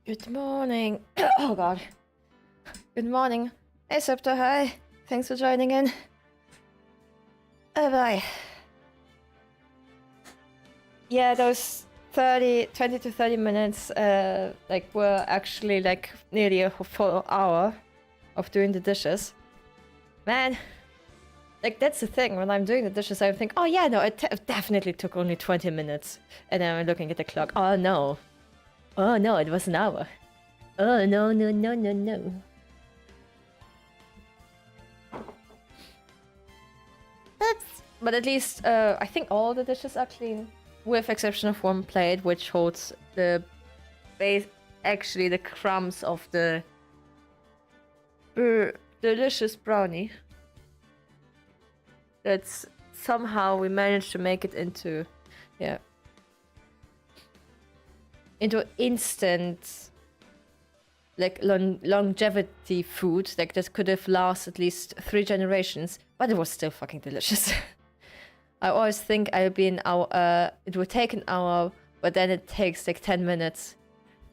Good morning. Oh god. Good morning. Hey Scepter, hi. Thanks for joining in. Bye. Yeah, those 20 to 30 minutes like were actually like nearly a full hour of doing the dishes. Man, like that's the thing, when I'm doing the dishes I think, oh yeah, no, it definitely took only 20 minutes. And then I'm looking at the clock, oh no. Oh no, it was an hour. Oh no. But at least I think all the dishes are clean, with exception of one plate, which holds the base, actually the crumbs of the delicious brownie. That's somehow we managed to make it into, yeah, into instant, like longevity food, like that could have lasted at least 3 generations, but it was still fucking delicious. I always think I'll be an hour, it would take an hour, but then it takes like 10 minutes.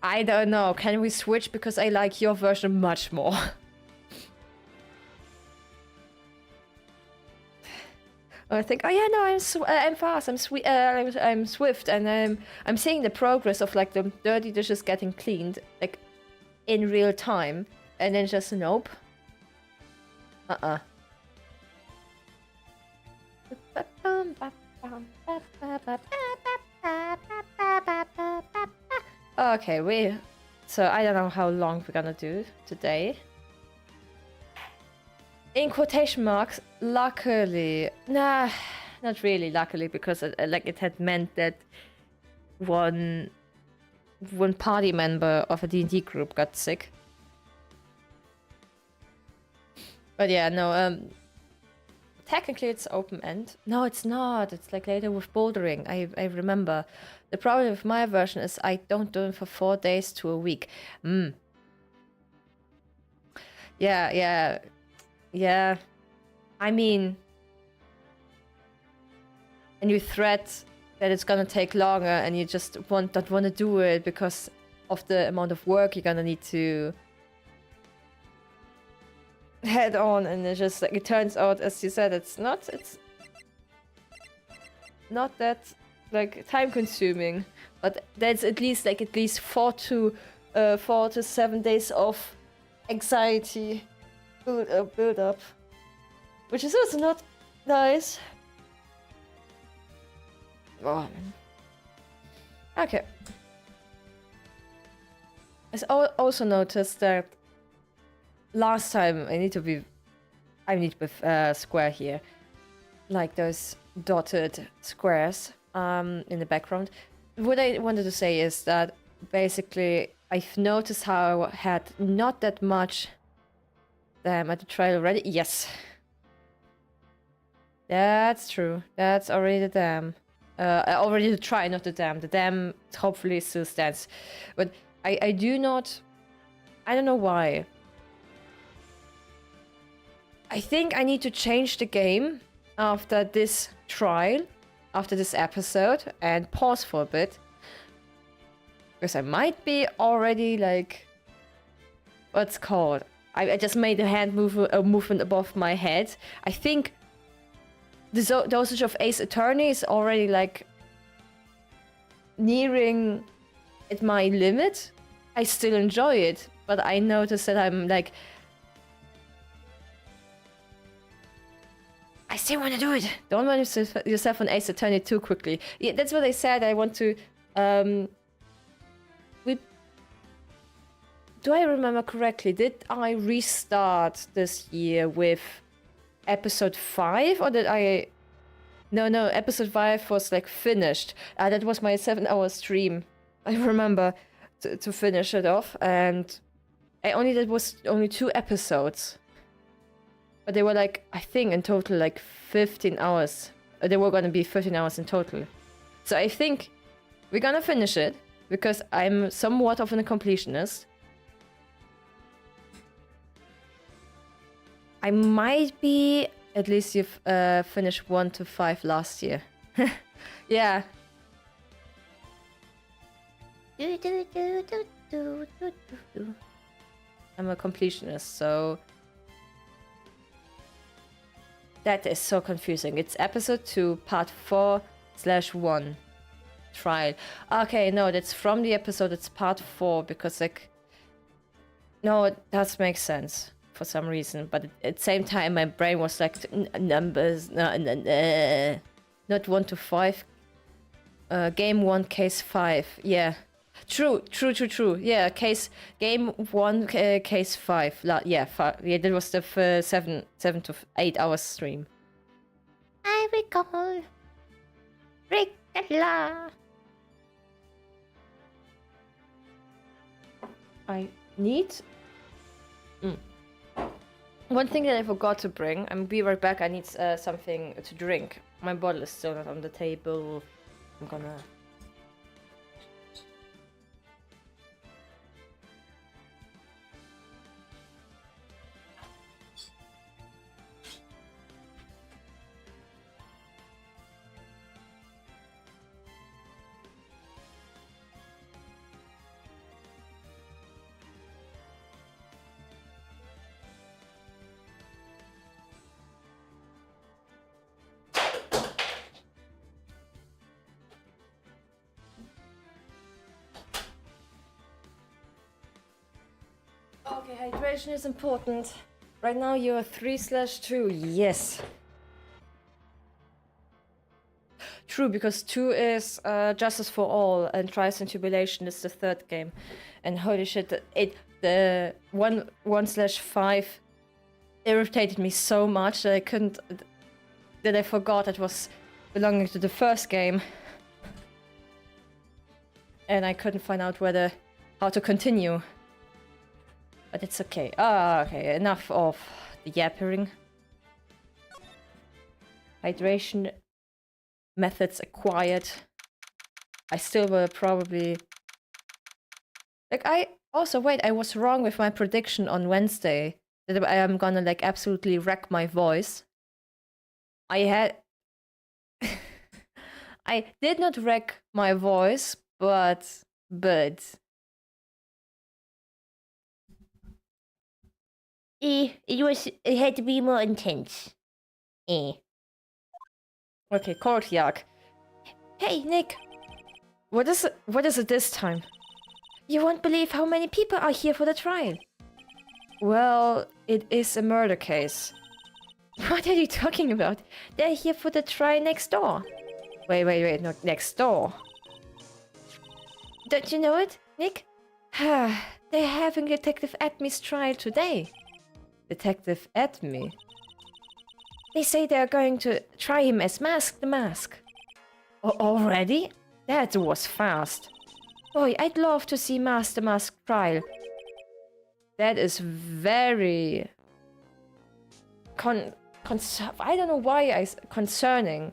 I don't know, can we switch, because I like your version much more. I think, oh yeah, no, I'm fast, I'm swift, and I'm seeing the progress of like the dirty dishes getting cleaned, like in real time, and then just nope. Okay, so I don't know how long we're gonna do today. In quotation marks, luckily, nah, not really luckily, because it had meant that one party member of a D&D group got sick. But yeah, no, technically it's open end. No, it's not. It's like later with bouldering. I remember. The problem with my version is I don't do it for 4 days to a week. Yeah. I mean, and you threat that it's gonna take longer, and you just don't want to do it because of the amount of work you're gonna need to head on, and it turns out, as you said, it's not that like time consuming, but that's at least 4 to 7 days of anxiety build up, which is also not nice. Oh. Okay. I also noticed that last time I need to be square here, like those dotted squares in the background. What I wanted to say is that basically I've noticed how I had not that much damn at the trail already. Yes, that's true. That's already the dam. Already the try, not the dam. The dam hopefully still stands, but I do not. I don't know why. I think I need to change the game after this trial, after this episode, and pause for a bit. Because I might be already like... What's called? I just made a hand movement above my head. I think the dosage of Ace Attorney is already like nearing at my limit. I still enjoy it, but I notice that I'm like... I still want to do it. Don't run yourself on Ace Attorney too quickly. Yeah, that's what I said. I want to... Do I remember correctly? Did I restart this year with episode 5? Or did I No, episode 5 was like finished. That was my 7-hour stream. I remember to finish it off, and I only did was only 2 episodes. But they were like, I think in total like 15 hours. They were gonna be 15 hours in total. So I think we're gonna finish it, because I'm somewhat of a completionist. I might be, at least you've finished 1 to 5 last year. Yeah. I'm a completionist, so that is so confusing. It's episode 2, part 4/1 trial. Okay, no, that's from the episode. It's part 4 because like, no, that makes sense for some reason. But at the same time, my brain was like numbers, not 1 to 5. Game 1, case 5. Yeah. True. Yeah, game 1, case 5. Yeah, 5. Yeah, that was the 7 to 8 hours stream. I recall. Ricola. I need one thing that I forgot to bring. I'll be right back. I need something to drink. My bottle is still not on the table. I'm gonna... Okay, hydration is important. Right now you're 3/2. Yes. True, because 2 is Justice for All, and Trials and Tribulation is the 3rd game. And holy shit, the 1/5 irritated me so much that I couldn't... that I forgot it was belonging to the 1st game. And I couldn't find out how to continue. But it's okay. Okay, enough of the yappering. Hydration methods acquired. I still will probably... Like, I was wrong with my prediction on Wednesday that I am gonna like absolutely wreck my voice. I did not wreck my voice, but it had to be more intense. Okay, courtyard. Hey, Nick. What is it this time? You won't believe how many people are here for the trial. Well, it is a murder case. What are you talking about? They're here for the trial next door. Wait, not next door. Don't you know it, Nick? They're having Detective Atmy's trial today. Detective Atmy? They say they're going to try him as Mask the Mask. Already? That was fast. Boy, I'd love to see Mask the Mask trial. That is very... I don't know why concerning.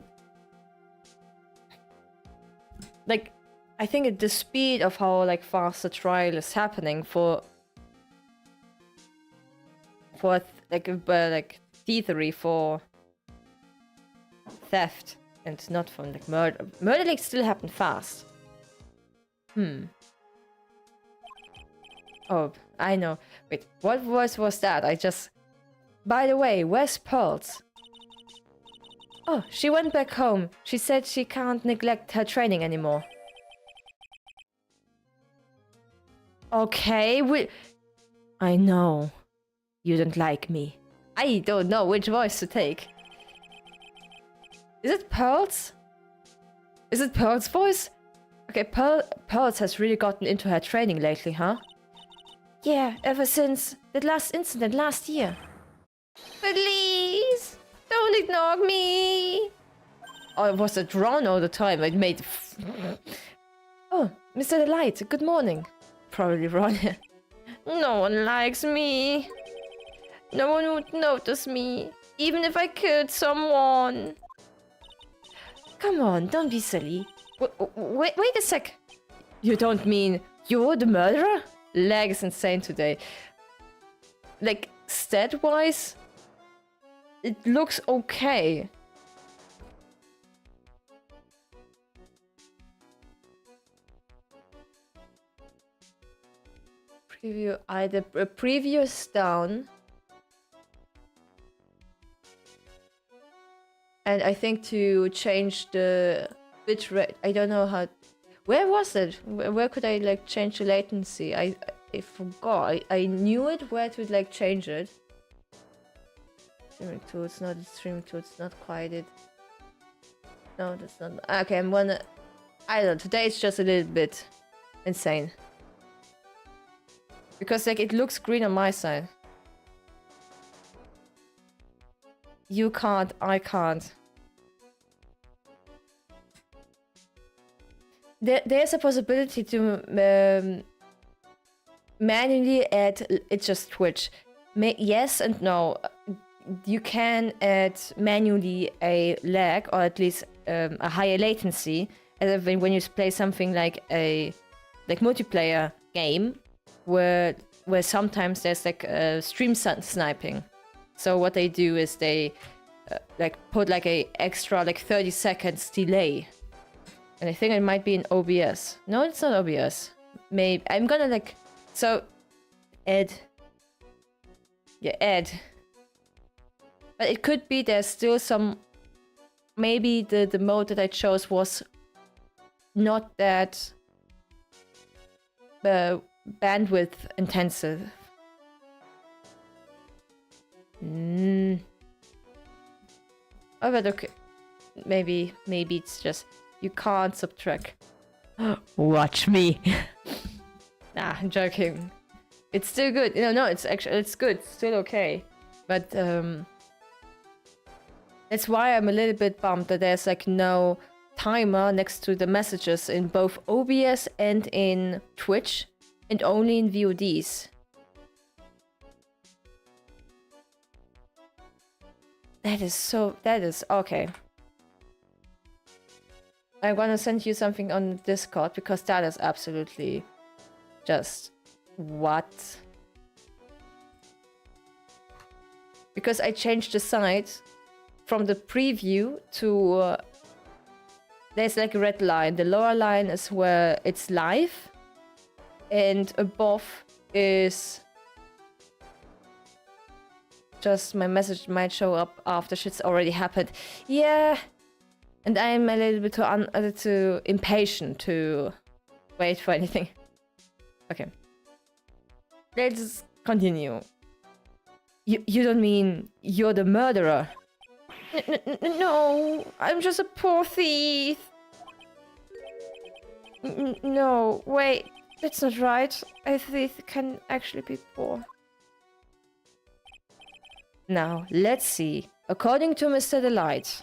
Like, I think at the speed of how like fast the trial is happening for thievery, for theft, and not for like murder. Murder like still happen fast. Oh, I know. Wait, what voice was that? By the way, where's Pearls? Oh, she went back home. She said she can't neglect her training anymore. Okay, I know. You don't like me. I don't know which voice to take. Is it Pearls? Is it Pearls' voice? Okay, Pearls has really gotten into her training lately, huh? Yeah, ever since that last incident last year. Please, don't ignore me. I was drawn all the time. I made... Oh, Mr. Delight, good morning. Probably Ron. No one likes me. No one would notice me, even if I killed someone. Come on, don't be silly. Wait a sec. You don't mean you're the murderer? Lag is insane today. Like, stat-wise, it looks okay. Preview, either preview is down. And I think to change the bitrate, I don't know how. Where was it? Where could I like change the latency? I forgot. I knew it where to like change it. Streaming tools, not the streaming tools, not quite it. No, that's not. Okay, I'm gonna. I don't know. Today it's just a little bit insane because like it looks green on my side. You can't, I can't. There's a possibility to manually add, it's just Twitch. Yes and no. You can add manually a lag, or at least a higher latency, as when you play something like a multiplayer game, where sometimes there's like stream sniping. So what they do is they like put like a extra like 30 seconds delay, and I think it might be in OBS. No, it's not OBS. Maybe I'm gonna like add. Yeah, add. But it could be there's still some. Maybe the mode that I chose was not that bandwidth intensive. Oh, but okay. Maybe it's just you can't subtract. Watch me. Nah, I'm joking. It's still good. No, it's good. It's still okay. But that's why I'm a little bit bummed that there's like no timer next to the messages in both OBS and in Twitch, and only in VODs. That is okay. I'm gonna send you something on Discord because that is absolutely just what? Because I changed the side from the preview to there's like a red line. The lower line is where it's live, and above is just my message might show up after shit's already happened. Yeah, and I'm a little bit too impatient to wait for anything. Okay, let's continue. You don't mean you're the murderer? No, I'm just a poor thief. No, wait, that's not right. A thief can actually be poor. Now, let's see. According to Mr. Delight,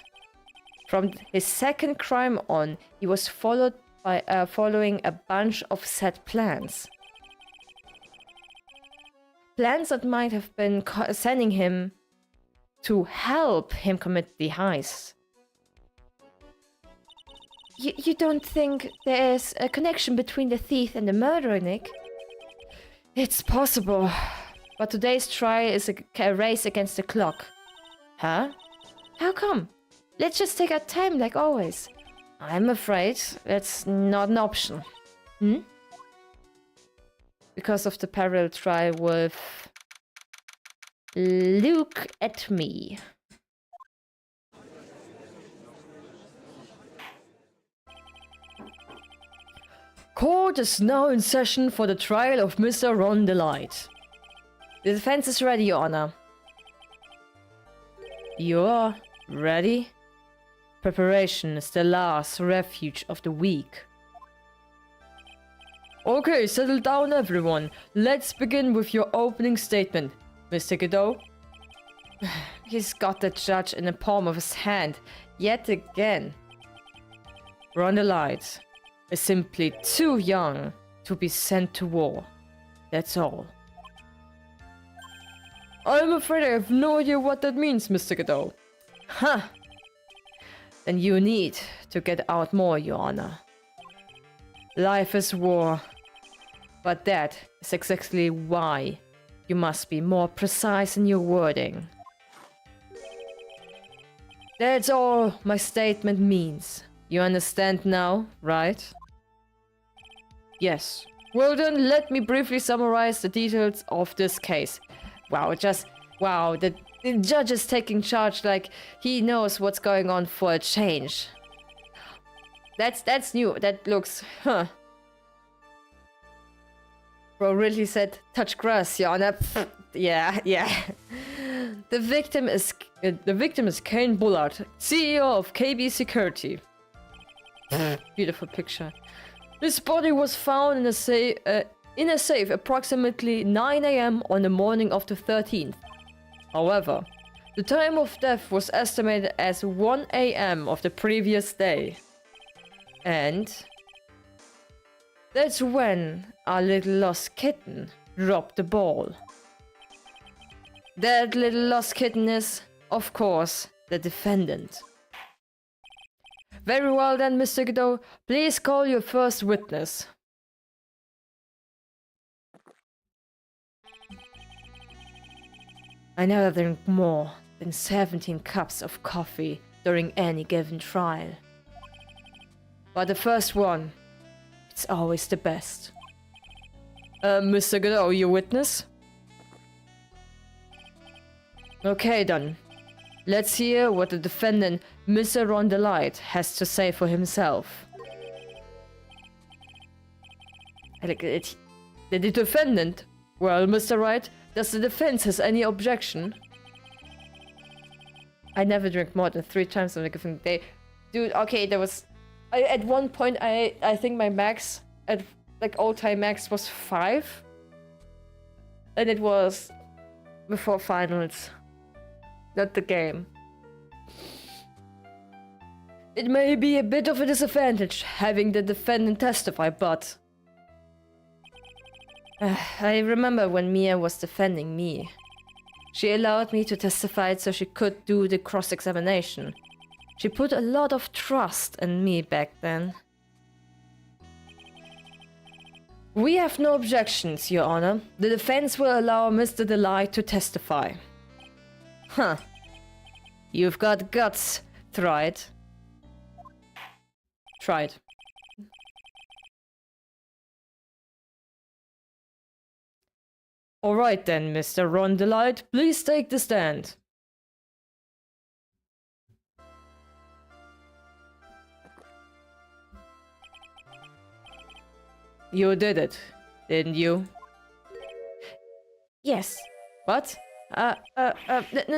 from his second crime on, he was following a bunch of set plans. Plans that might have been sending him to help him commit the heist. You don't think there's a connection between the thief and the murderer, Nick? It's possible. But today's trial is a race against the clock. Huh? How come? Let's just take our time like always. I'm afraid that's not an option. Hmm? Because of the parallel trial with... Look at me. Court is now in session for the trial of Mr. Ron Delight. The defense is ready, Your Honor. You're ready? Preparation is the last refuge of the weak. Okay, settle down everyone. Let's begin with your opening statement, Mr. Godot. He's got the judge in the palm of his hand, yet again. Rondelite is simply too young to be sent to war. That's all. I'm afraid I have no idea what that means, Mr. Godot. Huh. Then you need to get out more, Your Honor. Life is war. But that is exactly why you must be more precise in your wording. That's all my statement means. You understand now, right? Yes. Well then, let me briefly summarize the details of this case. Wow, the judge is taking charge like he knows what's going on for a change. That's new. That looks, huh. Bro really said, touch grass, Your Honor. Yeah. The victim is Kane Bullard, CEO of KB Security. Beautiful picture. His body was found in a safe approximately 9 AM on the morning of the 13th. However, the time of death was estimated as 1 AM of the previous day. And that's when our little lost kitten dropped the ball. That little lost kitten is, of course, the defendant. Very well then, Mr. Godot, please call your first witness. I never drink more than 17 cups of coffee during any given trial. But the first one, it's always the best. Mr. Godot, your witness? Okay then. Let's hear what the defendant, Mr. Rondelite, has to say for himself. The defendant? Well, Mr. Wright, does the defense has any objection? I never drink more than 3 times on a given day. Dude, okay, there was... at one point, I think my max, at like all-time max, was 5. And it was before finals. Not the game. It may be a bit of a disadvantage having the defendant testify, but... I remember when Mia was defending me. She allowed me to testify so she could do the cross-examination. She put a lot of trust in me back then. We have no objections, Your Honor. The defense will allow Mr. Delight to testify. Huh. You've got guts, tried. Alright then, Mr. Rondelite, please take the stand. You did it, didn't you? Yes. What? No, that's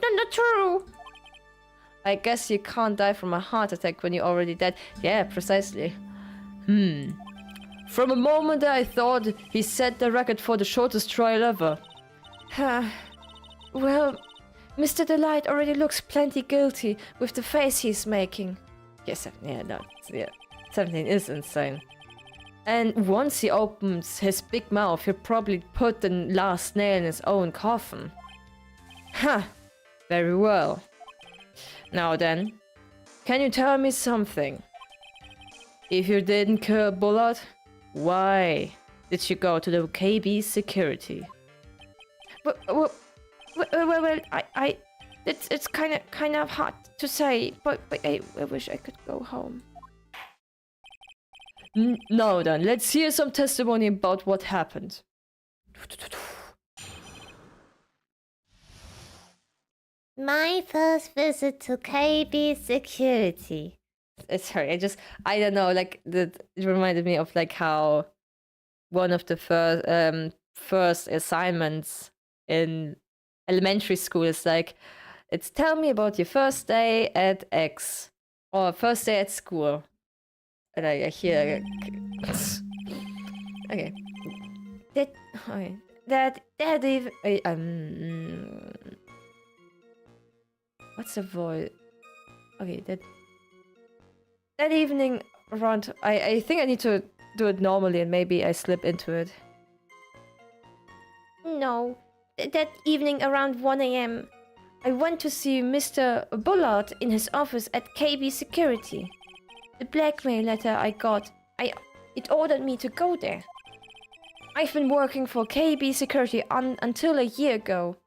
not true. I guess you can't die from a heart attack when you're already dead. Yeah, precisely. From a moment I thought he set the record for the shortest trial ever. Well, Mr. Delight already looks plenty guilty with the face he's making. Yes, yeah, 17 is insane. And once he opens his big mouth, he'll probably put the last nail in his own coffin. Ha! Very well. Now then, can you tell me something? If you didn't kill Bullard, why did you go to the KB Security? Well, it's kind of hard to say, but I wish I could go home. Now then, let's hear some testimony about what happened. My first visit to KB Security. Sorry, I don't know, like, it reminded me of, like, how one of the first assignments in elementary school is, like, it's tell me about your first day at X, or first day at school. And I hear... okay. That even... what's the voice? Okay, that evening around... I think I need to do it normally and maybe I slip into it. No, that evening around 1 a.m., I went to see Mr. Bullard in his office at KB Security. The blackmail letter I got, it ordered me to go there. I've been working for KB Security until a year ago.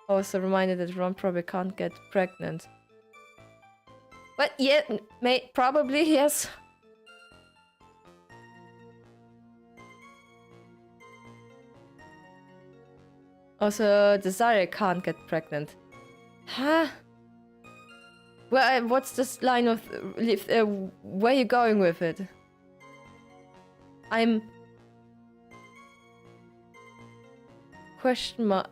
Also reminded that Ron probably can't get pregnant. But yeah, probably, yes. Also, Desire can't get pregnant. Huh? Well, what's this line of... where are you going with it? I'm... Question mark...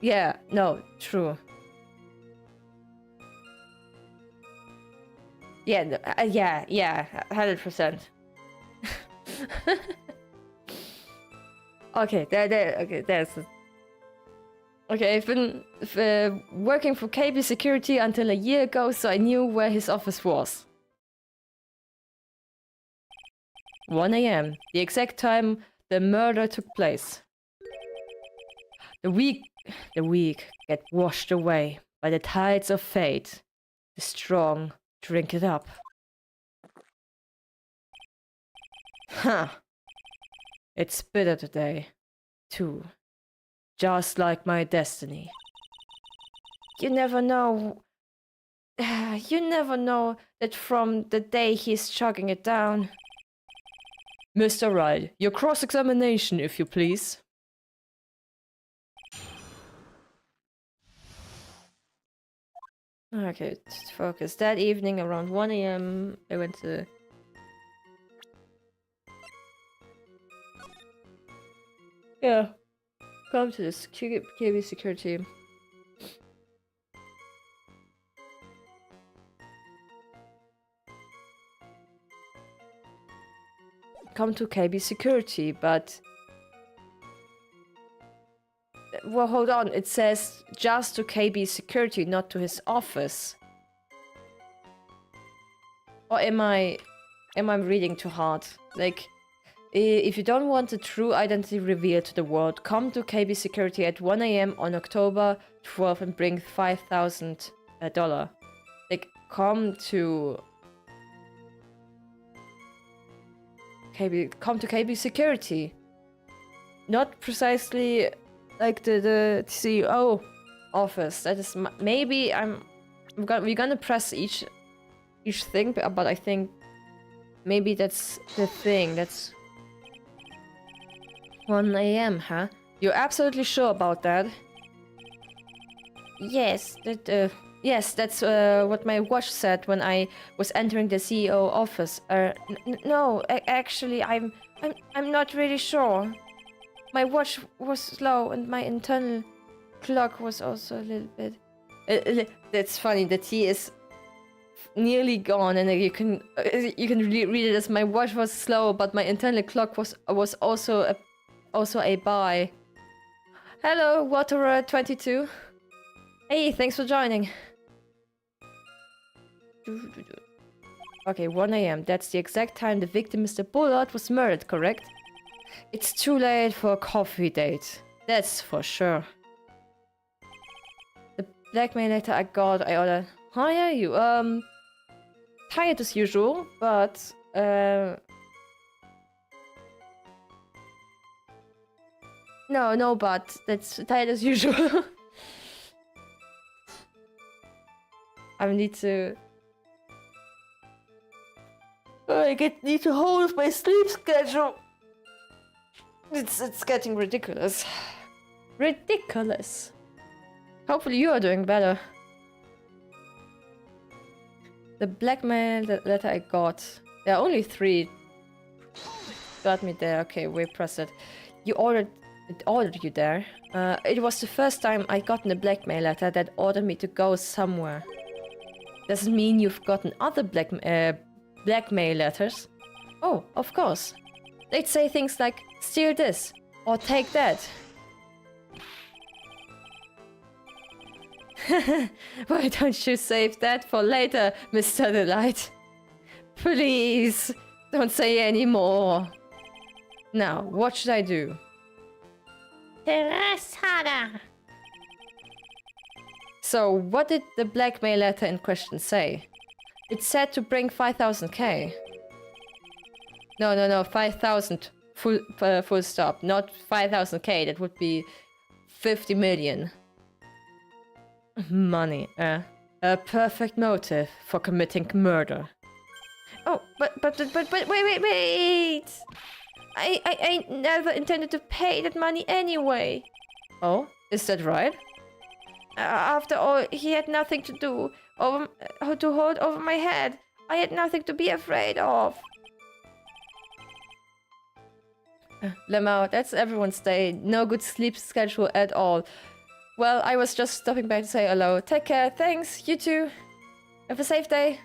Yeah, no, true. Yeah, yeah, 100%. Okay, okay, there's... Okay, I've been working for KB Security until a year ago, so I knew where his office was. 1 a.m., the exact time the murder took place. The weak get washed away by the tides of fate. The strong drink it up. Huh. It's bitter today, too. Just like my destiny. You never know. You never know that from the day he's chugging it down. Mr. Wright, your cross-examination, if you please. Okay, focus. That evening around 1 a.m. I went to... Yeah. Come to this KB Security. Come to KB Security, but... Well, hold on. It says just to KB Security, not to his office. Or am I reading too hard? Like, if you don't want a true identity revealed to the world, come to KB Security at 1 a.m. on October 12th and bring $5,000. Like, come to KB Security. Not precisely like the CEO office. That is maybe we're gonna press each thing, but I think maybe that's the thing. That's 1 a.m., huh? You're absolutely sure about that? Yes, Yes, that's what my watch said when I was entering the CEO office. No, actually, I'm not really sure. My watch was slow, and my internal clock was also a little bit. That's funny. The T is nearly gone, and you can read it as my watch was slow, but my internal clock was also a buy. Hello, Waterer 22. Hey, thanks for joining. Okay, 1 a.m. That's the exact time the victim, Mr. Bullard, was murdered, correct? It's too late for a coffee date. That's for sure. The blackmail letter I ordered. How are you? Tired as usual, but no, but that's tired as usual. I need to... I need to hold my sleep schedule. It's getting ridiculous. Ridiculous. Hopefully you are doing better. The blackmail letter I got. There are only 3. Got me there. Okay, we press it. It ordered you there. It was the first time I gotten a blackmail letter that ordered me to go somewhere. Doesn't mean you've gotten other blackmail letters. Oh, of course. They'd say things like, steal this, or take that. Why don't you save that for later, Mr. Delight? Please, don't say any more. Now, what should I do? Terasada. So, what did the blackmail letter in question say? It said to bring 5,000k. No, 5,000 full stop, not 5,000k. That would be 50 million. Money, a perfect motive for committing murder. Oh, but wait! I never intended to pay that money anyway. Oh, is that right? After all, he had nothing to do to hold over my head. I had nothing to be afraid of. Lemao, that's everyone's day. No good sleep schedule at all. Well, I was just stopping by to say hello. Take care, thanks, you too. Have a safe day.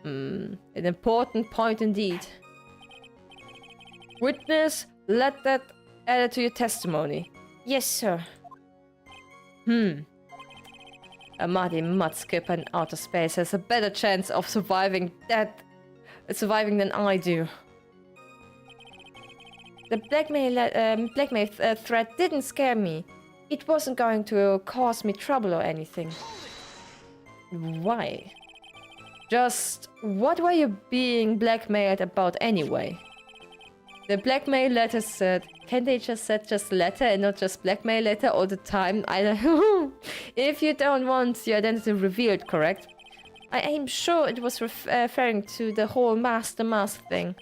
An important point indeed. Witness, let that added to your testimony. Yes, sir. A muddy mudskip in outer space has a better chance of surviving than I do. The blackmail threat didn't scare me. It wasn't going to cause me trouble or anything. Why? Just what were you being blackmailed about anyway? The blackmail letter said, can't they just said just letter and not just blackmail letter all the time? I don't If you don't want your identity revealed, correct? I am sure it was referring to the whole master mask thing.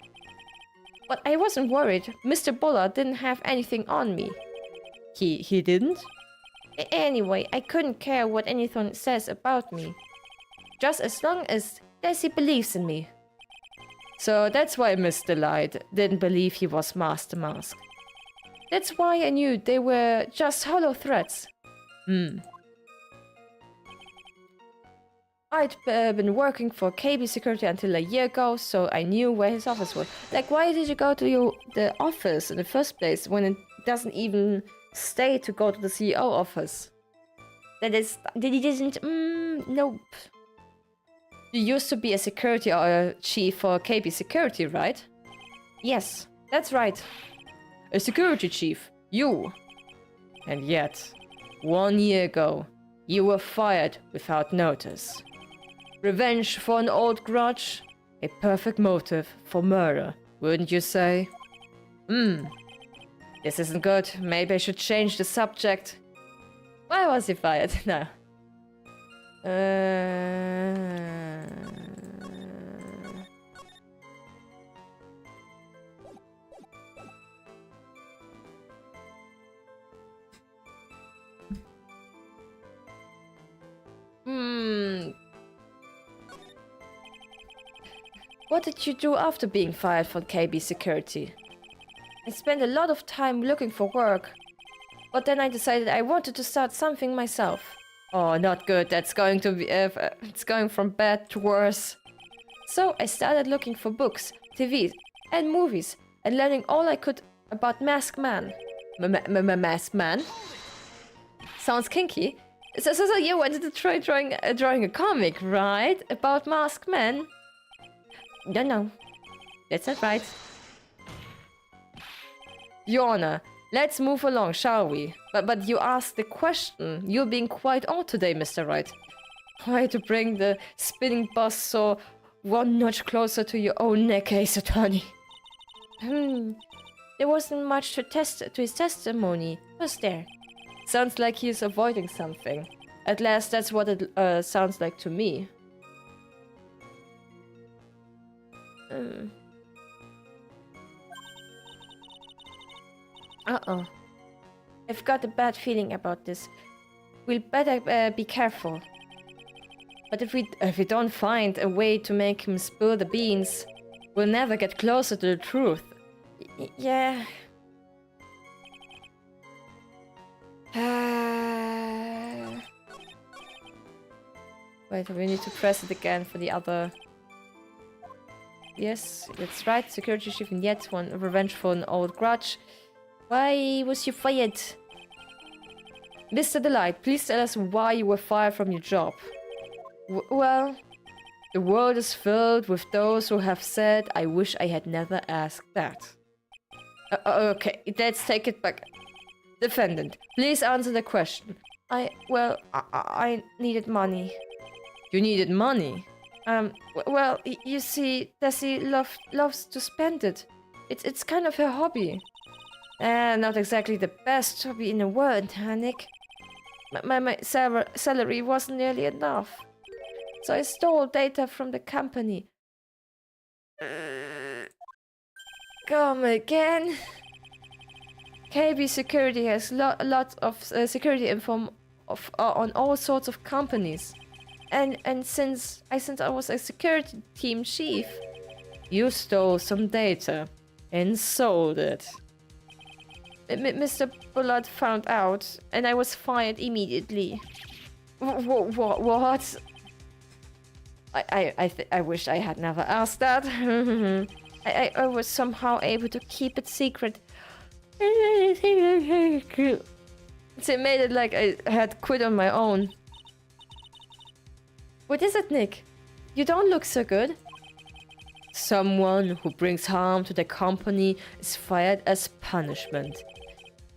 But I wasn't worried. Mr. Bullard didn't have anything on me. He didn't? Anyway, I couldn't care what anyone says about me. Just as long as Desi believes in me. So that's why Mr. Light didn't believe he was Master Mask. That's why I knew they were just hollow threats. I'd been working for KB Security until a year ago, so I knew where his office was. Like, why did you go to the office in the first place when it doesn't even stay to go to the CEO office? That he didn't. Nope. You used to be a security chief for KB Security, right? Yes. That's right. A security chief. You. And yet, 1 year ago, you were fired without notice. Revenge for an old grudge? A perfect motive for murder, wouldn't you say? This isn't good. Maybe I should change the subject. Why was he fired? No. What did you do after being fired from KB Security? I spent a lot of time looking for work. But then I decided I wanted to start something myself. Oh, not good. That's going to be... it's going from bad to worse. So I started looking for books, TV, and movies, and learning all I could about Masked Man. Masked Man? Sounds kinky. So you wanted to try drawing a comic, right? About Masked Man? No. That's not right. Your Honor, let's move along, shall we? But you asked the question. You're being quite odd today, Mr. Wright. Why to bring the spinning bus so one notch closer to your own neck, case attorney? There wasn't much to his testimony, was there? Sounds like he's avoiding something. At last, that's what it sounds like to me. Uh-oh. I've got a bad feeling about this. We'll better be careful. But if we don't find a way to make him spill the beans, we'll never get closer to the truth. Yeah. Wait, we need to press it again for the other... Yes, that's right. Security chief and yet one revenge for an old grudge. Why was you fired? Mr. Delight, please tell us why you were fired from your job. Well, the world is filled with those who have said, I wish I had never asked that. Okay, let's take it back. Defendant, please answer the question. I needed money. You needed money? Well, you see, Desi loves to spend it. It's kind of her hobby. Not exactly the best hobby in the world, huh, Nick? My salary wasn't nearly enough. So I stole data from the company. Come again? KB Security has lots of security info on all sorts of companies. And since I was a security team chief... You stole some data and sold it. Mr. Bullard found out, and I was fired immediately. What? I wish I had never asked that. I was somehow able to keep it secret. They made it like I had quit on my own. What is it, Nick? You don't look so good. Someone who brings harm to the company is fired as punishment.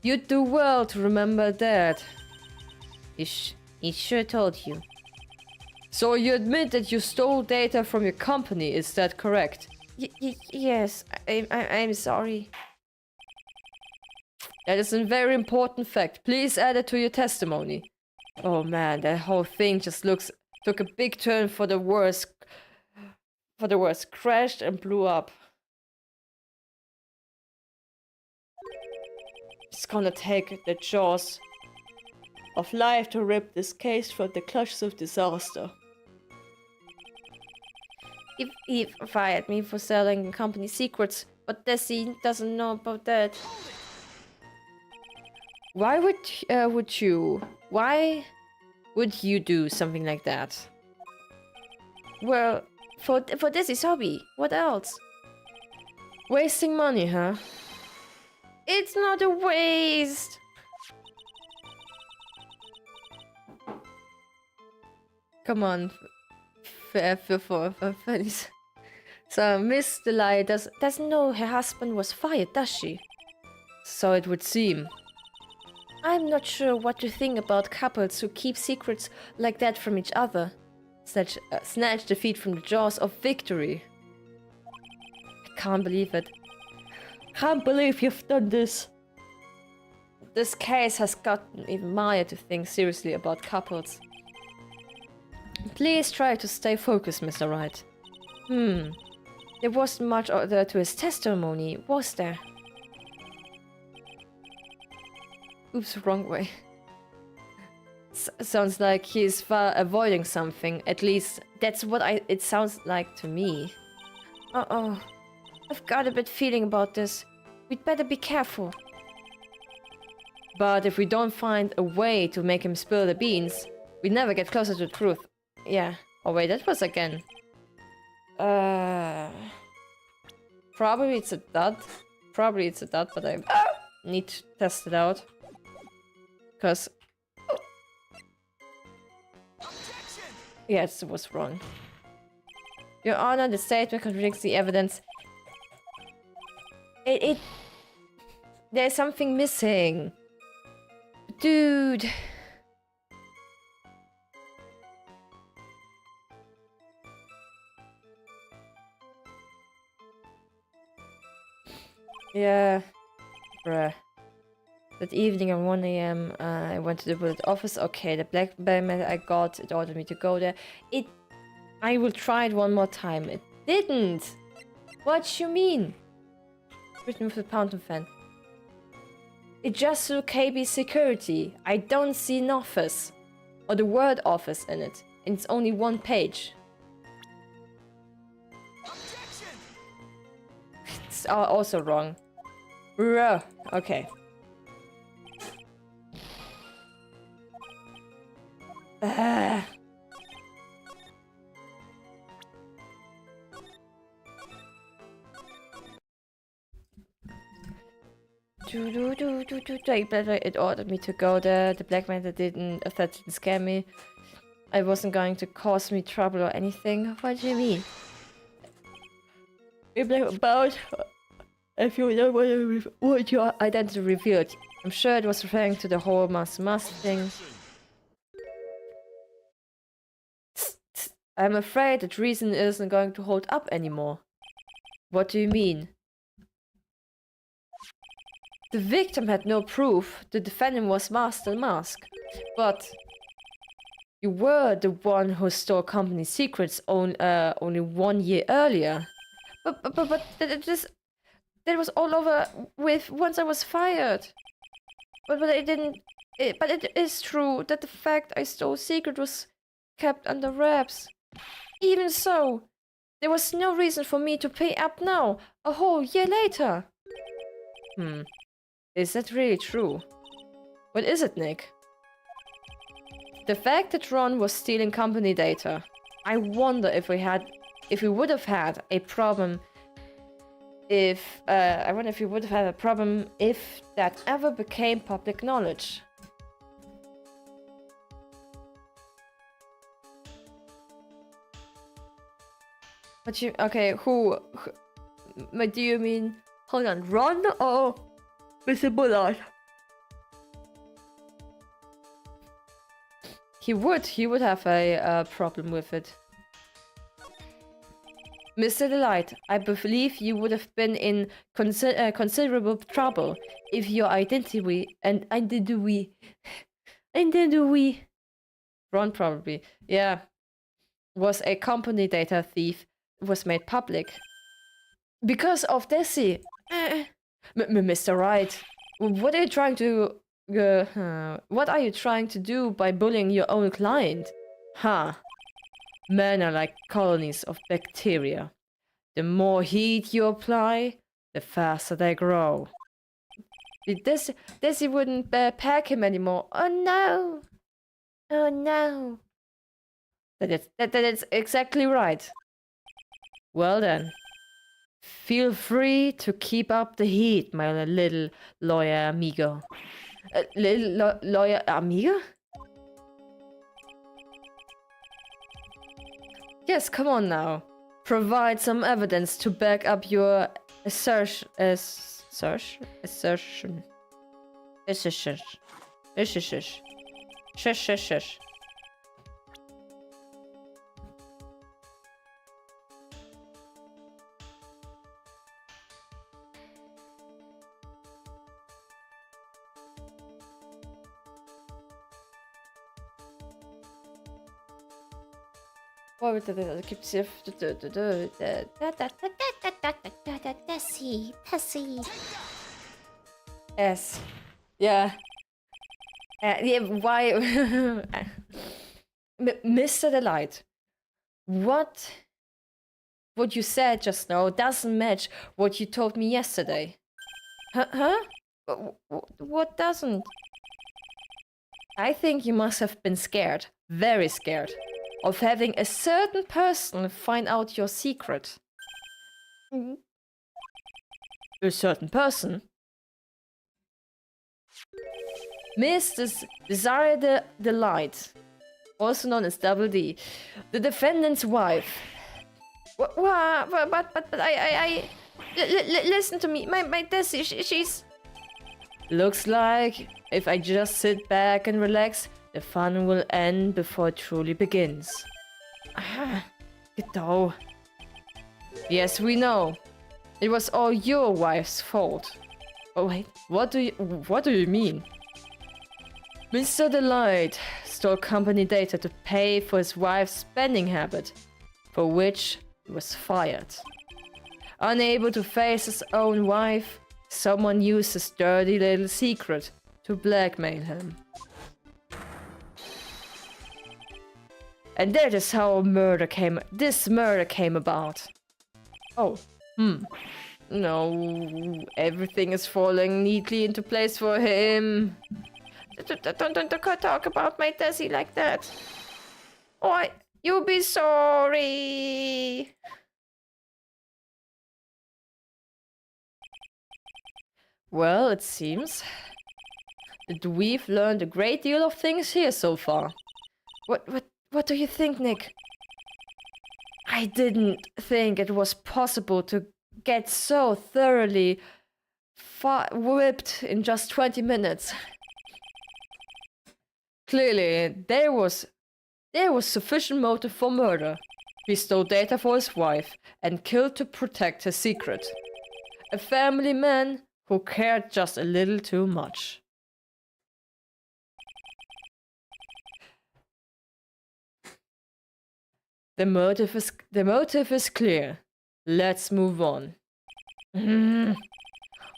You'd do well to remember that. He sure told you. So you admit that you stole data from your company, is that correct? Yes, I'm sorry. That is a very important fact. Please add it to your testimony. Oh man, that whole thing just took a big turn for the worse. Crashed and blew up. It's gonna take the jaws of life to rip this case from the clutches of disaster. He fired me for selling company secrets, but Desi doesn't know about that. Why would you do something like that? Well, for Desi's hobby. What else? Wasting money, huh? It's not a waste. Come on. So Miss Delight doesn't know her husband was fired, does she? So it would seem. I'm not sure what to think about couples who keep secrets like that from each other. Snatch defeat from the jaws of victory. I can't believe it. Can't believe you've done this. This case has gotten even Maya to think seriously about couples. Please try to stay focused, Mr. Wright. There wasn't much there to his testimony, was there? Oops, wrong way. Sounds like he's avoiding something. At least that's what it sounds like to me. Uh-oh. I've got a bad feeling about this. We'd better be careful. But if we don't find a way to make him spill the beans, we never get closer to the truth. Yeah. Oh wait, that was again. Probably it's a dud. But I need to test it out. Because... Yes, it was wrong. Your Honor, the statement contradicts the evidence. There's something missing. Dude. Yeah. Bruh. That evening at 1 AM, I went to the bullet office. Okay, the black mail I got, it ordered me to go there. I will try it one more time. It didn't! What you mean? Written with the fountain pen. It just saw KB Security. I don't see an office. Or the word office in it. And it's only one page. Objection! It's also wrong. Bruh. Okay. It ordered me to go there. The blackmail that didn't scare me. I wasn't going to cause me trouble or anything. What do you mean? About if you don't want your identity revealed. I'm sure it was referring to the whole mask thing. I'm afraid that reason isn't going to hold up anymore. What do you mean? The victim had no proof. The defendant was Master Mask. But you were the one who stole company secrets only 1 year earlier. But that was all over with once I was fired. But it didn't. But it is true that the fact I stole secret was kept under wraps. Even so, there was no reason for me to pay up now, a whole year later. Is that really true? What is it, Nick? The fact that Ron was stealing company data. I wonder if we would have had a problem if that ever became public knowledge. But who do you mean? Hold on, Ron or Mr. Bullard? He would have a problem with it. Mr. Delight, I believe you would have been in considerable trouble if your identity Ron probably, yeah, was a company data thief was made public. Because of Desi. Mr. Wright, what are you trying to do by bullying your own client? Men are like colonies of bacteria. The more heat you apply, the faster they grow. Desi wouldn't pack him anymore. Oh no! Oh no! That is exactly right. Well then. Feel free to keep up the heat, my little lawyer amigo. Lawyer amigo? Yes, come on now. Provide some evidence to back up your assertion. Tessie. S. Yeah. Yeah, why? Mr. Delight, what you said just now doesn't match what you told me yesterday. Huh? What doesn't? I think you must have been scared, very scared, of having a certain person find out your secret. A certain person? Miss Desire Delight, also known as Double D, the defendant's wife. But listen to me, my Desi, she's... Looks like if I just sit back and relax, the fun will end before it truly begins. Genau. Yes, we know. It was all your wife's fault. Oh wait, what do you mean? Mr. Delight stole company data to pay for his wife's spending habit, for which he was fired. Unable to face his own wife, someone used his dirty little secret to blackmail him. And that is how this murder came about. Oh, No, everything is falling neatly into place for him. Don't talk about my Desi like that. Oh, you'll be sorry. Well, it seems that we've learned a great deal of things here so far. What do you think, Nick? I didn't think it was possible to get so thoroughly whipped in just 20 minutes. Clearly, there was sufficient motive for murder. He stole data for his wife and killed to protect his secret. A family man who cared just a little too much. The motive is clear. Let's move on.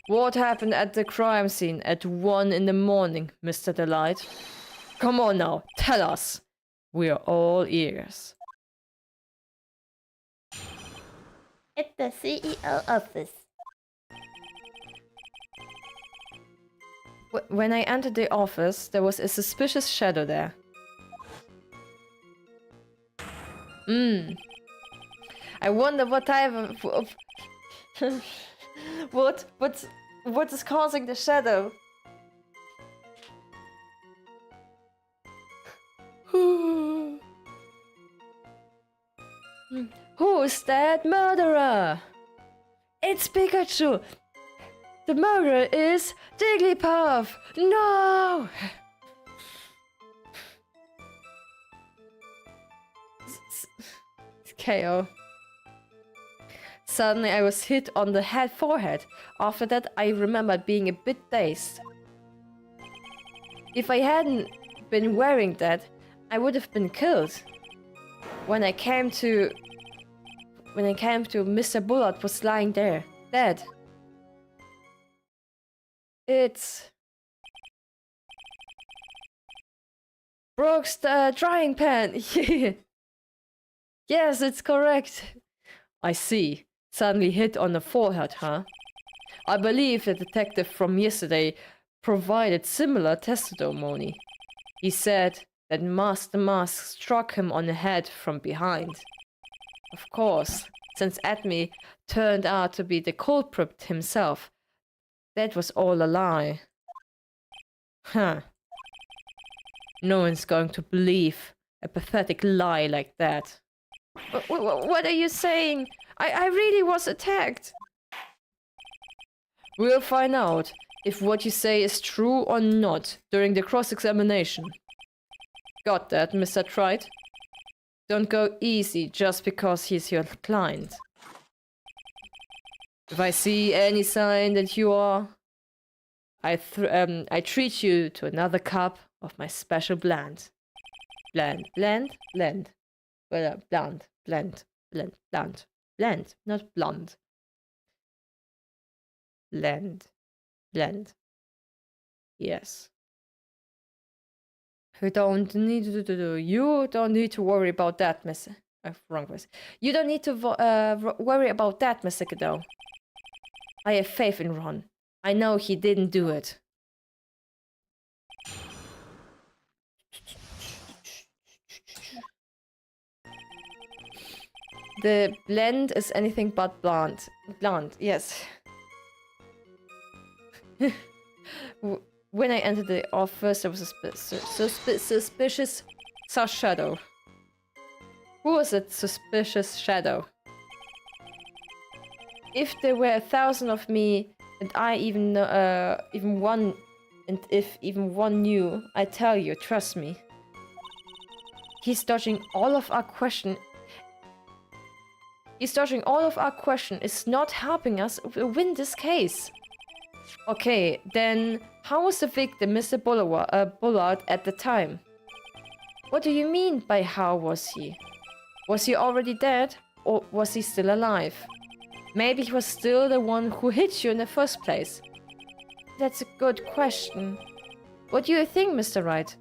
What happened at the crime scene at 1 in the morning, Mr. Delight? Come on now, tell us. We are all ears. At the CEO office. When I entered the office, there was a suspicious shadow there. I wonder what type of what is causing the shadow? Who's that murderer? It's Pikachu! The murderer is Jigglypuff! No! KO. Suddenly I was hit on the forehead. After that I remembered being a bit dazed. If I hadn't been wearing that, I would have been killed. When I came to, Mr. Bullard was lying there, dead. It's Brooke's drying pan. Yes, it's correct. I see. Suddenly hit on the forehead, huh? I believe the detective from yesterday provided similar testimony. He said that the mask struck him on the head from behind. Of course, since Admi turned out to be the culprit himself, that was all a lie. Huh. No one's going to believe a pathetic lie like that. What are you saying? I really was attacked. We'll find out if what you say is true or not during the cross-examination. Got that, Mr. Trite? Don't go easy just because he's your client. If I see any sign that you are, I treat you to another cup of my special blend. Blend, well, blend, not blonde. Blend. Yes. You don't need to worry about that, Mr. Wrong voice. You don't need to worry about that, Mr. Godot. I have faith in Ron. I know he didn't do it. The blend is anything but blonde. Blonde, yes. When I entered the office, there was a suspicious shadow. Who was that suspicious shadow? If there were 1,000 of me, and I if even one knew, I tell you, trust me. He's dodging all of our question. It's not helping us win this case. Okay, then how was the victim, Mr. Bullard, at the time? What do you mean by how was he? Was he already dead, or was he still alive? Maybe he was still the one who hit you in the first place. That's a good question. What do you think, Mr. Wright?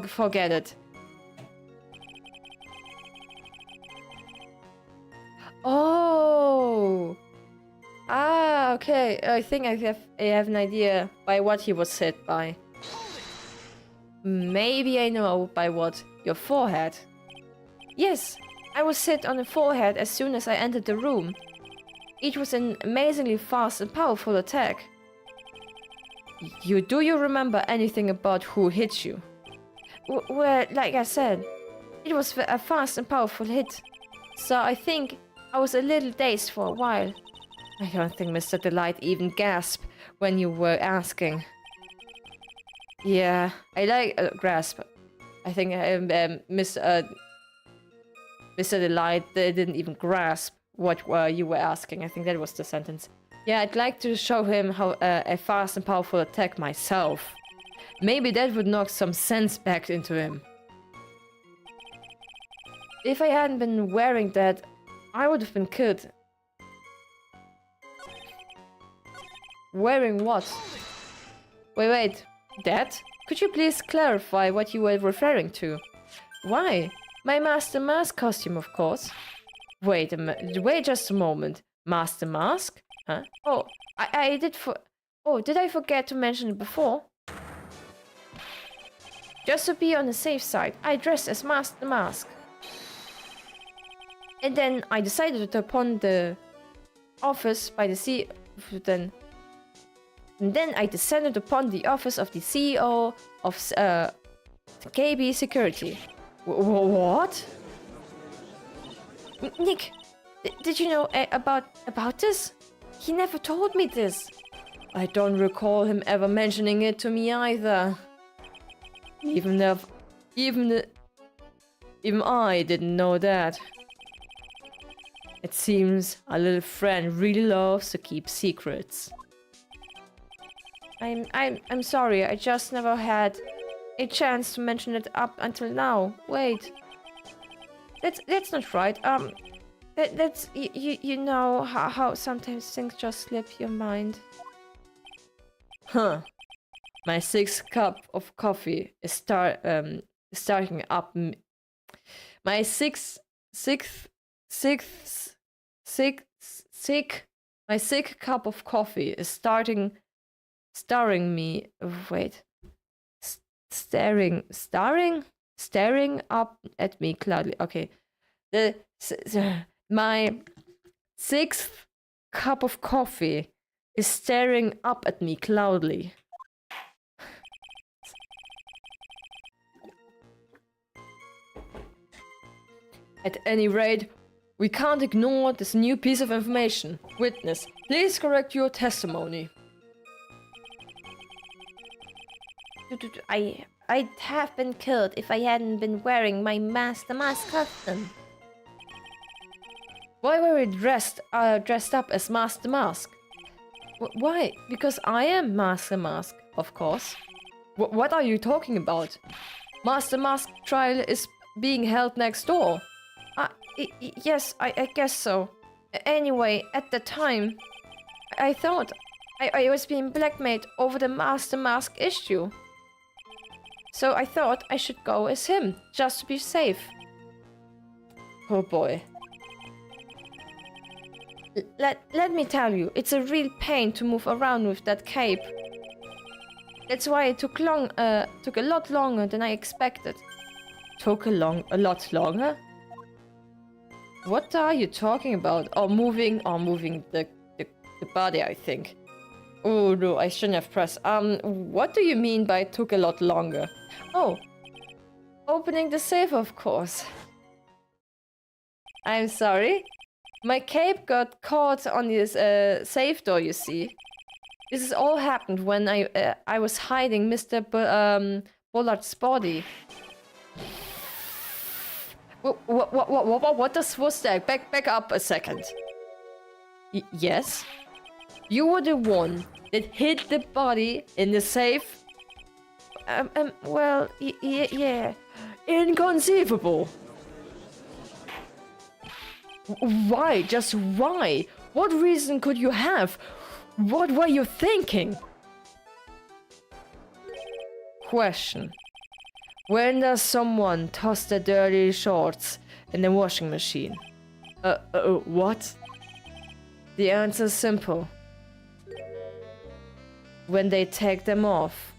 Forget it. Oh! Ah, okay. I think I have an idea by what he was hit by. Maybe I know by what. Your forehead. Yes, I was hit on the forehead as soon as I entered the room. It was an amazingly fast and powerful attack. Do you remember anything about who hit you? Well, like I said, it was a fast and powerful hit. So I think I was a little dazed for a while. I don't think Mr. Delight even gasped when you were asking. Yeah, I like grasp. I think Mr. Delight didn't even grasp what you were asking. I think that was the sentence. Yeah, I'd like to show him how a fast and powerful attack myself. Maybe that would knock some sense back into him. If I hadn't been wearing that, I would have been killed. Wearing what? Wait. That? Could you please clarify what you were referring to? Why? My Master Mask costume, of course. Wait just a moment. Master Mask? Huh? Oh, I did Oh, did I forget to mention it before? Just to be on the safe side, I dressed as Master Mask. And then I decided upon the office by the CEO. And then I descended upon the office of the CEO of KB Security. What? Nick, did you know about this? He never told me this. I don't recall him ever mentioning it to me either. Even I didn't know that. It seems our little friend really loves to keep secrets. I'm sorry, I just never had a chance to mention it up until now. Wait. That's not right. That's you know how sometimes things just slip your mind. Huh. My 6th cup of coffee is starting up. My my sick cup of coffee is staring up at me cloudily. Okay, my 6th cup of coffee is staring up at me cloudily. At any rate, we can't ignore this new piece of information. Witness, please correct your testimony. I'd have been killed if I hadn't been wearing my Master Mask costume. Why were you dressed up as Master Mask? Why? Because I am Master Mask, of course. What are you talking about? Master Mask trial is being held next door. Yes, I guess so. Anyway, at the time, I thought I was being blackmailed over the Master Mask issue. So I thought I should go as him, just to be safe. Oh boy. Let me tell you, it's a real pain to move around with that cape. That's why it took a lot longer than I expected. Took a lot longer? What are you talking about? Moving the body, I think. Oh no, I shouldn't have pressed. What do you mean by took a lot longer? Oh, opening the safe, of course. I'm sorry. My cape got caught on this safe door, you see. This has all happened when I was hiding Mr. Bullard's body. What was that? Back up a second. Yes? You were the one that hid the body in the safe? Well, yeah. Inconceivable. Why? Just why? What reason could you have? What were you thinking? Question. When does someone toss their dirty shorts in the washing machine? What? The answer's simple. When they take them off.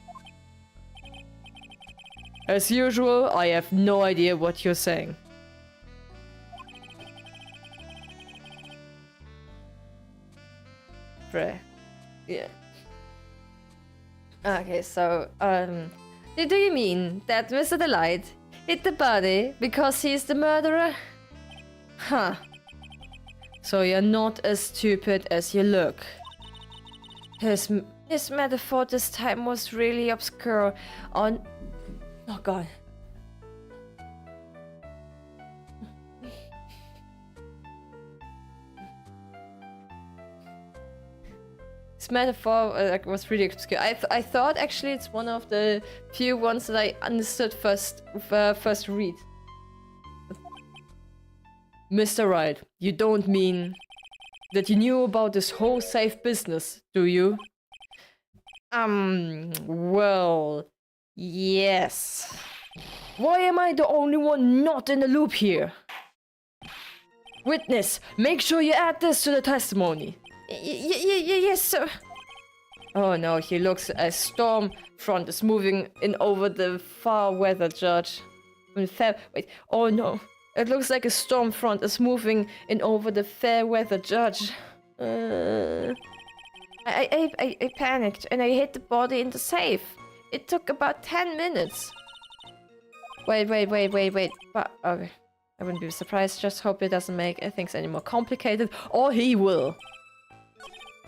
As usual, I have no idea what you're saying. bruh. Yeah. Okay, so, do you mean that Mr. Delight hit the body because he's the murderer? Huh. So you're not as stupid as you look. His metaphor this time was really obscure on... Oh god. His metaphor was really obscure. I thought actually it's one of the few ones that I understood first read. Mr. Wright, you don't mean that you knew about this whole safe business, do you? Well, yes. Why am I the only one not in the loop here? Witness, make sure you add this to the testimony. Yes, sir. Oh no, he looks a storm front is moving in over the far weather judge. Wait, oh no. It looks like a storm front is moving in over the fair weather judge. I panicked and I hid the body in the safe. It took about 10 minutes. Wait. But, okay. I wouldn't be surprised. Just hope it doesn't make things any more complicated. Or he will.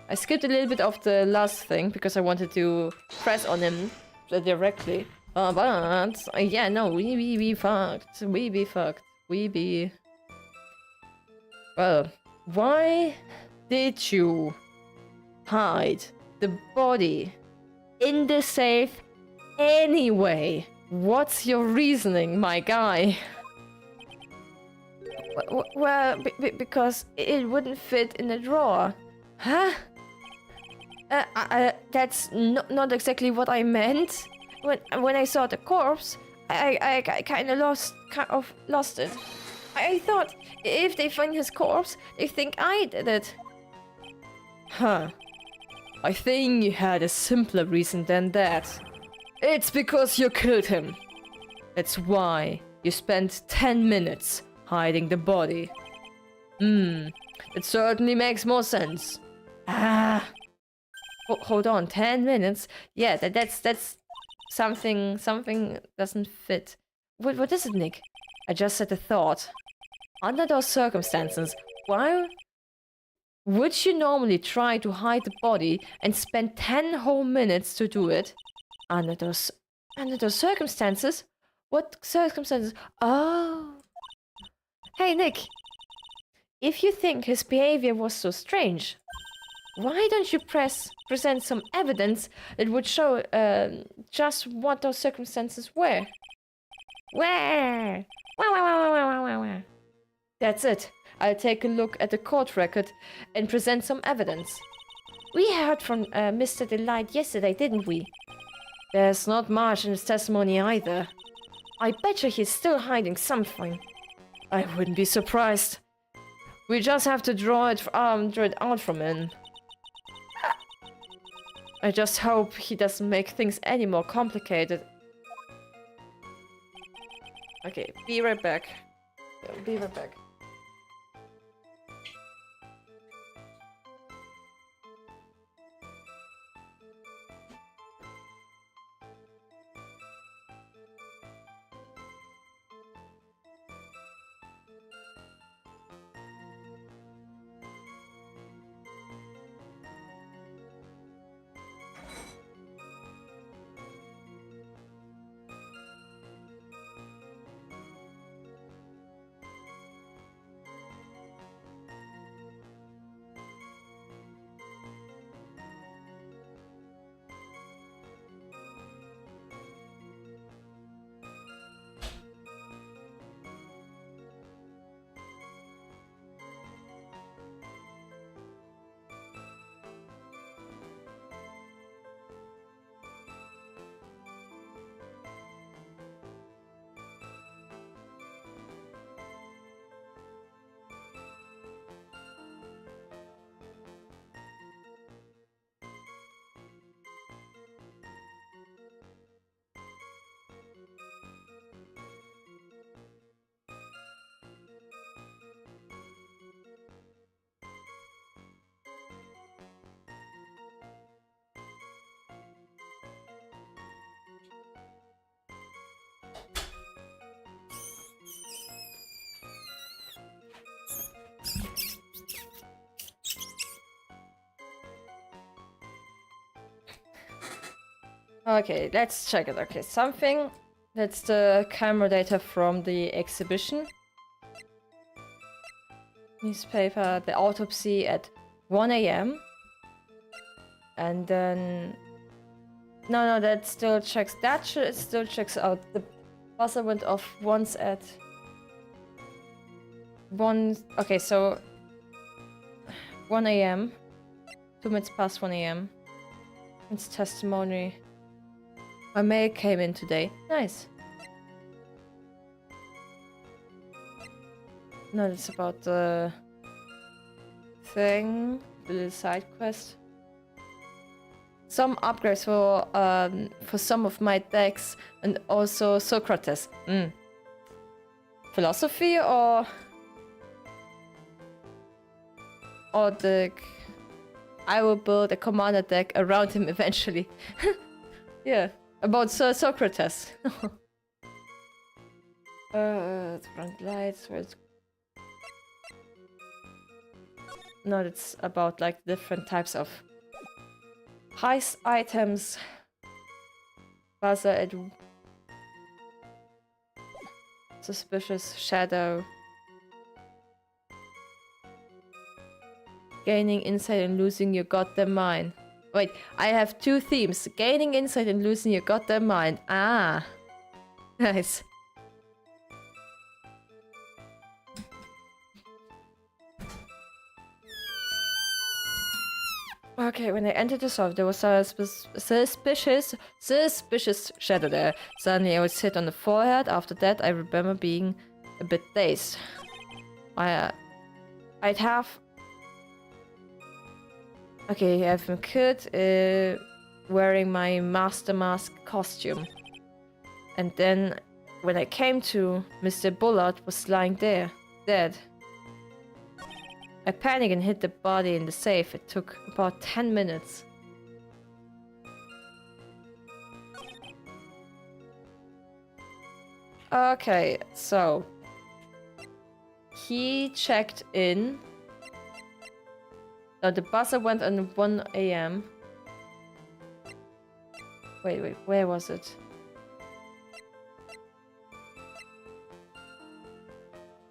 I skipped a little bit of the last thing because I wanted to press on him directly. But yeah, no, we be fucked. We be fucked. We be... Well, why did you hide the body in the safe anyway? What's your reasoning, my guy? Well, because it wouldn't fit in the drawer. Huh? That's not exactly what I meant. When I saw the corpse, I kind of lost it. I thought if they find his corpse, they think I did it. Huh. I think you had a simpler reason than that. It's because you killed him. That's why you spent 10 minutes hiding the body. It certainly makes more sense. Ah. Hold on, 10 minutes? Yeah, that's something doesn't fit. What is it, Nick? I just had a thought. Under those circumstances, why would you normally try to hide the body and spend 10 whole minutes to do it? Under those circumstances? What circumstances? Oh. Hey, Nick. If you think his behavior was so strange, why don't you present some evidence that would show just what those circumstances were? Where? That's it. I'll take a look at the court record and present some evidence. We heard from Mr. Delight yesterday, didn't we? There's not much in his testimony either. I bet you he's still hiding something. I wouldn't be surprised. We just have to draw it out from him. I just hope he doesn't make things any more complicated. Okay, be right back. Be right back. Okay, let's check it. Okay, something. That's the camera data from the exhibition. Newspaper, the autopsy at 1 a.m. And then... No, that still checks. That still checks out. The buzzer went off once at... Okay, so... 1 a.m. 2 minutes past 1 a.m. It's testimony. My mail came in today. Nice. No, it's about the thing, the little side quest. Some upgrades for some of my decks, and also Socrates. Philosophy or deck. I will build a commander deck around him eventually. Yeah. About Socrates. Front lights. Where's... No, it's about like different types of heist items. Buzzer at suspicious shadow. Gaining insight and losing your goddamn mind. Wait, I have two themes. Gaining insight and losing your goddamn mind. Ah. Nice. Okay, when I entered the shop, there was a suspicious shadow there. Suddenly I was hit on the forehead. After that, I remember being a bit dazed. I'd have... Okay, I've been killed wearing my Master Mask costume. And then when I came to, Mr. Bullard was lying there, dead. I panicked and hid the body in the safe. It took about 10 minutes. Okay, so... He checked in. The buzzer went on 1 a.m. Wait, where was it?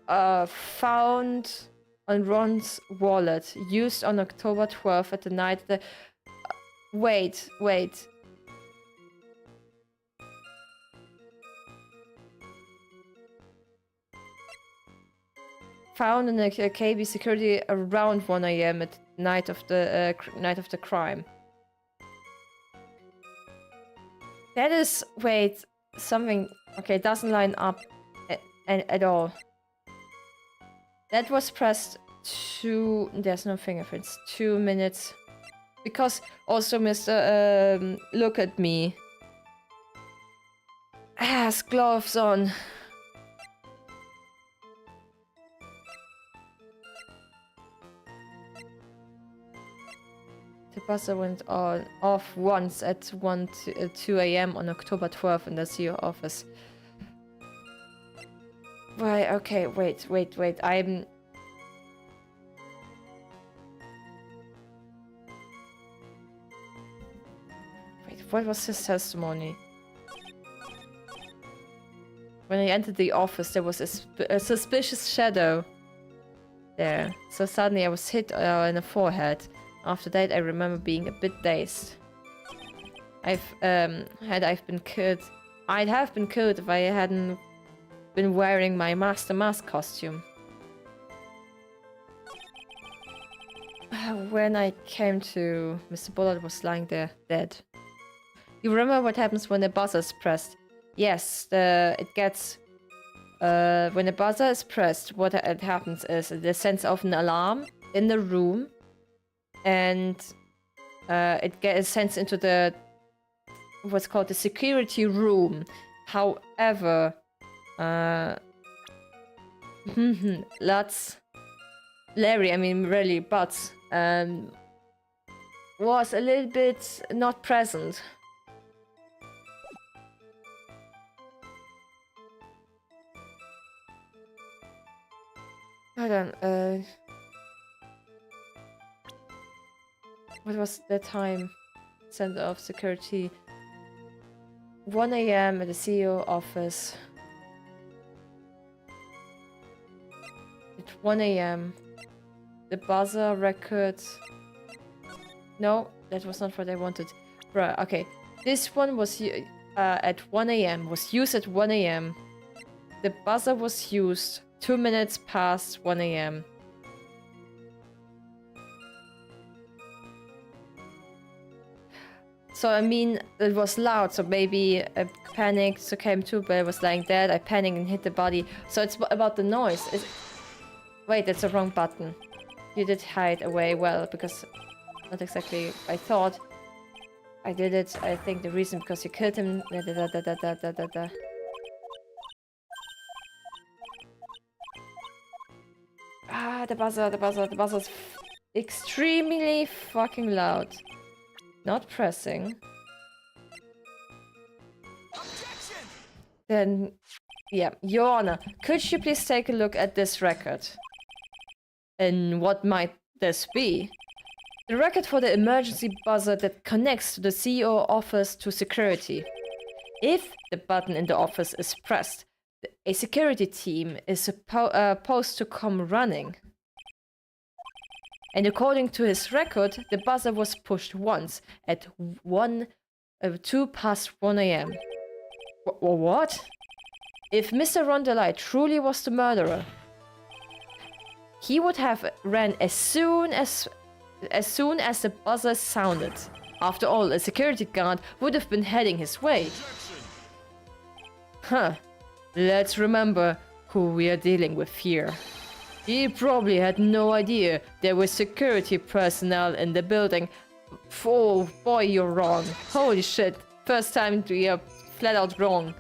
Found on Ron's wallet, used on October 12th at the night the... Wait. Found in the KB security around 1 a.m. at night of the crime. That is... Wait, something... Okay, it doesn't line up at all. That was pressed 2... There's no fingerprints. 2 minutes. Because also Mr. Look at me has gloves on. The buzzer went off once at 2 a.m. on October 12th in the CEO office. Right, okay, wait. I'm... Wait, what was his testimony? When I entered the office, there was a suspicious shadow there. So suddenly I was hit in the forehead. After that, I remember being a bit dazed. I've been killed. I'd have been killed if I hadn't been wearing my Master Mask costume. When I came to, Mr. Bullard was lying there, dead. You remember what happens when the buzzer is pressed? Yes, it gets... when the buzzer is pressed, what happens is the sense of an alarm in the room, and it gets sent into the what's called the security room. However, Larry, I mean really, but was a little bit not present. Hold on, what was the time? Center of security. 1 a.m. at the CEO office. At 1 a.m. The buzzer record. No, that was not what I wanted. Right, okay. This one was at 1 a.m. was used at 1 a.m. The buzzer was used 2 minutes past 1 a.m. So I mean, it was loud, so maybe I panicked, so came to, but I was lying dead. I panicked and hit the body. So it's about the noise. Wait, that's the wrong button. You did hide away well, because not exactly I thought. I did it, I think the reason because you killed him. Ah, the buzzer's extremely fucking loud. Not pressing. Then, yeah, Your Honor, could you please take a look at this record? And what might this be? The record for the emergency buzzer that connects the CEO office to security. If the button in the office is pressed, a security team is supposed to come running. And according to his record, the buzzer was pushed once at 2 past 1 a.m. What? If Mr. Rondelai truly was the murderer, he would have ran as soon as the buzzer sounded. After all, a security guard would have been heading his way. Huh. Let's remember who we are dealing with here. He probably had no idea there were security personnel in the building. Oh boy, you're wrong. Holy shit. First time we are flat out wrong.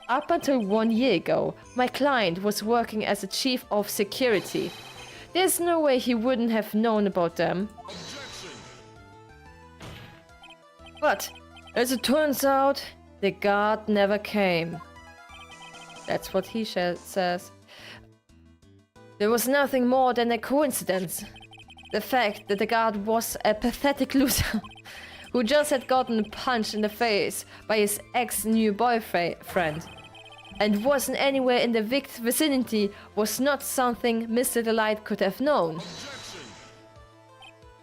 Up until 1 year ago, my client was working as a chief of security. There's no way he wouldn't have known about them. But, as it turns out, the guard never came. That's what he says. There was nothing more than a coincidence. The fact that the guard was a pathetic loser who just had gotten punched in the face by his ex-new boyfriend and wasn't anywhere in the vicinity was not something Mr. Delight could have known.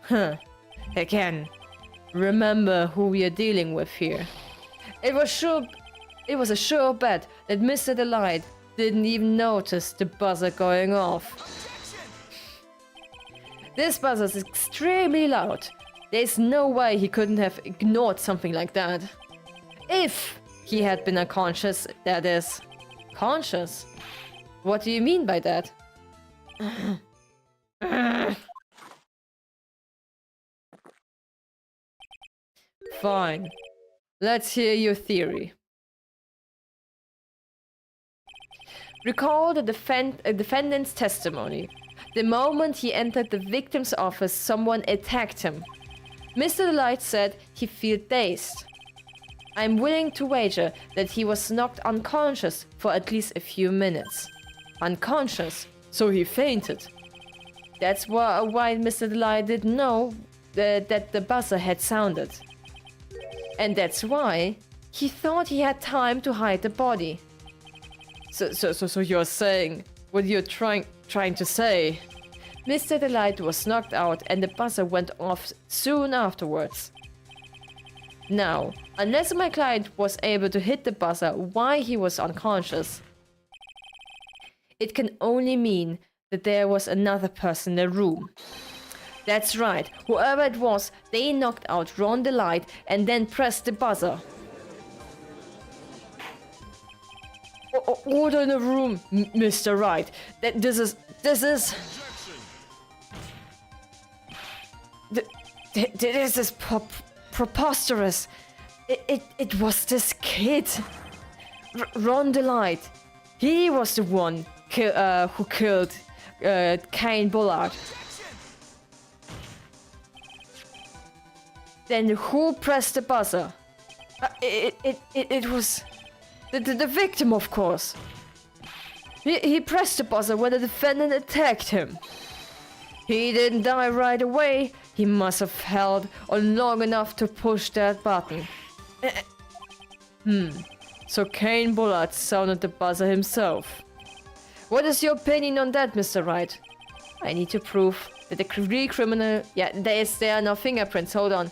Huh. Again, remember who we are dealing with here. It was a sure bet that Mr. Delight didn't even notice the buzzer going off. This buzzer is extremely loud. There's no way he couldn't have ignored something like that. If he had been unconscious, that is. Conscious? What do you mean by that? Fine. Let's hear your theory. Recall the defendant's testimony. The moment he entered the victim's office, someone attacked him. Mr. Delight said he felt dazed. I'm willing to wager that he was knocked unconscious for at least a few minutes. Unconscious, so he fainted. That's why Mr. Delight didn't know that the buzzer had sounded. And that's why he thought he had time to hide the body. So you're saying what you're trying to say? Mr. Delight was knocked out and the buzzer went off soon afterwards. Now, unless my client was able to hit the buzzer while he was unconscious, it can only mean that there was another person in the room. That's right, whoever it was, they knocked out Ron Delight and then pressed the buzzer. Order in the room, Mr. Wright. This is... This is preposterous. It was this kid. Ron Delight. He was the one who killed Kane Bullard. Then who pressed the buzzer? It was... The victim, of course. He pressed the buzzer when the defendant attacked him. He didn't die right away. He must have held on long enough to push that button. So Kane Bullard sounded the buzzer himself. What is your opinion on that, Mr. Wright? I need to prove that the real criminal... Yeah, there are no fingerprints, hold on.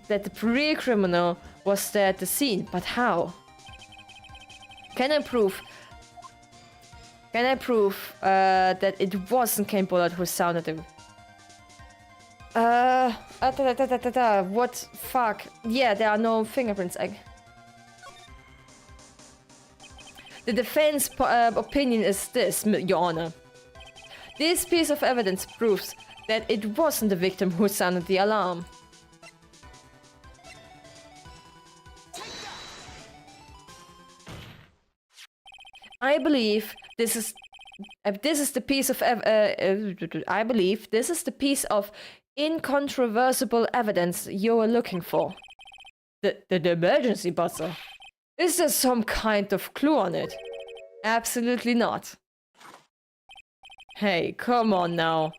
That the real criminal was there at the scene, but how? Can I prove that it wasn't Kane Bullard who sounded the... What? Fuck. Yeah, there are no fingerprints. The defense opinion is this, Your Honor. This piece of evidence proves that it wasn't the victim who sounded the alarm. I believe this is the piece of incontrovertible evidence you are looking for. The emergency buzzer. Is there some kind of clue on it? Absolutely not. Hey, come on now.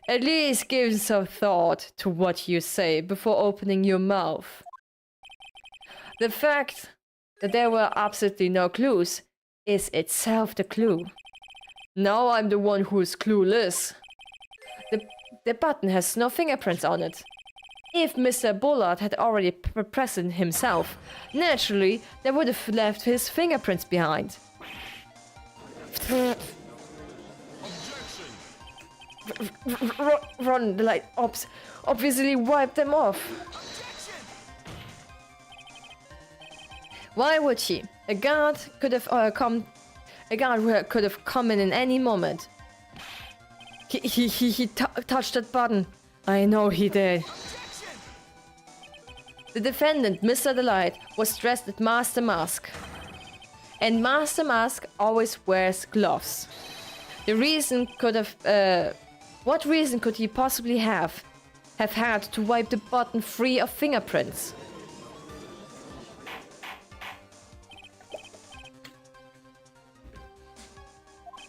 At least give some thought to what you say before opening your mouth. The fact that there were absolutely no clues is itself the clue. Now I'm the one who is clueless. The button has no fingerprints on it. If Mr. Bullard had already pressed it himself, naturally, they would have left his fingerprints behind. Run, the light ops obviously wiped them off. Why would she? A guard could have come in any moment. He touched that button. I know he did. The defendant, Mr. Delight, was dressed as Master Mask. And Master Mask always wears gloves. The reason could have... what reason could he possibly have had to wipe the button free of fingerprints?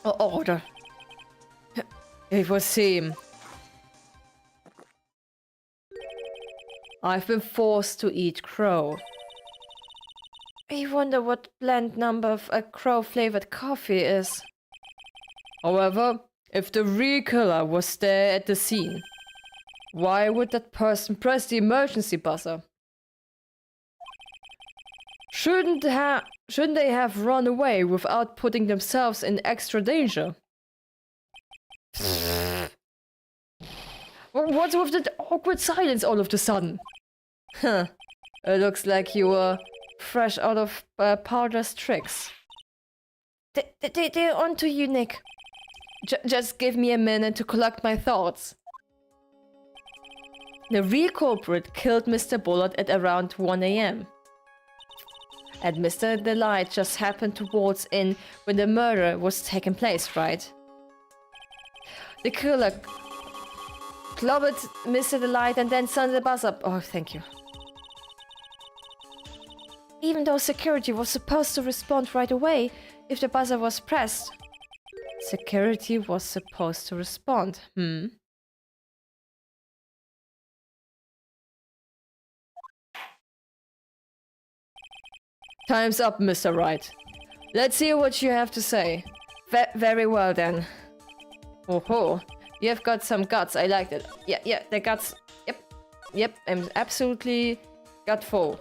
Order. It was him. I've been forced to eat crow. I wonder what blend number of a crow-flavored coffee is. However, if the real killer was there at the scene, why would that person press the emergency buzzer? Shouldn't they have run away without putting themselves in extra danger? What's with that awkward silence all of a sudden? Huh. It looks like you were fresh out of Powder's tricks. They're onto you, Nick. Just give me a minute to collect my thoughts. The real culprit killed Mr. Bullard at around 1 AM. And Mr. Delight just happened to waltz in when the murder was taking place, right? The killer clobbered Mr. Delight and then sounded the buzzer up. Oh, thank you. Even though security was supposed to respond right away if the buzzer was pressed. Security was supposed to respond, Time's up, Mr. Wright. Let's hear what you have to say. Very well then. Oh, you have got some guts. I liked it. Yeah, the guts. Yep. I'm absolutely gutful.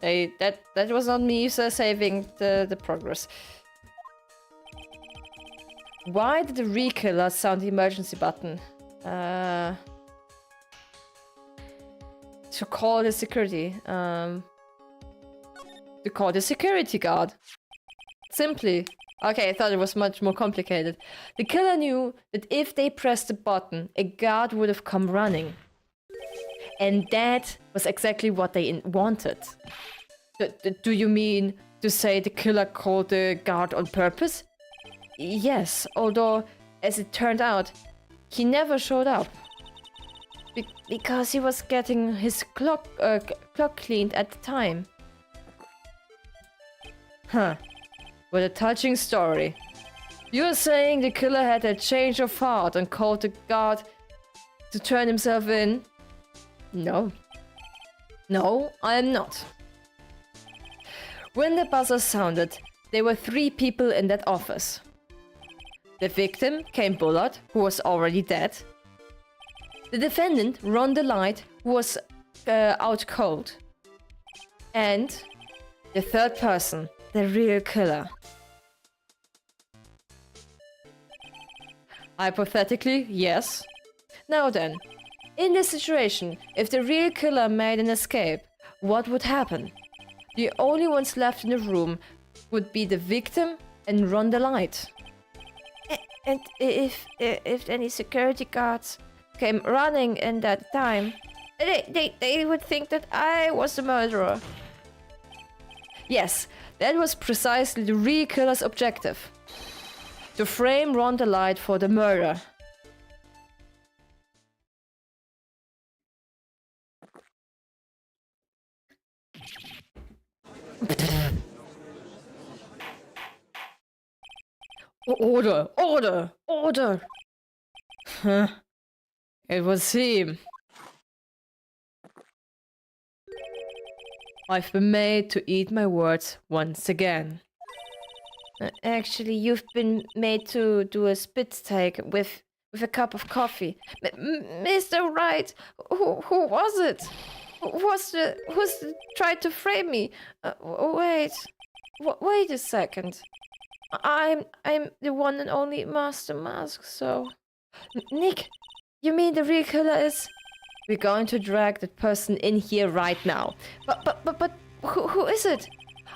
That was not me saving the progress. Why did the re-killer sound the emergency button? To call the security. To call the security guard. Simply. Okay, I thought it was much more complicated. The killer knew that if they pressed the button, a guard would have come running. And that was exactly what they wanted. Do you mean to say the killer called the guard on purpose? Yes, although, as it turned out, he never showed up. Because he was getting his clock cleaned at the time. Huh. What a touching story. You're saying the killer had a change of heart and called the guard to turn himself in? No. No, I am not. When the buzzer sounded, there were 3 people in that office. The victim, Kane Bullard, who was already dead. The defendant, Rhonda Light, who was out cold. And the 3rd person, the real killer. Hypothetically, yes. Now then, in this situation, if the real killer made an escape, what would happen? The only ones left in the room would be the victim and Rhonda Light. And if any security guards came running in that time, they would think that I was the murderer. Yes, that was precisely the real killer's objective. To frame Rhonda Light for the murder. Order! Order! Order! Huh. It was him. I've been made to eat my words once again. Actually, you've been made to do a spit take with a cup of coffee. Mr. Wright, who was it? Who's tried to frame me? Wait a second. I'm the one and only Master Mask, so... Nick, you mean the real killer is... We're going to drag that person in here right now. But who is it?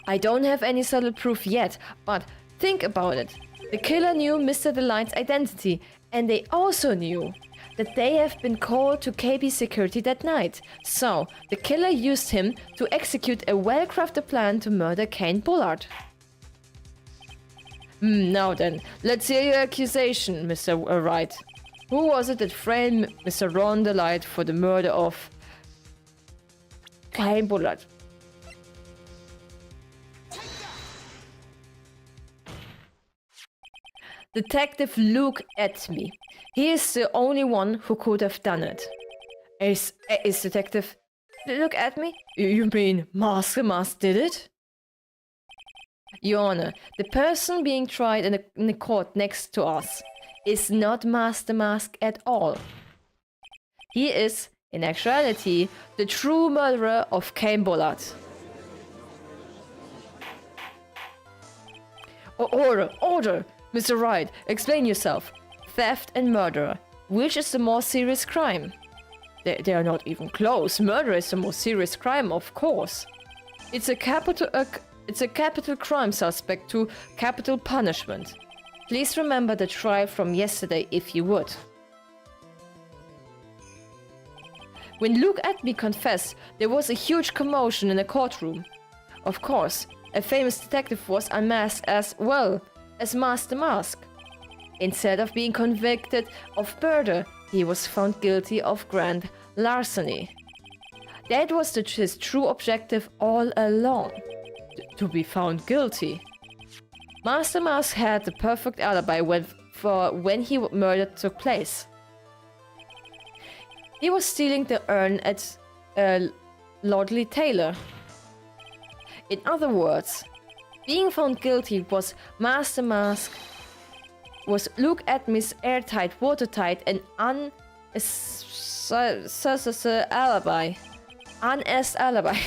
I don't have any solid proof yet, but think about it. The killer knew Mr. Delight's identity, and they also knew that they have been called to KB security that night. So, the killer used him to execute a well-crafted plan to murder Kane Bullard. Now then, let's hear your accusation, Mr. Wright. Who was it that framed Mr. Rhonda Light for the murder of Kane Bullard? Detective Luke at me. He is the only one who could have done it. Is Detective... Look at me? You mean Master Mask did it? Your Honor, the person being tried in the court next to us is not Master Mask at all. He is, in actuality, the true murderer of Kane Bullard. Order! Order! Mr. Wright, explain yourself. Theft and murder. Which is the more serious crime? They are not even close. Murder is the most serious crime, of course. It's a capital crime suspect to capital punishment. Please remember the trial from yesterday if you would. When Luke Atby confessed, there was a huge commotion in the courtroom. Of course, a famous detective was unmasked as well as Master Mask. Instead of being convicted of murder, he was found guilty of grand larceny. That was his true objective all along. To be found guilty. Master Mask had the perfect alibi for when his murder took place. He was stealing the urn at Lordly Taylor. In other words, being found guilty was Master Mask, was Luke Atmy's airtight, watertight, and alibi. Unasked alibi.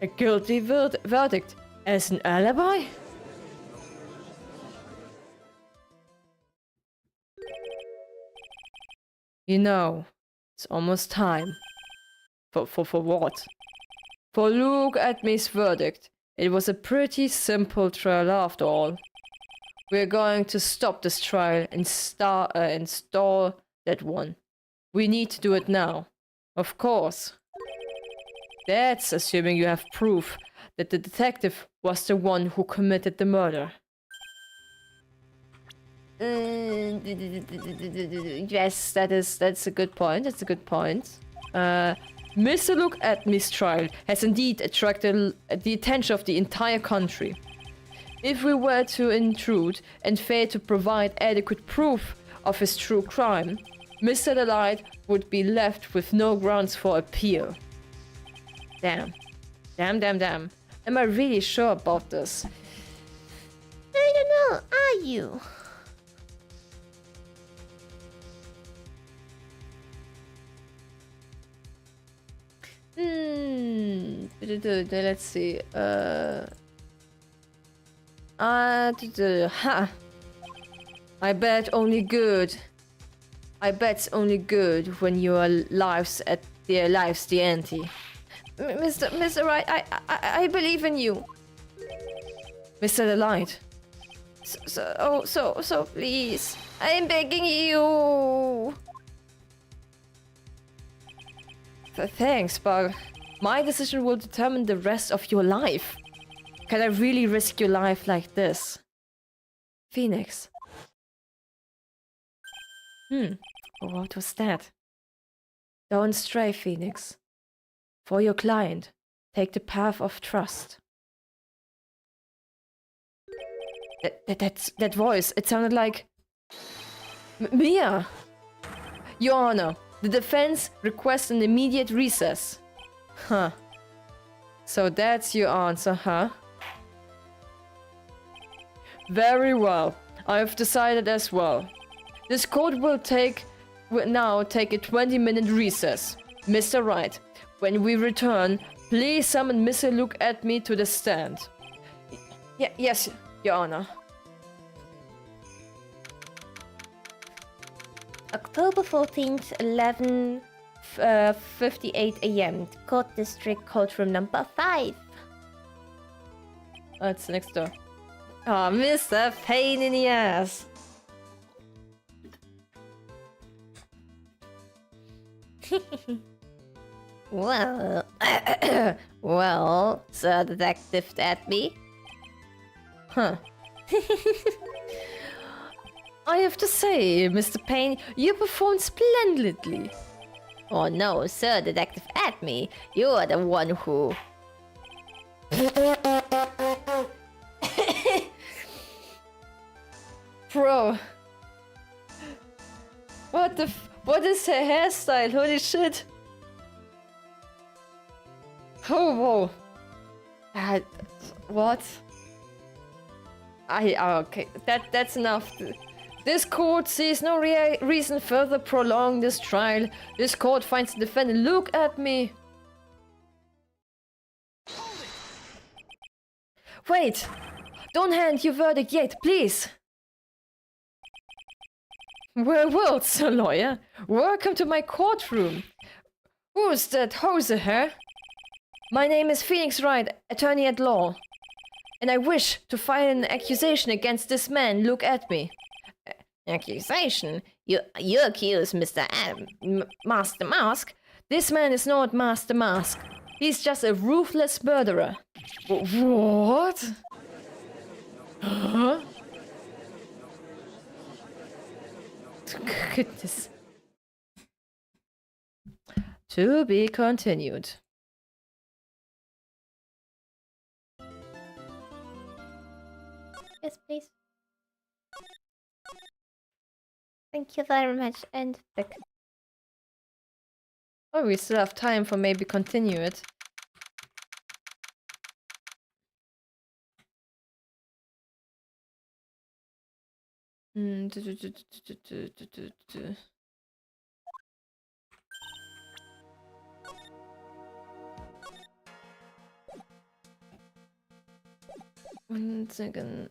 A guilty verdict as an alibi? You know, it's almost time. For what? For Luke Atmy's verdict. It was a pretty simple trial after all. We're going to stop this trial and stall that one. We need to do it now. Of course. That's assuming you have proof that the detective was the one who committed the murder. Yes, that's a good point. That's a good point. Mr. Luke Atmy's trial has indeed attracted the attention of the entire country. If we were to intrude and fail to provide adequate proof of his true crime, Mr. Delight would be left with no grounds for appeal. Damn. Am I really sure about this? I don't know, are you? Let's see. Ha! I bet only good. I bet it's only good when your life's the ante. Mr. Wright, I believe in you. Mr. Delight. So please. I'm begging you. Thanks, but my decision will determine the rest of your life. Can I really risk your life like this? Phoenix. What was that? Don't stray, Phoenix. For your client, take the path of trust. That voice, it sounded like... Mia! Your Honor, the defense requests an immediate recess. Huh. So that's your answer, huh? Very well. I have decided as well. This court will now take a 20-minute recess. Mr. Wright, when we return, please summon Mr. Look at me to the stand. Yes, Your Honor. October 14th, 11:58 a.m. Court District Courtroom number 5. Oh, it's next door. Oh, Mr. Pain in the ass. Well, well, Sir Detective at me. Huh. I have to say, Mr. Payne, you performed splendidly. Oh no, Sir Detective at me. You are the one who... Bro. What is her hairstyle? Holy shit. Oh, whoa. What? Okay, that's enough. This court sees no reason further prolong this trial. This court finds the defendant. Look at me. Wait! Don't hand your verdict yet, please! Well, sir lawyer. Welcome to my courtroom. Who's that hoser, huh? My name is Phoenix Wright, attorney at law. And I wish to file an accusation against this man. Look at me. Accusation? You accuse Mr. Master Mask? This man is not Master Mask. He's just a ruthless murderer. What? Huh? Goodness. To be continued. Yes, please. Thank you very much, and back. Oh, we still have time for maybe continue it. One second.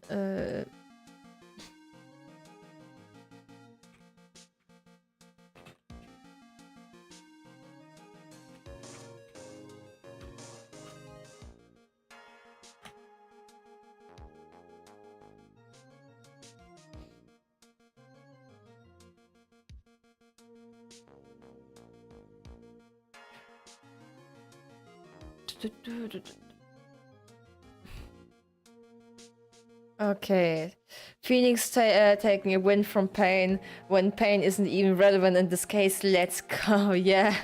Okay. Phoenix taking a win from Pain when Pain isn't even relevant in this case. Let's go, yeah.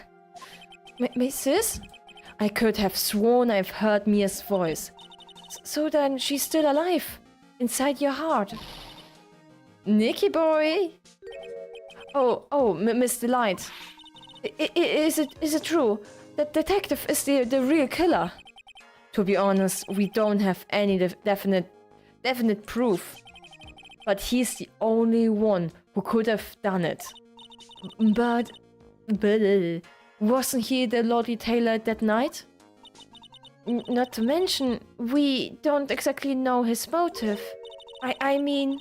Mrs.? I could have sworn I've heard Mia's voice. So then she's still alive. Inside your heart. Nicky boy! Oh, Miss Delight. Is it true? That detective is the real killer. To be honest, we don't have any definite proof. But he's the only one who could have done it. But wasn't he the Lordly Tailor that night? Not to mention, we don't exactly know his motive. I mean,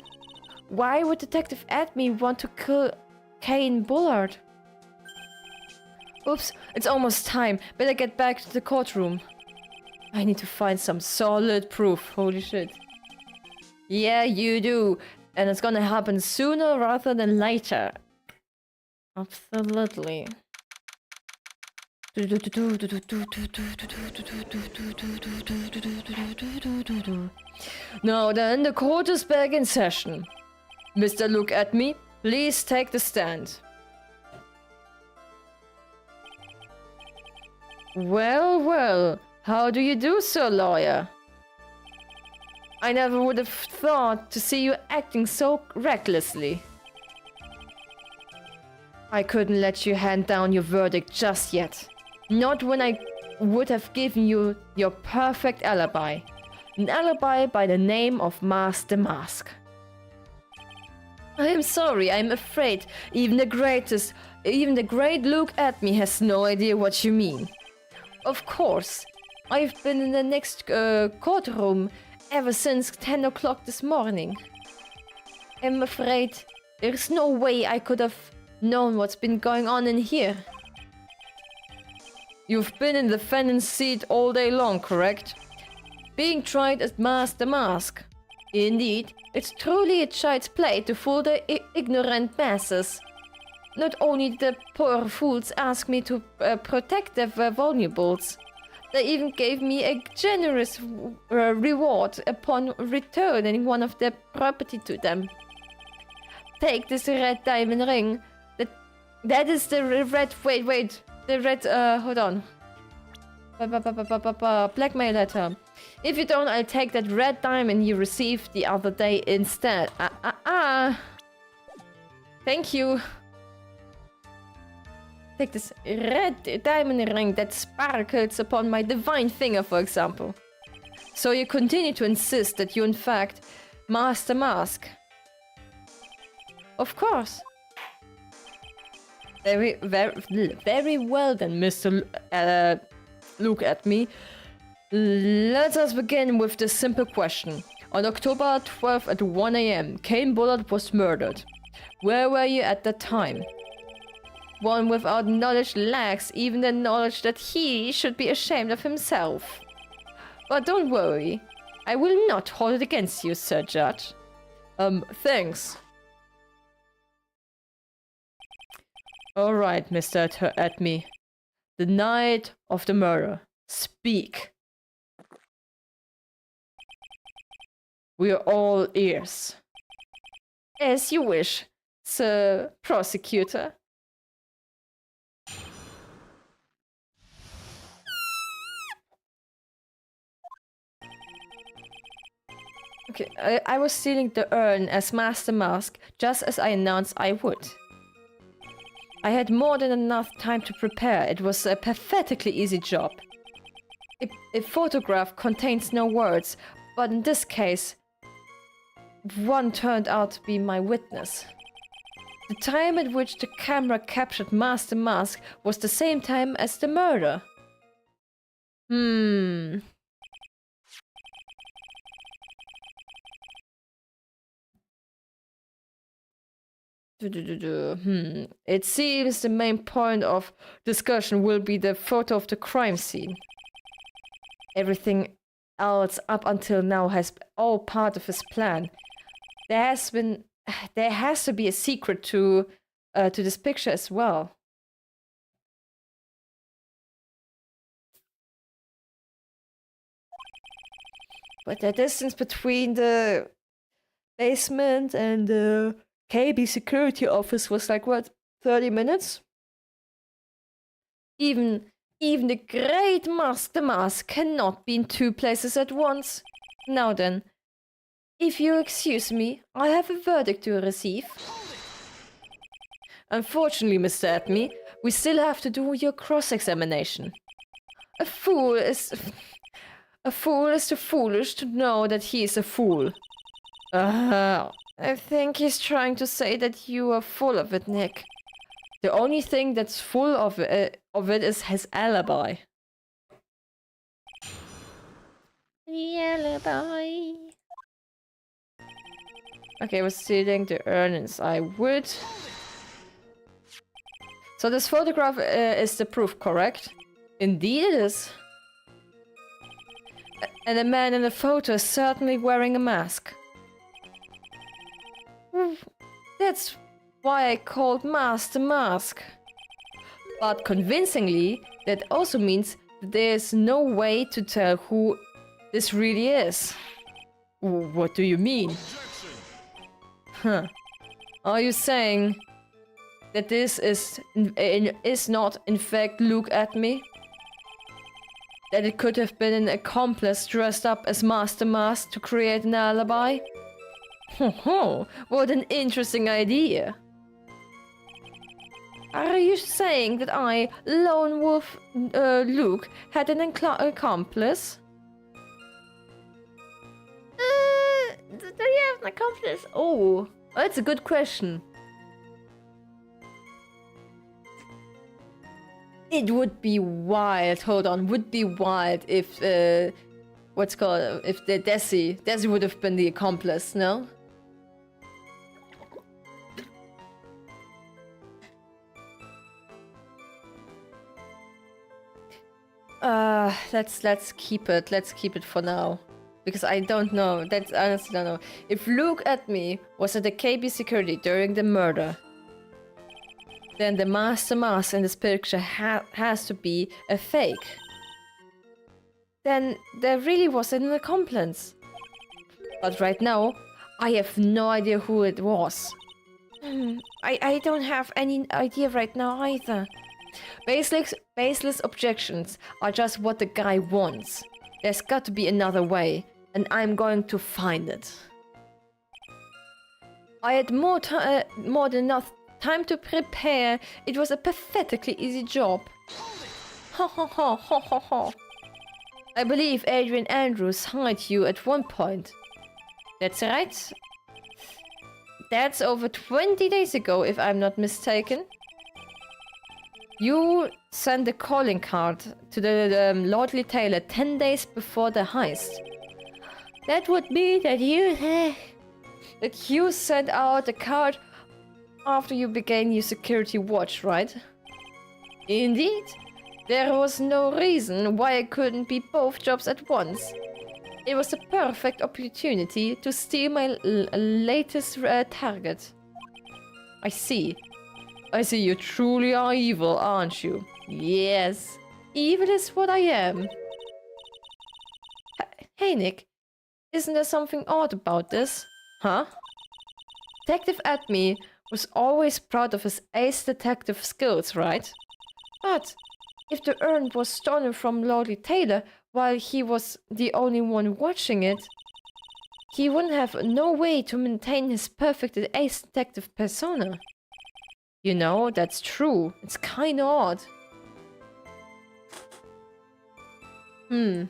why would Detective Adme want to kill Kane Bullard? Oops, it's almost time. Better get back to the courtroom. I need to find some solid proof. Holy shit. Yeah, you do. And it's gonna happen sooner rather than later. Absolutely. Now then, the court is back in session. Mr. Look at me, please take the stand. Well, well, how do you do, sir lawyer? I never would have thought to see you acting so recklessly. I couldn't let you hand down your verdict just yet. Not when I would have given you your perfect alibi. An alibi by the name of Master Mask. I am sorry, I'm afraid even the great Luke at me has no idea what you mean. Of course, I've been in the next courtroom ever since 10 o'clock this morning. I'm afraid there's no way I could have known what's been going on in here. You've been in the defendant's seat all day long, correct? Being tried as Master Mask. Indeed, it's truly a child's play to fool the ignorant masses. Not only did the poor fools ask me to protect their vulnerables, they even gave me a generous reward upon returning one of their property to them. Take this red diamond ring. That is the red. Wait. The red. Hold on. Blackmail letter. If you don't, I'll take that red diamond you received the other day instead. Thank you. Take this red diamond ring that sparkles upon my divine finger, for example. So you continue to insist that you, in fact, Master Mask. Of course. Very well then, Mr. Look at me. Let us begin with this simple question. On October 12th at 1 AM, Kane Bullard was murdered. Where were you at that time? One without knowledge lacks even the knowledge that he should be ashamed of himself. But don't worry, I will not hold it against you, Sir Judge. Thanks. Alright, Mr. Adme. The night of the murder. Speak. We are all ears. As you wish, Sir Prosecutor. Okay, I was stealing the urn as Master Mask, just as I announced I would. I had more than enough time to prepare. It was a pathetically easy job. A photograph contains no words, but in this case, one turned out to be my witness. The time at which the camera captured Master Mask was the same time as the murder. It seems the main point of discussion will be the photo of the crime scene. Everything else up until now has all part of his plan. There has to be a secret to this picture as well. But the distance between the basement and the KB security office was like, what, 30 minutes? Even the great Master Mask cannot be in two places at once. Now then, if you excuse me, I have a verdict to receive. Unfortunately, Mr. Adme, we still have to do your cross-examination. A fool A fool is too foolish to know that he is a fool. I think he's trying to say that you are full of it, Nick. The only thing that's full of it is his alibi. The alibi. Okay, we're stealing the earnings. I would. So this photograph is the proof, correct? Indeed it is. And the man in the photo is certainly wearing a mask. That's why I called Mask the Mask. But convincingly, that also means that there's no way to tell who this really is. What do you mean? Huh. Are you saying that this is not in fact Look at Me? That it could have been an accomplice dressed up as Master Mask to create an alibi? What an interesting idea. Are you saying that I, Lone Wolf Luke, had an accomplice? Do you have an accomplice? Oh, that's a good question. It would be wild, hold on, would be wild if, if the Desi would have been the accomplice, no? Let's keep it for now. Because I don't know, that's honestly don't know. If Look at Me was at the KB security during the murder, then the Master Mask in this picture has to be a fake. Then there really wasn't an accomplice. But right now, I have no idea who it was. I don't have any idea right now either. Baseless objections are just what the guy wants. There's got to be another way, and I'm going to find it. I had more than enough time to prepare. It was a pathetically easy job. Ha ha ha ha ha ha. I believe Adrian Andrews hired you at one point. That's right. That's over 20 days ago, if I'm not mistaken. You sent a calling card to the Lordly Taylor 10 days before the heist. That would mean that you sent out the card after you began your security watch, right? Indeed. There was no reason why I couldn't be both jobs at once. It was a perfect opportunity to steal my latest target. I see. I see you truly are evil, aren't you? Yes. Evil is what I am. Hey, Nick. Isn't there something odd about this? Huh? Detective Atme was always proud of his ace detective skills, right? But if the urn was stolen from Lordly Taylor while he was the only one watching it, he wouldn't have no way to maintain his perfect ace detective persona. You know, that's true. It's kinda odd. Let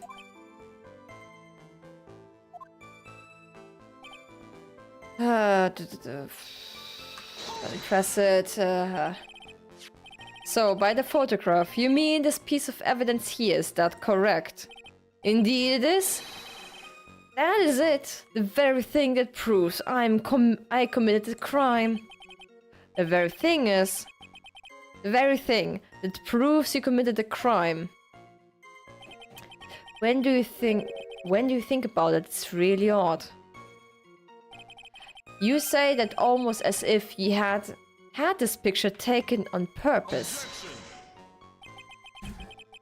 me press it. So, by the photograph, you mean this piece of evidence here, is that correct? Indeed it is. That is it. The very thing that proves I committed the crime. The very thing that proves you committed the crime. When do you think about it, it's really odd. You say that almost as if he had this picture taken on purpose.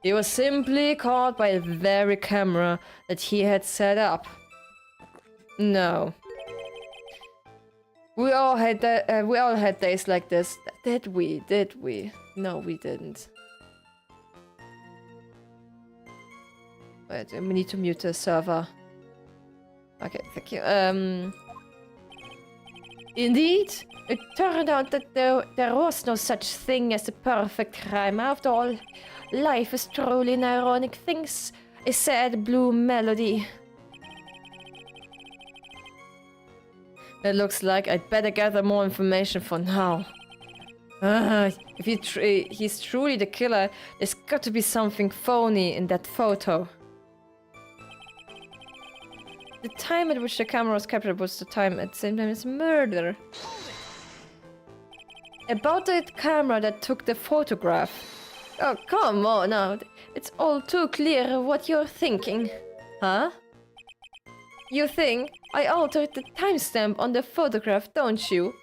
He was simply caught by the very camera that he had set up. No. We all had days like this. Did we? No, we didn't. Wait, we need to mute the server. Okay, thank you. Indeed, it turned out that there was no such thing as a perfect crime. After all, life is truly an ironic thing. a sad blue melody. It looks like I'd better gather more information for now. If he's truly the killer, there's got to be something phony in that photo. The time at which the camera was captured was the time at the same time as murder. About the camera that took the photograph. Oh, come on now. It's all too clear what you're thinking. Huh? You think I altered the timestamp on the photograph, don't you?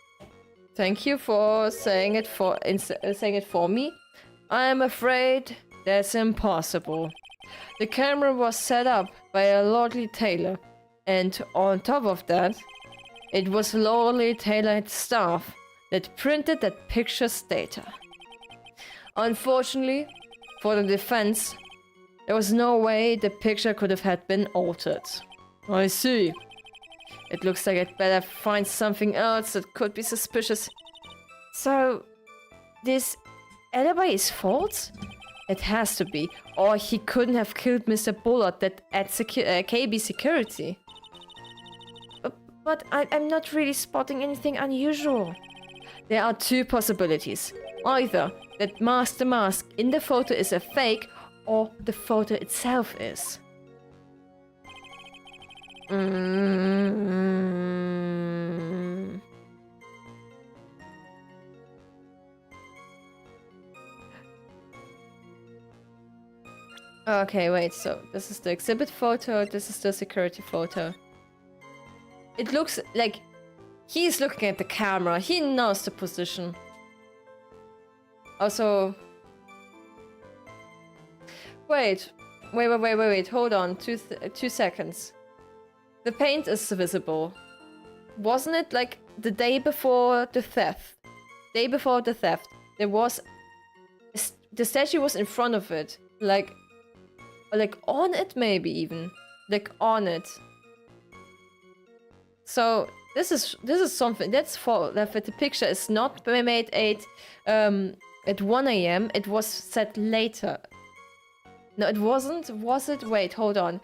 Thank you for saying it for me. I'm afraid that's impossible. The camera was set up by a Lordly Taylor, and on top of that, it was Lordly Taylor's staff that printed that picture's data. Unfortunately, for the defense, there was no way the picture could have been altered. I see. It looks like I'd better find something else that could be suspicious. So, this alibi is false? It has to be, or he couldn't have killed Mr. Bullard at KB Security. But I'm not really spotting anything unusual. There are two possibilities. Either that the mask in the photo is a fake, or the photo itself is. Okay, wait, so this is the exhibit photo, this is the security photo. It looks like he's looking at the camera, he knows the position. Also... Wait, hold on, 2 seconds. The paint is visible. Wasn't it like the day before the theft? There was... The statue was in front of it. Like on it maybe even. Like on it. So this is something that's for that the picture is not made at 1 AM. It was set later. No, it wasn't. Was it? Wait, hold on.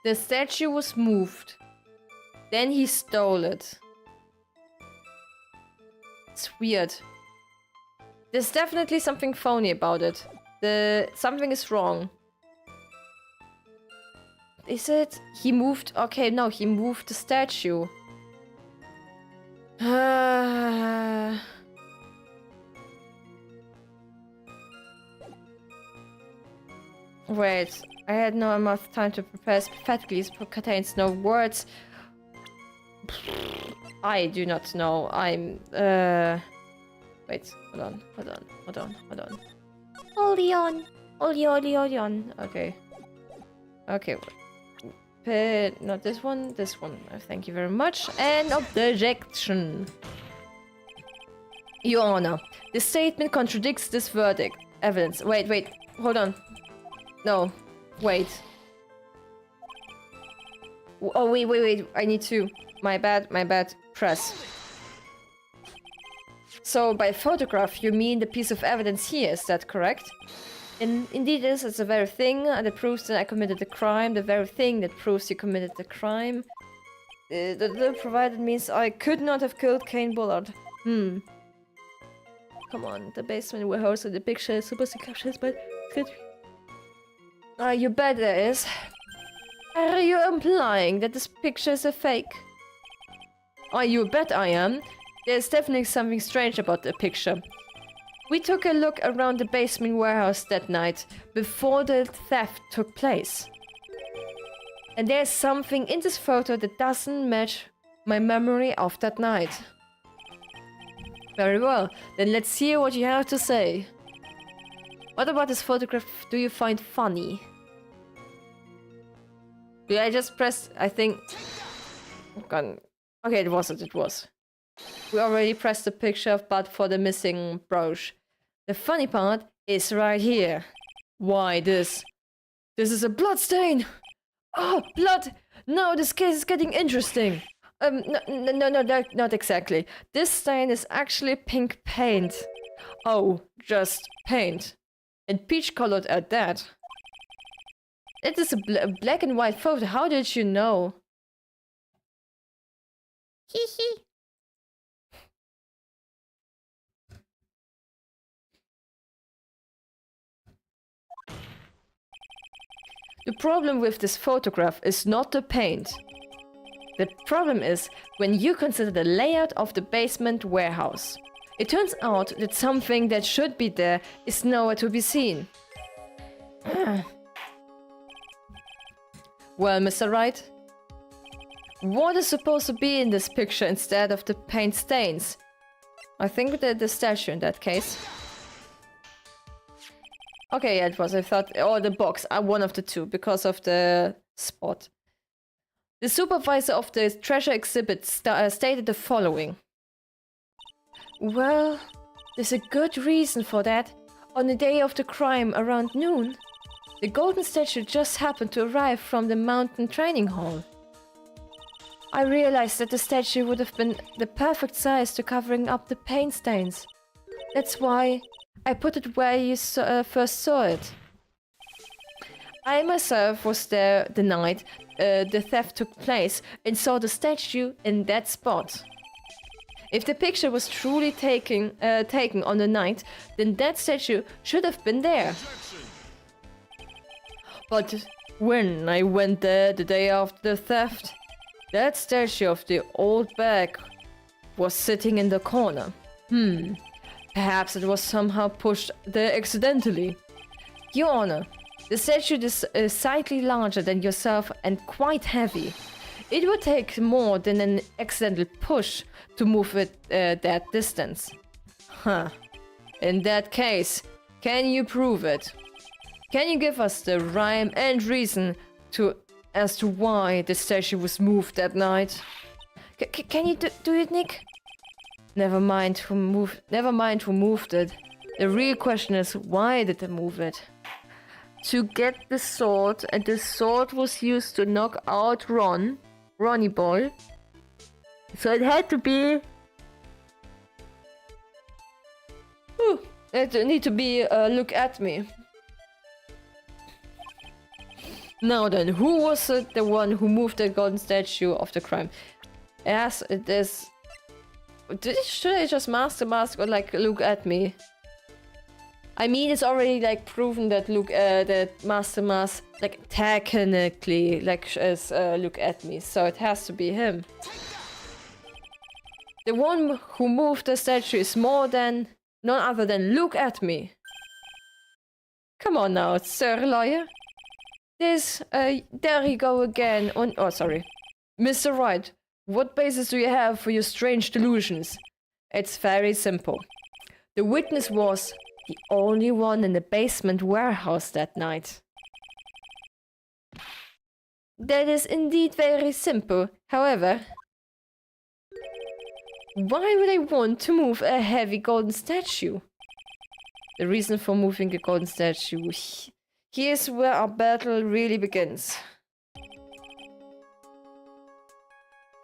The statue was moved. Then he stole it. It's weird. There's definitely something phony about it. Something is wrong. Is it? He moved... Okay, no, he moved the statue. Wait, I had no amount of time to prepare specifically. This book contains no words. I do not know. I'm... Wait, hold on. Hold on. Okay. Not this one, this one. Thank you very much. And objection. Your Honor, the statement contradicts this verdict. Evidence. Wait, hold on. No, wait. Oh, wait. I need to... My bad. Press. So, by photograph, you mean the piece of evidence here, is that correct? Indeed, it's the very thing that proves that I committed the crime, the very thing that proves you committed the crime. The provided means I could not have killed Kane Bullard. Come on, the basement warehouse of the picture is supposed to capture this, but... You bet there is. Are you implying that this picture is a fake? You bet I am. There's definitely something strange about the picture. We took a look around the basement warehouse that night, before the theft took place. And there's something in this photo that doesn't match my memory of that night. Very well, then let's hear what you have to say. What about this photograph do you find funny? Did I just press, I think... Okay, it wasn't, it was. We already pressed the picture, but for the missing brooch. The funny part is right here. Why this? This is a blood stain! Oh, blood! No, this case is getting interesting. No, not exactly. This stain is actually pink paint. Oh, just paint. And peach colored at that. It is a black and white photo. How did you know? Hee hee. The problem with this photograph is not the paint. The problem is when you consider the layout of the basement warehouse. It turns out that something that should be there is nowhere to be seen. Well, Mr. Wright, what is supposed to be in this picture instead of the paint stains? I think that the statue in that case. Okay, yeah, it was. I thought, or the box. One of the two, because of the spot. The supervisor of the treasure exhibit stated the following. Well, there's a good reason for that. On the day of the crime, around noon, the golden statue just happened to arrive from the mountain training hall. I realized that the statue would have been the perfect size to covering up the paint stains. That's why I put it where you first saw it. I myself was there the night the theft took place and saw the statue in that spot. If the picture was truly taken on the night, then that statue should have been there. But when I went there the day after the theft, that statue of the old bag was sitting in the corner. Perhaps it was somehow pushed there accidentally. Your Honor, the statue is slightly larger than yourself and quite heavy. It would take more than an accidental push to move it that distance. In that case, can you prove it? Can you give us the rhyme and reason as to why the statue was moved that night? Can you do it, Nick? Never mind who moved it. The real question is, why did they move it? To get the sword, and the sword was used to knock out Ronnie Boy. So it had to be... it need to be look at me. Now then, who was the one who moved the golden statue of the crime? Yes, it is... Should I just master mask or like look at me? I mean, it's already like proven that that master mask like technically like is look at me, so it has to be him. The one who moved the statue is none other than look at me. Come on now, sir lawyer. There you go again. Oh, sorry. Mr. Wright, what basis do you have for your strange delusions? It's very simple. The witness was the only one in the basement warehouse that night. That is indeed very simple. However, why would I want to move a heavy golden statue? The reason for moving a golden statue. Here's where our battle really begins.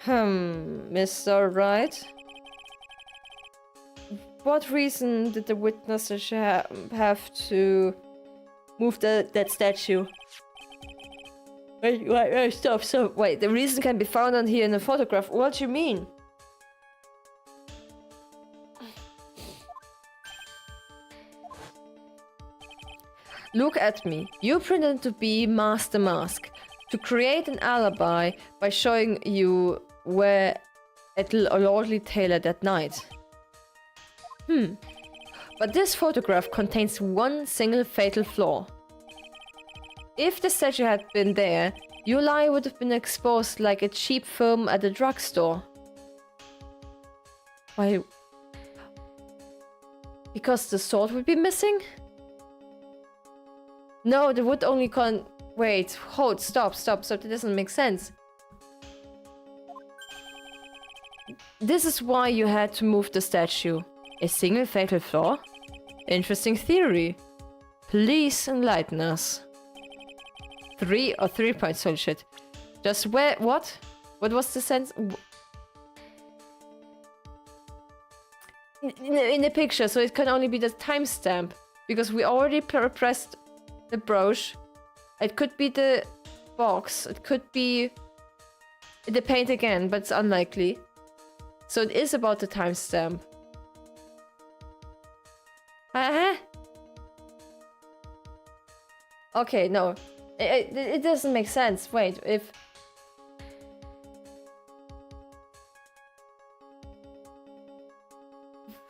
Mr. Wright? What reason did the witness have to move that statue? Wait, stop. Wait, the reason can be found on here in the photograph. What do you mean? Look at me. You pretended to be Master Mask to create an alibi by showing you were at Lordly Taylor that night. But this photograph contains one single fatal flaw. If the statue had been there, your lie would have been exposed like a cheap film at a drugstore. Why? Because the sword would be missing? No, the wood only wait, hold, stop. That doesn't make sense. This is why you had to move the statue. A single fatal flaw? Interesting theory. Please enlighten us. 3 points, holy shit. Just where, what? What was the sense? in the picture, so it can only be the timestamp because we already pressed the brush. It could be the box. It could be the paint again, but it's unlikely. So it is about the timestamp. Okay, no. It doesn't make sense. Wait, if...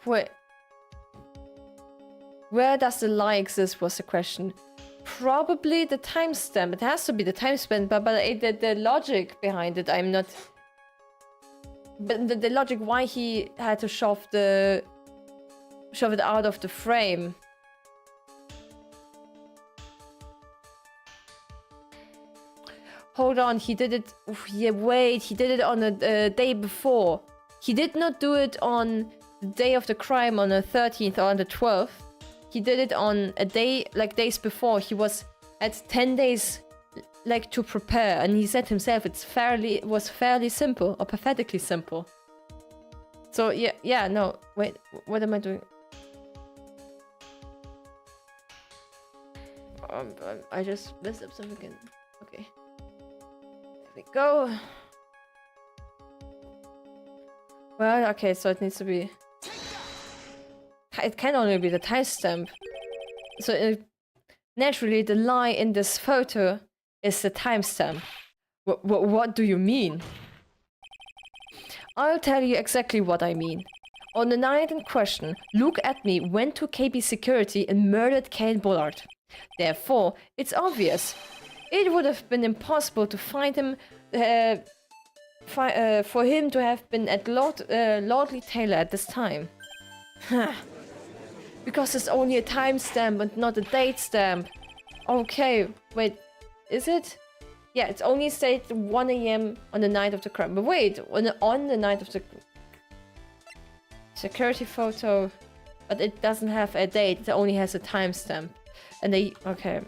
Wait. Where does the lie exist was the question. Probably the timestamp. It has to be the timestamp, but the logic behind it, I'm not... But the logic why he had to shove it out of the frame. Hold on, he did it... Yeah, wait, he did it on the day before. He did not do it on the day of the crime on the 13th or on the 12th. He did it on a day, like days before. He was at 10 days, like, to prepare. And he said himself it was fairly simple, or pathetically simple. So, yeah, no, wait, what am I doing? I just messed up something again. Okay. There we go. Well, okay, so it needs to be... It can only be the timestamp. So naturally, the lie in this photo is the timestamp. What do you mean? I'll tell you exactly what I mean. On the night in question, Look at Me went to KB security and murdered Kane Bullard. Therefore, it's obvious. It would have been impossible to find him, for him to have been at Lordly Taylor at this time. Because it's only a timestamp and not a date stamp. Okay, wait, is it? Yeah, it's only stated 1 AM on the night of the crime. But wait, on the night of the security photo, but it doesn't have a date. It only has a timestamp. And okay,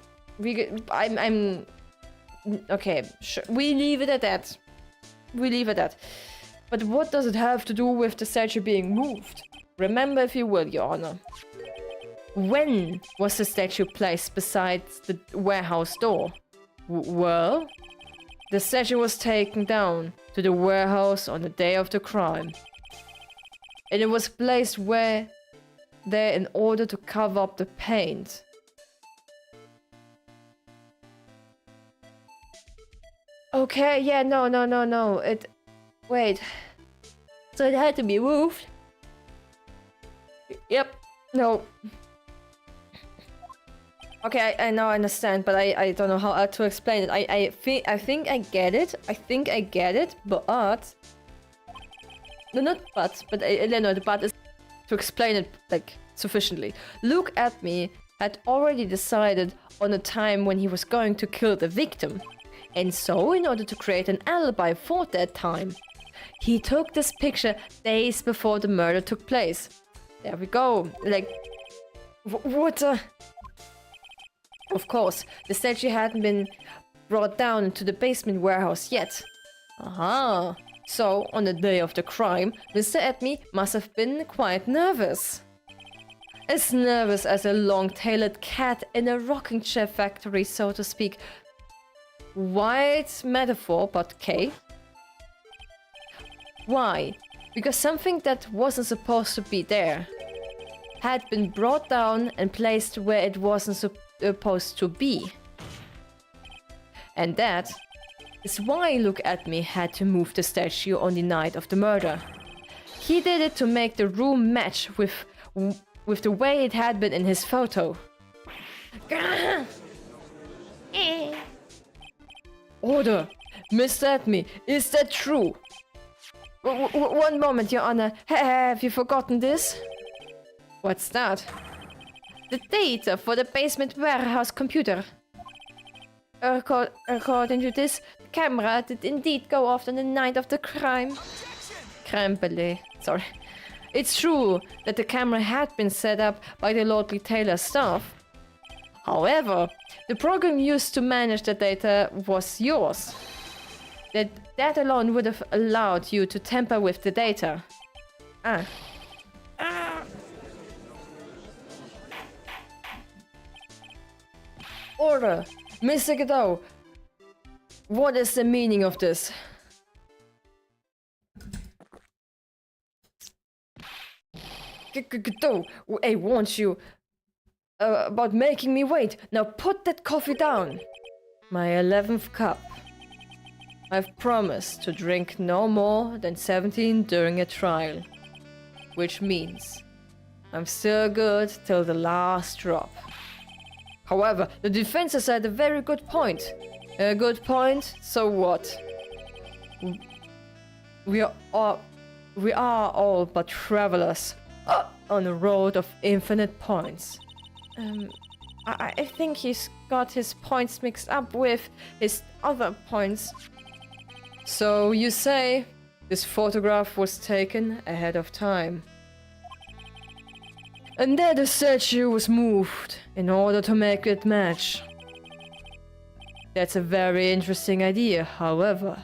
I'm okay. Sure, we leave it at that. We leave it at that. But what does it have to do with the statue being moved? Remember, if you will, Your Honor. When was the statue placed beside the warehouse door? Well, the statue was taken down to the warehouse on the day of the crime. And it was placed there in order to cover up the paint. Okay, yeah, no. Wait. So it had to be moved? Yep. No. Okay, I now understand, but I don't know how to explain it. I think I get it. But no, not but no, the but is to explain it like sufficiently. Look at Me had already decided on a time when he was going to kill the victim, and so in order to create an alibi for that time, he took this picture days before the murder took place. There we go. Like, what? Of course, the statue hadn't been brought down into the basement warehouse yet. Aha. So, on the day of the crime, Mr. Edme must have been quite nervous. As nervous as a long-tailed cat in a rocking chair factory, so to speak. Wide metaphor, but okay. Why? Because something that wasn't supposed to be there had been brought down and placed where it wasn't supposed to be. And that is why Look at Me had to move the statue on the night of the murder. He did it to make the room match with the way it had been in his photo. Order! Mr. Edme, is that true? One moment, Your Honor. Have you forgotten this? What's that? The data for the basement warehouse computer. According to this, the camera did indeed go off on the night of the crime. Crème sorry. It's true that the camera had been set up by the Lordly Taylor staff. However, the program used to manage the data was yours. That alone would have allowed you to tamper with the data. Order! Mr. Godot! What is the meaning of this? Godot, I warned you about making me wait. Now put that coffee down. My 11th cup. I've promised to drink no more than 17 during a trial. Which means I'm still good till the last drop. However, the defense has had a very good point. A good point? So what? We are all but travelers on a road of infinite points. I think he's got his points mixed up with his other points. So you say this photograph was taken ahead of time. And that the statue was moved in order to make it match. That's a very interesting idea, however.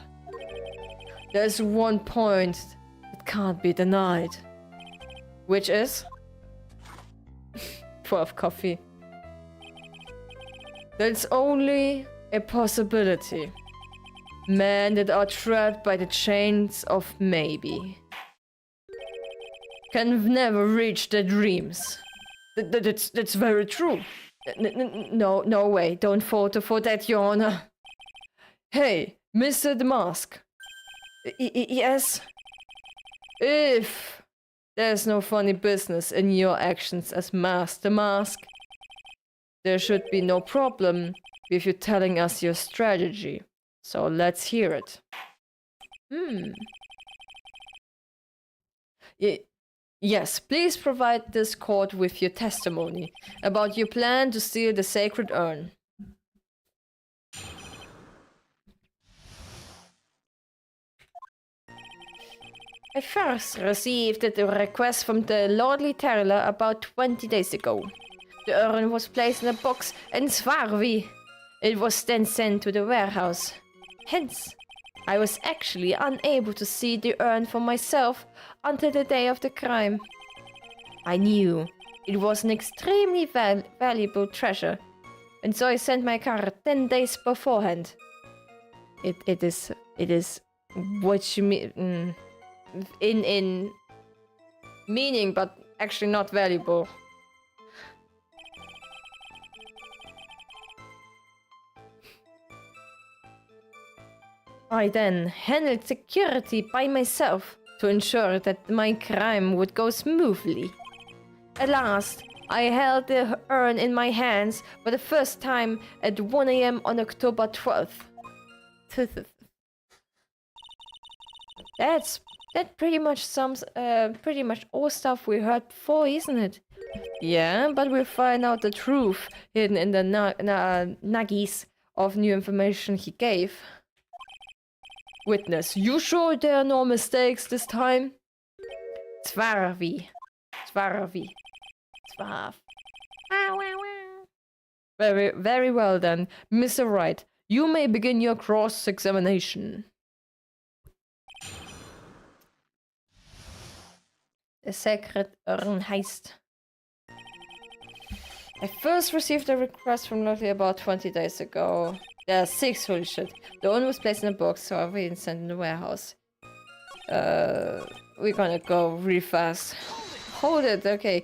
There's one point that can't be denied. Which is? 12 coffee. There's only a possibility. Men that are trapped by the chains of maybe can never reach their dreams. That's very true. No way. Don't photo for that, Your Honor. Hey, Mr. The Mask. Yes? If there's no funny business in your actions as Master Mask, there should be no problem with you telling us your strategy. So let's hear it. Yes, please provide this court with your testimony about your plan to steal the sacred urn. I first received the request from the Lordly Tailor about 20 days ago. The urn was placed in a box in Svarvi. It was then sent to the warehouse. Hence, I was actually unable to see the urn for myself until the day of the crime. I knew it was an extremely valuable treasure, and so I sent my car 10 days beforehand. It is what you mean in meaning, but actually not valuable. I then handled security by myself to ensure that my crime would go smoothly. At last, I held the urn in my hands for the first time at 1 AM on October 12th. That pretty much sums pretty much all stuff we heard before, isn't it? Yeah, but we'll find out the truth hidden in the nuggies of new information he gave. Witness, you sure there are no mistakes this time? Svarvi. Very, very well then. Mr. Wright, you may begin your cross-examination. The sacred urn heist. I first received a request from Lottie about 20 days ago. There are 6, holy shit. The urn was placed in a box, so I've been sent in the warehouse. We're gonna go really fast. Hold it, okay.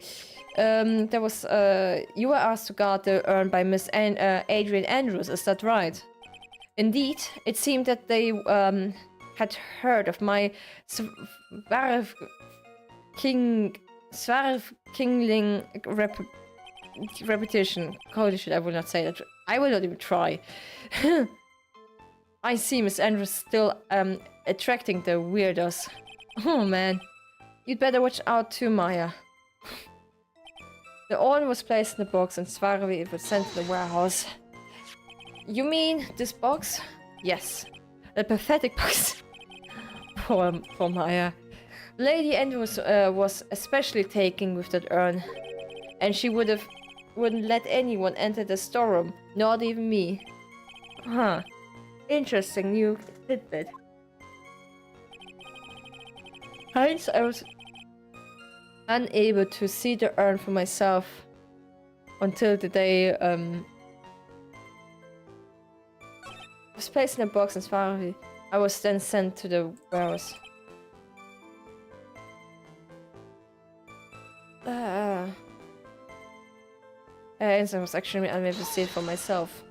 There was, you were asked to guard the urn by Miss Adrian Andrews, is that right? Indeed, it seemed that they, had heard of my Swarf Kingling repetition. Holy shit, I will not say that. I will not even try. I see Miss Andrews still attracting the weirdos. Oh man. You'd better watch out too, Maya. The urn was placed in the box and Svarvi it was sent to the warehouse. You mean this box? Yes. The pathetic box. Poor Maya. Lady Andrews was especially taken with that urn. And she wouldn't let anyone enter the storeroom, not even me. Huh. Interesting new tidbit. Hence, I was unable to see the urn for myself until the day placed in a box in Swarovski. I was then sent to the warehouse. And I was actually unable to see it for myself.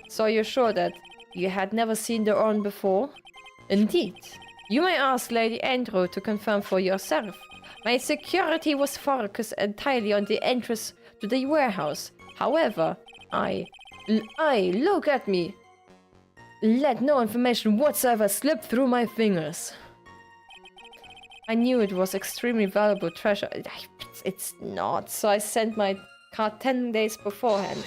So you're sure that you had never seen the urn before? Indeed. You may ask Lady Andrew to confirm for yourself. My security was focused entirely on the entrance to the warehouse. However, I look at me. Let no information whatsoever slip through my fingers. I knew it was extremely valuable treasure. It's not, so I sent my card 10 days beforehand.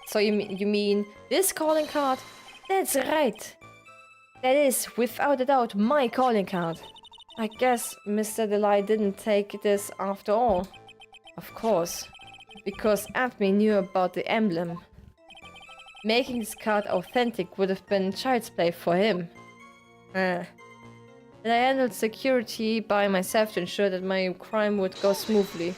So you mean this calling card? That's right. That is, without a doubt, my calling card. I guess Mr. Delay didn't take this after all. Of course, because Admin knew about the emblem. Making this card authentic would have been child's play for him. And I handled security by myself to ensure that my crime would go smoothly.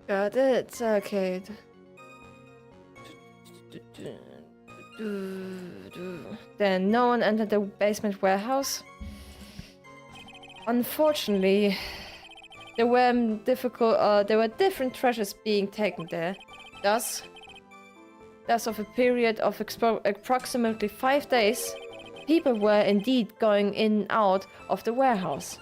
Got it. Okay. Then no one entered the basement warehouse. Unfortunately, there were different treasures being taken there. Thus of a period of approximately 5 days, people were indeed going in and out of the warehouse.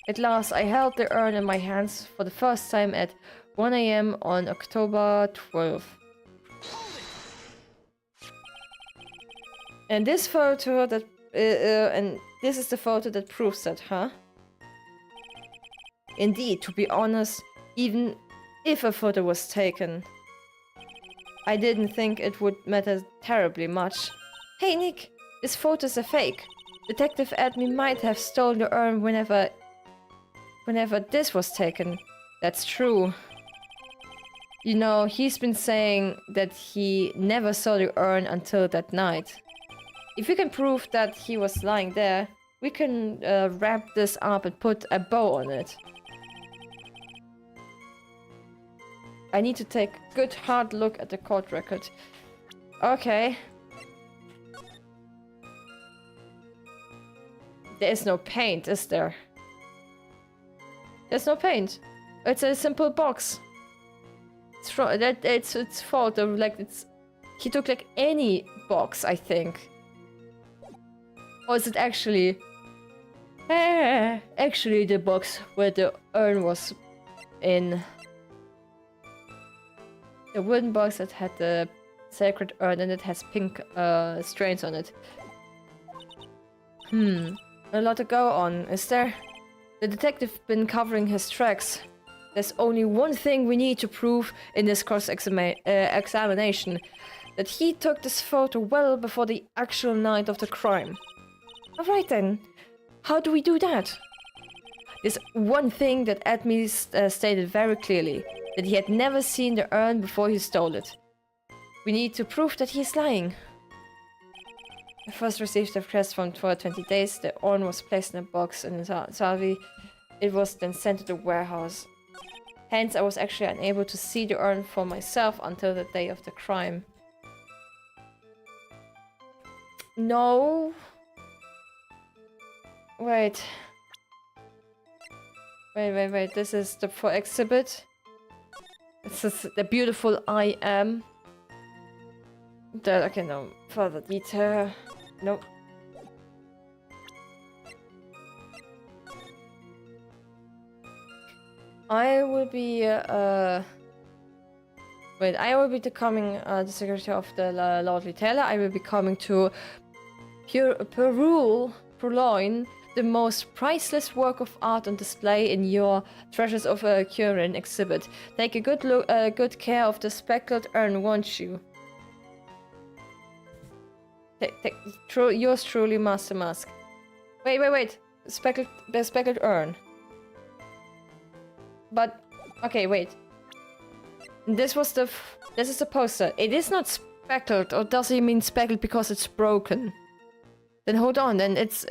At last, I held the urn in my hands for the first time at 1 AM on October 12th. And this photo that, and this is the photo that proves that, huh? Indeed, to be honest, even if a photo was taken, I didn't think it would matter terribly much. Hey Nick, this photo's a fake. Detective Admin might have stolen the urn whenever this was taken. That's true. You know, he's been saying that he never saw the urn until that night. If you can prove that he was lying there, we can wrap this up and put a bow on it. I need to take a good hard look at the court record. Okay. There is no paint, is there? There's no paint. It's a simple box. It's fault of like it's. He took like any box, I think. Or is it actually? Actually, the box where the urn was in. The wooden box that had the sacred urn and it has pink strains on it. A lot to go on, is there? The detective been covering his tracks. There's only one thing we need to prove in this cross-examination. That he took this photo well before the actual night of the crime. Alright then. How do we do that? There's one thing that Admi stated very clearly. That he had never seen the urn before he stole it. We need to prove that he's lying. I first received the request for 20 days. The urn was placed in a box in Salvi. It was then sent to the warehouse. Hence, I was actually unable to see the urn for myself until the day of the crime. No. Wait. Wait. This is the for exhibit. This is the beautiful I am. Okay, no. Further detail. Nope. I will be, wait, I will be becoming the secretary of the Lord Retailer. I will be coming to Purloin, the most priceless work of art on display in your Treasures of Curin exhibit. Take a good care of the speckled urn, won't you? Yours truly, Master Mask. Wait. The speckled urn. But okay, wait. This is the poster. It is not speckled, or does he mean speckled because it's broken? Then hold on, then it's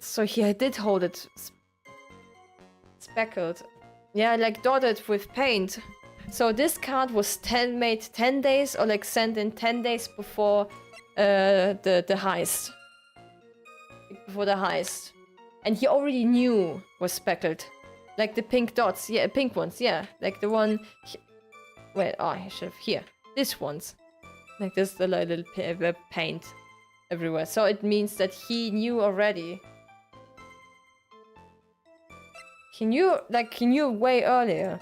so here I did hold it speckled. Yeah, like dotted with paint. So this card was made 10 days or like sent in 10 days before the heist. Before the heist. And he already knew was speckled. Like the pink dots, yeah, pink ones, yeah. Like the one... Wait, oh, I should have... Here. This ones. Like this, the little paint everywhere. So it means that he knew already. He knew way earlier.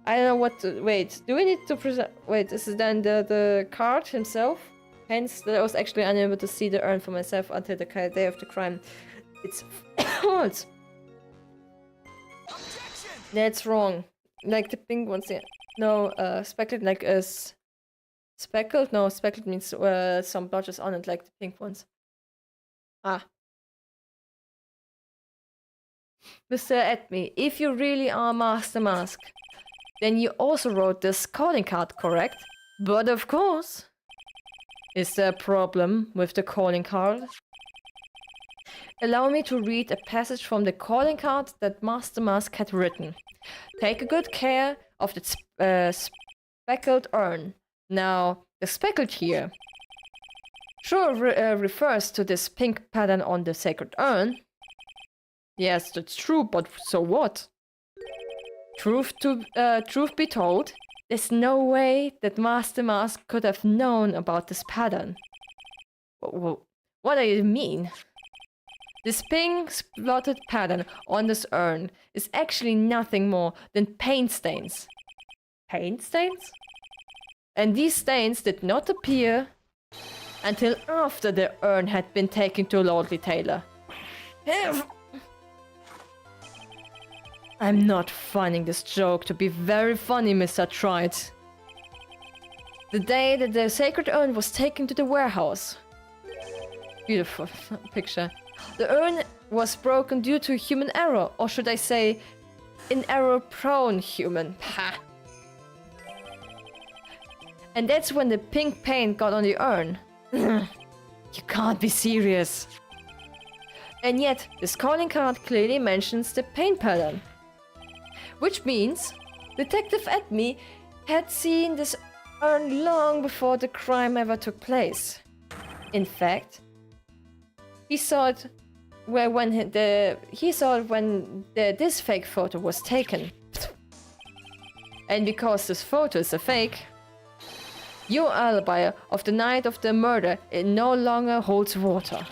I don't know what to... Wait, do we need to present... Wait, this is then the card himself? Hence, that I was actually unable to see the urn for myself until the day of the crime. It's false. That's wrong. Like the pink ones, yeah. No, speckled like is... Speckled? No, speckled means some blotches on it, like the pink ones. Ah. Mr. Edme, if you really are Master Mask, then you also wrote this calling card, correct? But of course. Is there a problem with the calling card? Allow me to read a passage from the calling card that Master Mask had written. Take good care of the speckled urn. Now, the speckled here sure refers to this pink pattern on the sacred urn. Yes, that's true, but so what? Truth be told, there's no way that Master Mask could have known about this pattern. What do you mean? This pink spotted pattern on this urn is actually nothing more than paint stains. Paint stains? And these stains did not appear until after the urn had been taken to Lordly Taylor. I'm not finding this joke to be very funny, Mr. Trite. The day that the sacred urn was taken to the warehouse. Beautiful picture. The urn was broken due to human error, or should I say, an error-prone human. Ha! And that's when the pink paint got on the urn. You can't be serious. And yet, this calling card clearly mentions the paint pattern. Which means Detective Edme had seen this urn long before the crime ever took place. In fact, he saw it when this fake photo was taken. And because this photo is a fake, your alibi of the night of the murder it no longer holds water.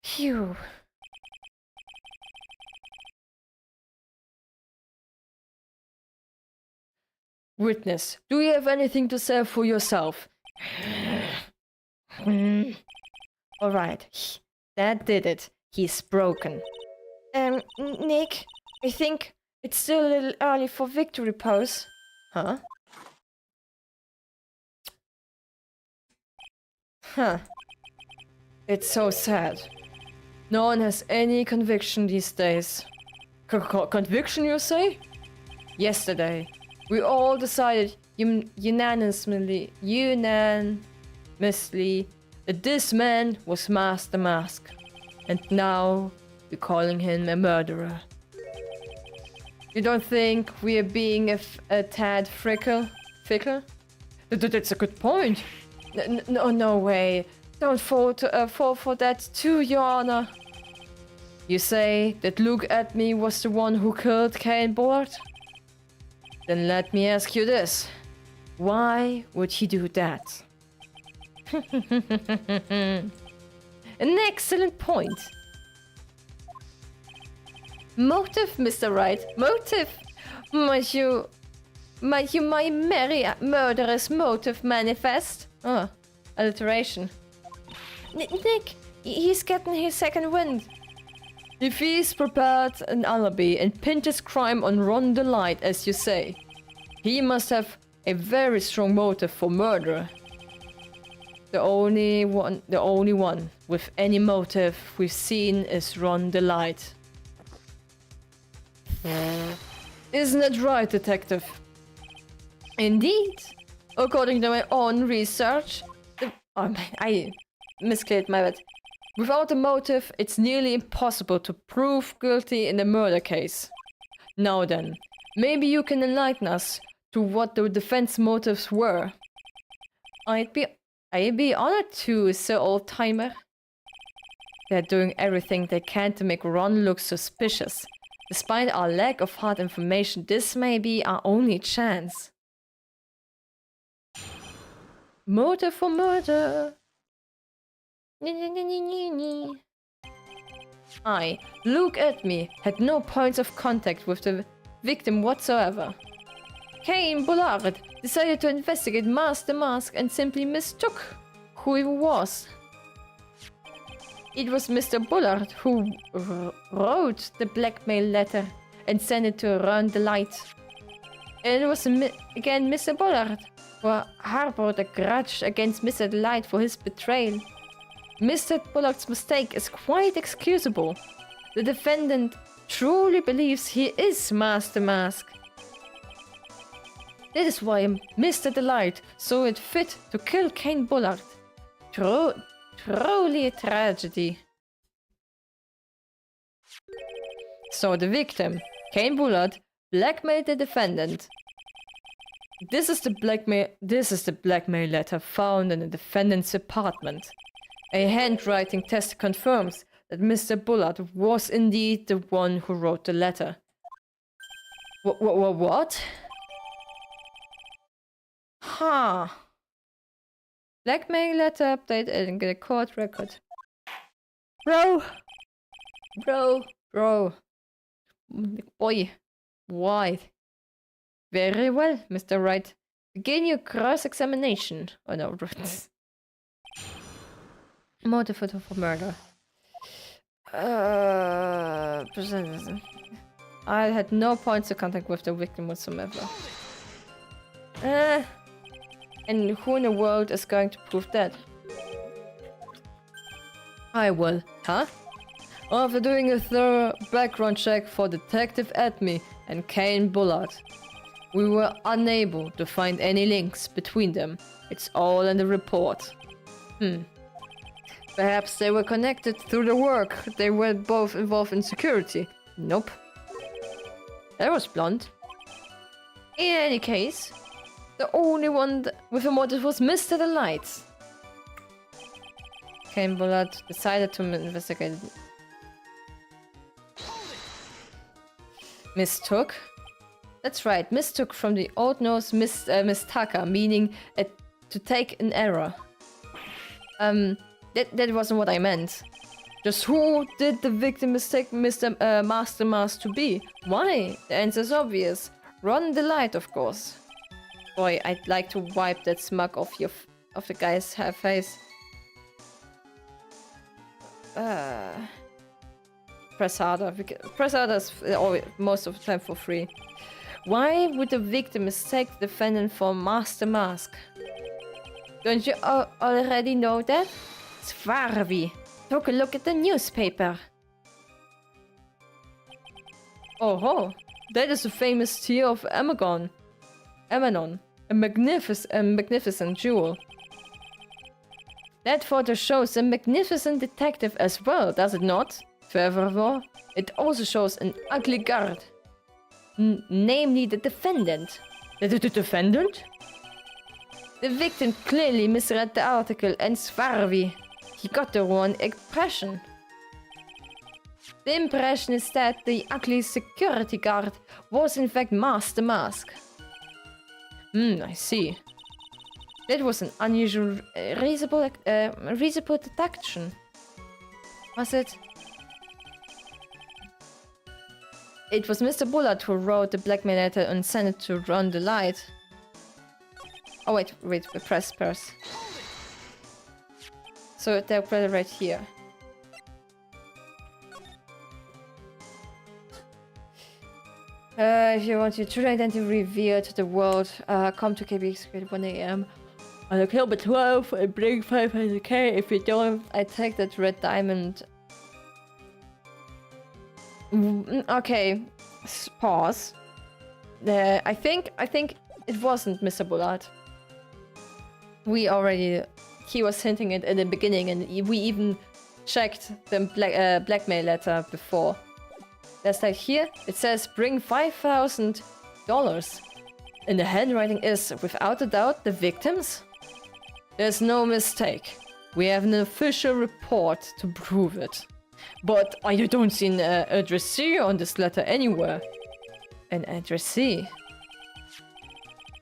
Phew. Witness, do you have anything to say for yourself? Alright, that did it. He's broken. Nick, I think it's still a little early for victory pose. Huh? Huh. It's so sad. No one has any conviction these days. Conviction, you say? Yesterday, we all decided unanimously that this man was Master Mask. And now, we're calling him a murderer. You don't think we are being a tad fickle? That's a good point. No way. Don't fall for that too, Your Honor. You say that Luke Edme was the one who killed Cain Bullard? Then let me ask you this. Why would he do that? An excellent point. Motive, Mr. Wright. Motive. Might my merry murderous motive manifest? Oh, alliteration. Nick, he's getting his second wind. If he's prepared an alibi and pinned his crime on Ron the Light, as you say, he must have a very strong motive for murder. The only one with any motive we've seen is Ron the Light. Isn't that right, Detective? Indeed. According to my own research, I misclicked my bad. Without a motive, it's nearly impossible to prove guilty in a murder case. Now then, maybe you can enlighten us to what the defense motives were. I'd be honored to, Sir Old-Timer. They're doing everything they can to make Ron look suspicious. Despite our lack of hard information, this may be our only chance. Motive for murder. I, Luke Edme, had no points of contact with the victim whatsoever. Cain Bullard decided to investigate Master Mask and simply mistook who he was. It was Mr. Bullard who wrote the blackmail letter and sent it to Run the Light. And it was again Mr. Bullard who harbored a grudge against Mr. Light for his betrayal. Mr. Bullard's mistake is quite excusable. The defendant truly believes he is Master Mask. That is why Mr. Delight saw it fit to kill Cain Bullard. Truly a tragedy. So the victim, Cain Bullard, blackmailed the defendant. This is the blackmail letter found in the defendant's apartment. A handwriting test confirms that Mr. Bullard was indeed the one who wrote the letter. What? Huh. Blackmail letter update and get a court record. Bro. Boy. Why? Very well, Mr. Wright. Begin your cross-examination. Oh no, motive for murder. I had no points of contact with the victim whatsoever. And who in the world is going to prove that? I will, huh? After doing a thorough background check for Detective Edme and Cain Bullard, we were unable to find any links between them. It's all in the report. Perhaps they were connected through the work. They were both involved in security. Nope. That was blunt. In any case, the only one with a motive was Mr. Delight. Cain Bullard decided to investigate. Mistook? That's right, mistook from the Old Norse mistaka, meaning to take an error. That wasn't what I meant. Just who did the victim mistake Mr. Master Mask to be? Why? The answer's obvious. Ron the Light, of course. Boy, I'd like to wipe that smug off the guy's face. Press harder. Press harder is most of the time for free. Why would the victim mistake the defendant for Master Mask? Don't you already know that? Svarvi. Take a look at the newspaper. Oh, that is the famous tear of Amanon. A magnificent jewel. That photo shows a magnificent detective as well, does it not? Furthermore, it also shows an ugly guard. Namely the defendant. The defendant? The victim clearly misread the article and Svarvi. He got the wrong impression. The impression is that the ugly security guard was in fact Master Mask. I see. That was an unusual, reasonable deduction. Was it? It was Mr. Bullard who wrote the blackmail letter and sent it to Run the Light. Oh wait, press. So they're probably right here. If you want your true identity revealed to the world, come to KB at 1 a.m. on October 12th and bring 500k. If you don't, I take that red diamond. Okay, pause. I think it wasn't Mr. Bullard. He was hinting it in the beginning, and we even checked the blackmail letter before. There's like here, it says bring $5,000. And the handwriting is, without a doubt, the victims. There's no mistake. We have an official report to prove it. But I don't see an addressee on this letter anywhere. An addressee?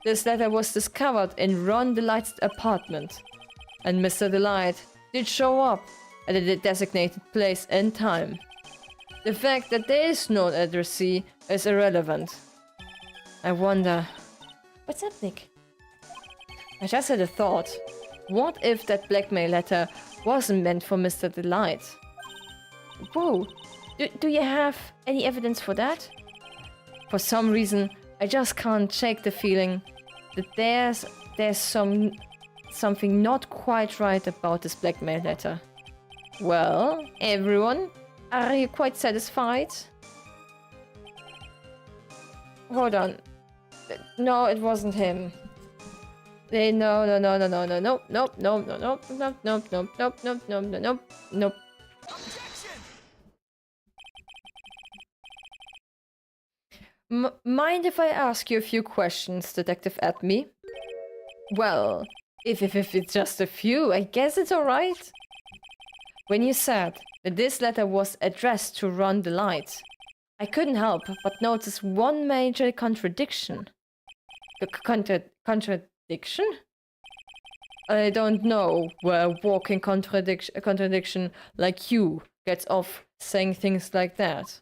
This letter was discovered in Ron Delight's apartment. And Mr. Delight did show up at the designated place and time. The fact that there is no addressee is irrelevant. I wonder... What's up, Nick? I just had a thought. What if that blackmail letter wasn't meant for Mr. Delight? Whoa! Do you have any evidence for that? For some reason, I just can't shake the feeling that there's something not quite right about this blackmail letter. Well, everyone, are you quite satisfied? Hold on. No, it wasn't him. No. Mind if I ask you a few questions, Detective Atme? Well, if it's just a few, I guess it's alright. When you said that this letter was addressed to Ron Delight, I couldn't help but notice one major contradiction. Contradiction? I don't know where a walking contradiction like you gets off saying things like that.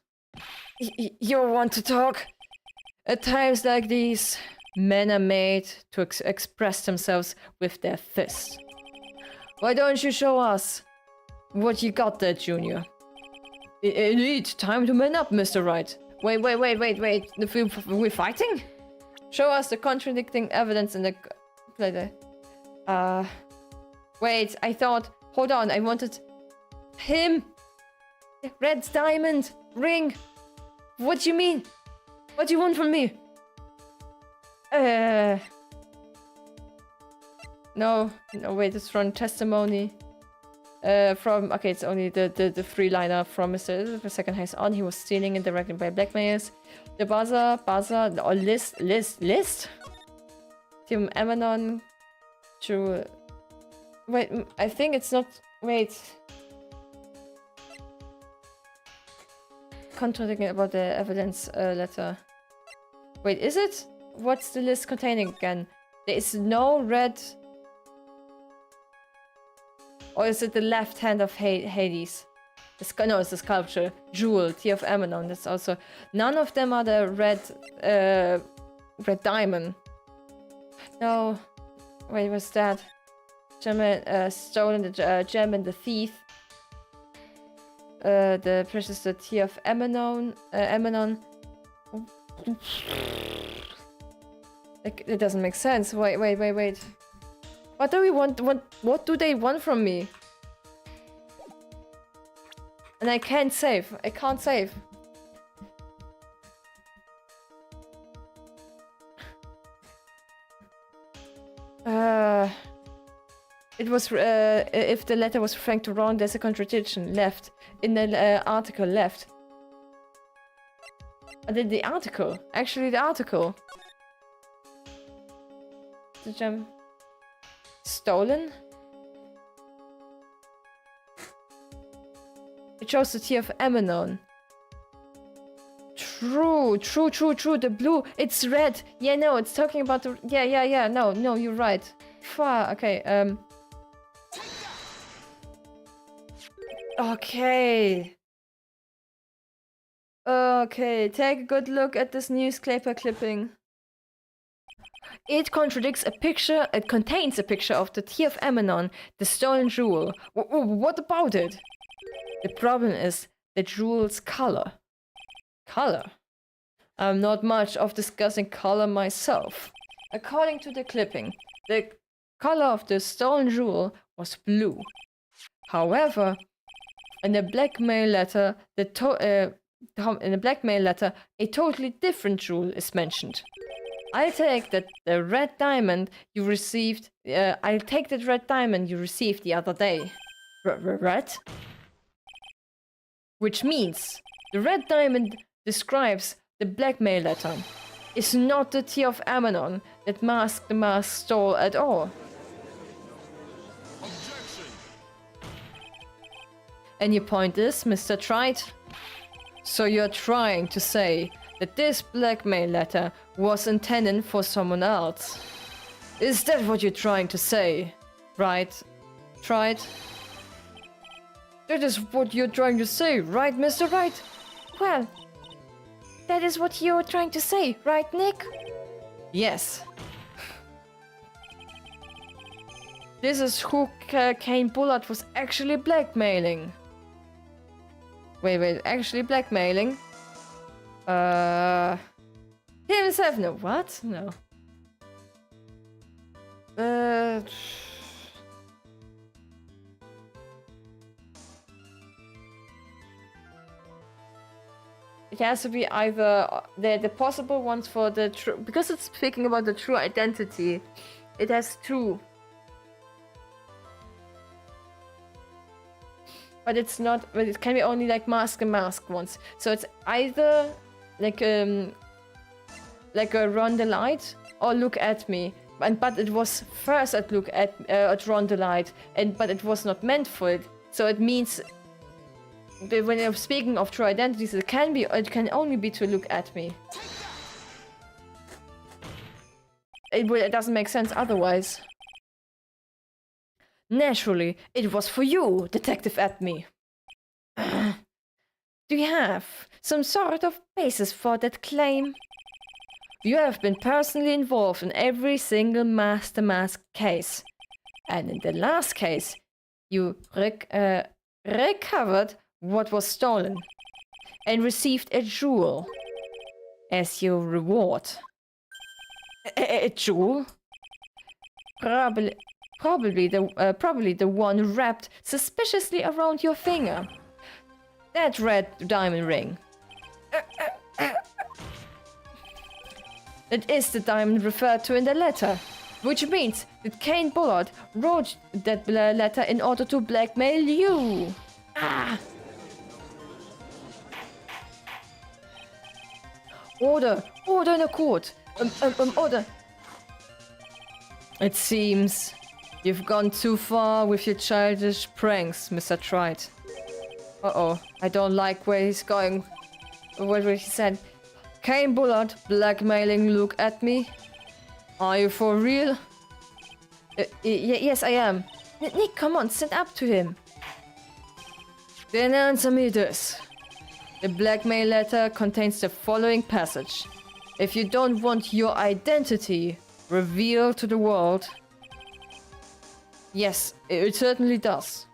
You want to talk? At times like these, men are made to express themselves with their fists. Why don't you show us what you got there, Junior? Indeed, time to man up, Mr. Wright. Wait. We're fighting? Show us the contradicting evidence in the... Wait, I thought... Hold on, I wanted... Him! Red diamond! Ring! What do you mean? What do you want from me? No, wait, it's from testimony. Okay, it's only the three-liner from Mr. The second heist on. He was stealing and directed by blackmailers. The buzzer, or list? Team Amanon to... Wait, I think it's not... Wait. Contradicting about the evidence letter. Wait, is it? What's the list containing again? There is no red... Or is it the left hand of Hades? No, it's the sculpture. Jewel, Tear of Amanon. That's also... None of them are the red diamond. No. Wait, what's that? Stolen the gem and the thief. The precious Tear of Amanon. It doesn't make sense. Wait. What do we want? What do they want from me? And I can't save. I can't save. It was if the letter was referring to Ron, there's a contradiction left in the article left. The article. Actually, the article. The gem. Stolen? It shows the Tear of Amanon. True. The blue. It's red. Yeah, no, it's talking about the... Yeah. No, you're right. Fuck. Okay, Okay, take a good look at this newspaper clipping. It contradicts a picture, it contains a picture of the Tear of Amanon, the stolen jewel. What about it? The problem is the jewel's color. Color? I'm not much of discussing color myself. According to the clipping, the color of the stolen jewel was blue. However, in the blackmail letter, in the blackmail letter, a totally different jewel is mentioned. I'll take that red diamond you received the other day. Red? Which means the red diamond describes the blackmail letter. It's not the Tear of Ammonon that the mask stole at all. Objection. And your point is, Mr. Trite? So you're trying to say that this blackmail letter was intended for someone else? Is that what you're trying to say? Right? Trite? That is what you're trying to say, right, Mr. Wright? Well, that is what you're trying to say, right, Nick? Yes. This is who Kane Bullard was actually blackmailing. Wait, actually blackmailing? Himself? No, what? No. It has to be either the possible ones for the true, because it's speaking about the true identity. It has two, but it's not. But it can be only like mask and mask ones. So it's either like a Run the Light or Look at Me. But it was first at Look at Run the Light, but it was not meant for it. So it means. When I'm speaking of true identities, it can only be to Look at Me. It doesn't make sense otherwise. Naturally, it was for you, Detective at Me. Do you have some sort of basis for that claim? You have been personally involved in every single Master Mask case. And in the last case, you recovered what was stolen and received a jewel as your reward. A jewel? Probably the one wrapped suspiciously around your finger. That red diamond ring. That is the diamond referred to in the letter, which means that Kane Bullard wrote that letter in order to blackmail you. Ah! Order in the court. Order. It seems you've gone too far with your childish pranks, Mr. Trite. Uh-oh, I don't like where he's going. What he said. Kane Bullard blackmailing Look at Me? Are you for real? Yes, I am. Nick, come on, stand up to him. Then answer me this. The blackmail letter contains the following passage. If you don't want your identity revealed to the world... Yes, it certainly does.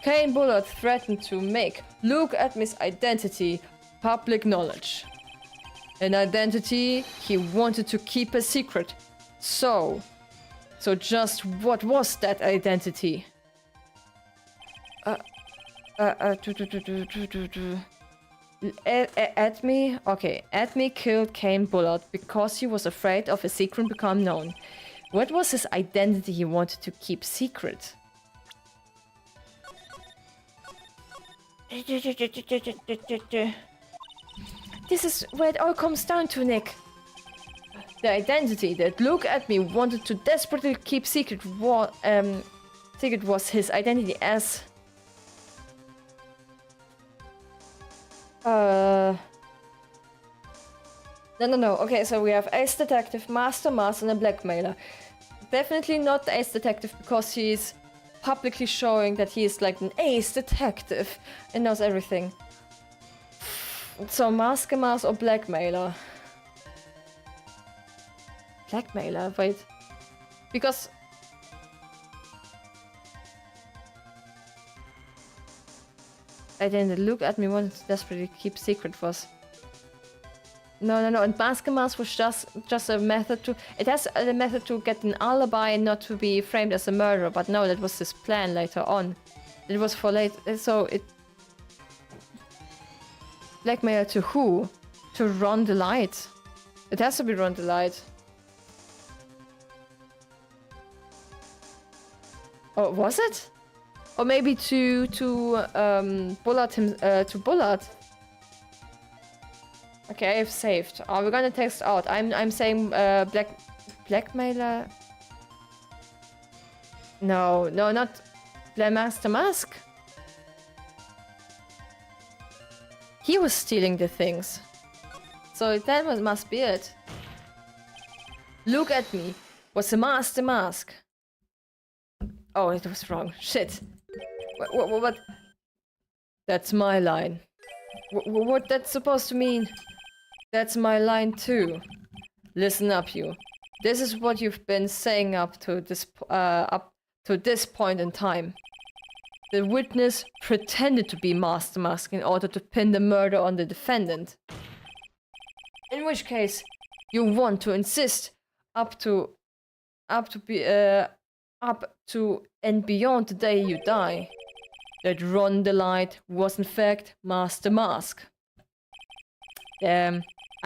Kane Bullard threatened to make Look at Me's identity public knowledge. An identity he wanted to keep a secret. So just what was that identity? Adme? Okay, Adme killed Kane Bullard because he was afraid of a secret become known. What was his identity he wanted to keep secret? This is where it all comes down to, Nick. The identity that Look at Me wanted to desperately keep secret was his identity as... No. Okay, so we have Ace Detective, Master Mask, and a Blackmailer. Definitely not the Ace Detective because he's publicly showing that he is like an Ace Detective and knows everything. So Mask or Blackmailer? Blackmailer, wait. Because... identity Luke at me wanted to desperately keep secret was. No. And Mask and Mask was just a method to. It has a method to get an alibi and not to be framed as a murderer. But no, that was his plan later on. It was for later. So it. Blackmail to who? To Run the Light. It has to be Run the Light. Oh, was it? Or maybe to Bullard him to Bullard. Okay, I've saved. We're gonna text out. I'm saying blackmailer. No, not Master Mask. He was stealing the things. So that must be it. Look at me. Was the Master Mask. Oh, it was wrong. Shit. What? That's my line. What that's supposed to mean? That's my line too. Listen up, you. This is what you've been saying up to this point in time. The witness pretended to be Master Mask in order to pin the murder on the defendant. In which case, you want to insist up to and beyond the day you die that Run the Light was in fact Master Mask. I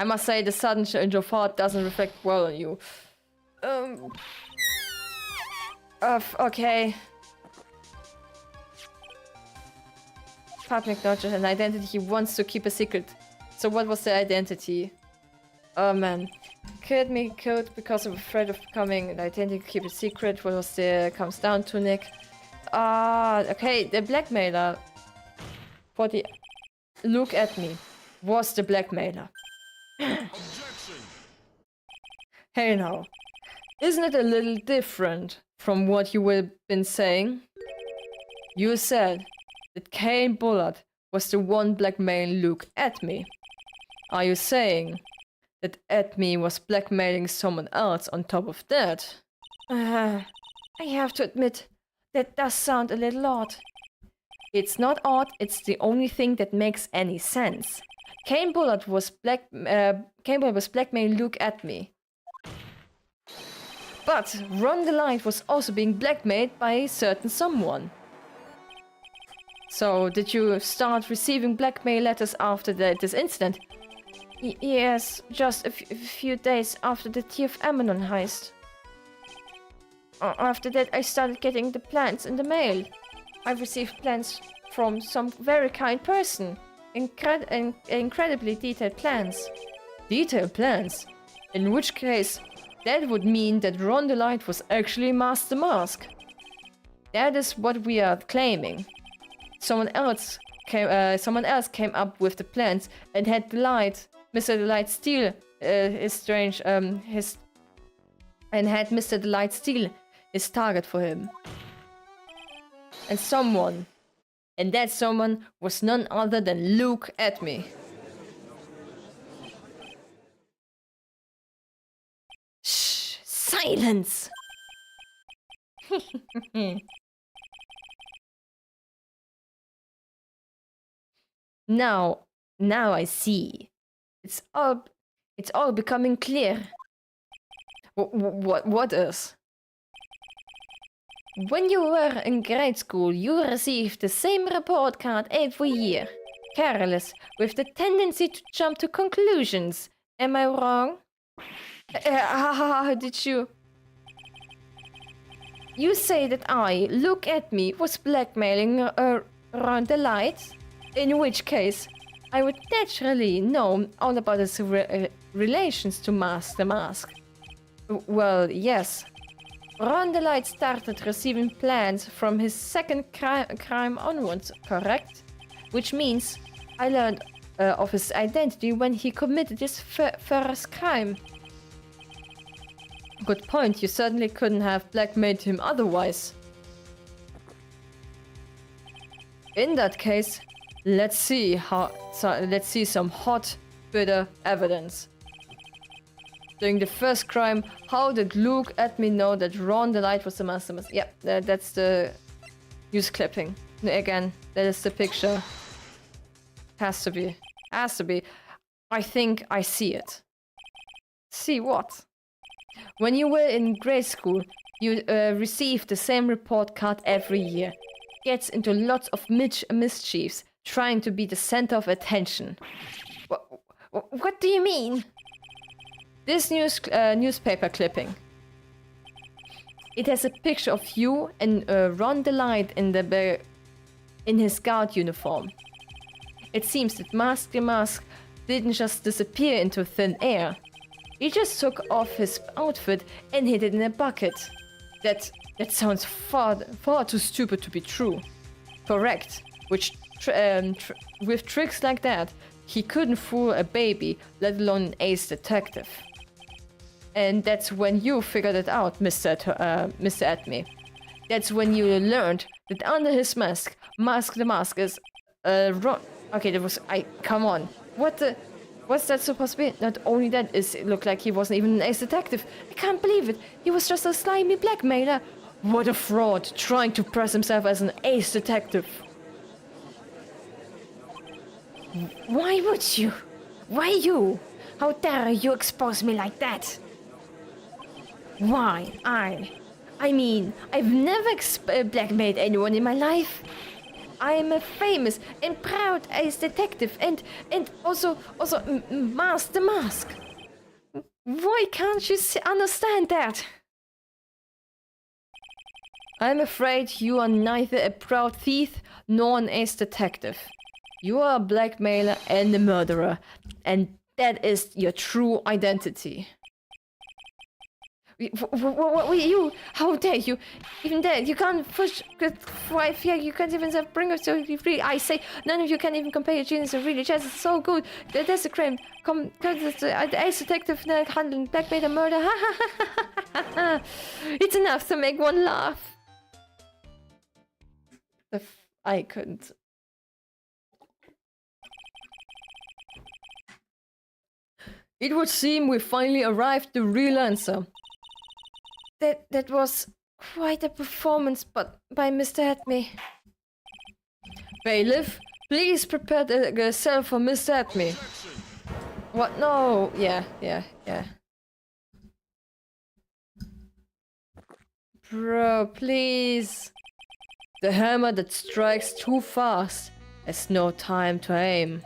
must say the sudden change of heart doesn't reflect well on you. Okay. Public knowledge an identity he wants to keep a secret. So what was the identity? Oh man. Killed me, killed because of afraid of becoming an identity, keep it secret. What was the comes down to, Nick? Okay, the blackmailer. For the look at me. Was the blackmailer. Hey now. Isn't it a little different from what you have been saying? You said that Kane Bullard was the one blackmailing Luke at me. Are you saying that Edme was blackmailing someone else on top of that? I have to admit, that does sound a little odd. It's not odd, it's the only thing that makes any sense. Kane Bullard was blackmailing Luke at me. But Run the Light was also being blackmailed by a certain someone. So, did you start receiving blackmail letters after this incident? Yes, just a few days after the Tea of Amanon heist. After that, I started getting the plans in the mail. I received plans from some very kind person. Incredibly detailed plans. Detailed plans? In which case, that would mean that Ron the Light was actually Master Mask. That is what we are claiming. Someone else came up with the plans and had Mr. Delight steal and had Mr. Delight steal his target for him. And that someone was none other than Luke Edme. Shh! Silence! Now I see. It's all becoming clear. What is? When you were in grade school, you received the same report card every year. Careless, with the tendency to jump to conclusions. Am I wrong? How did you? You say that I, Look at Me, was blackmailing Around the Light? In which case, I would naturally know all about his relations to Master Mask. Well, yes. Ron the Light started receiving plans from his second crime onwards, correct? Which means I learned of his identity when he committed his first crime. Good point, you certainly couldn't have blackmailed him otherwise. In that case, let's see some hot, bitter evidence. During the first crime, how did Luke Edme know that Ron the Light was the mastermind? Yep, that's the news clipping. Again, that is the picture. Has to be. Has to be. I think I see it. See what? When you were in grade school, you received the same report card every year. Gets into lots of mischiefs, trying to be the center of attention. What do you mean? This newspaper clipping. It has a picture of you and Ron DeLite in his guard uniform. It seems that Mask the Mask didn't just disappear into thin air. He just took off his outfit and hid it in a bucket. That sounds far too stupid to be true. Correct. With tricks like that, he couldn't fool a baby, let alone an ace detective. And that's when you figured it out, Mr. Atme. That's when you learned that under his mask, Mask the Mask is Okay, come on. What's that supposed to be? Not only that, it looked like he wasn't even an ace detective. I can't believe it. He was just a slimy blackmailer. What a fraud, trying to press himself as an ace detective. Why would you? Why you? How dare you expose me like that? Why? I mean, I've never blackmailed anyone in my life. I am a famous and proud ace detective and also Mask the Mask. Why can't you understand that? I'm afraid you are neither a proud thief nor an ace detective. You are a blackmailer and a murderer, and that is your true identity. You? How dare you? Even that, you can't push right here. You can't even bring us to free. I say, none of you can even compare your genius to really chess. It's so good. That's a crime. Come, the ace detective handling blackmail and murder. It's enough to make one laugh. I couldn't. It would seem we finally arrived at the real answer. That was quite a performance, but by Mr. Atme. Bailiff, please prepare the cell for Mr. Atme. What? No. Yeah. Bro, please. The hammer that strikes too fast has no time to aim.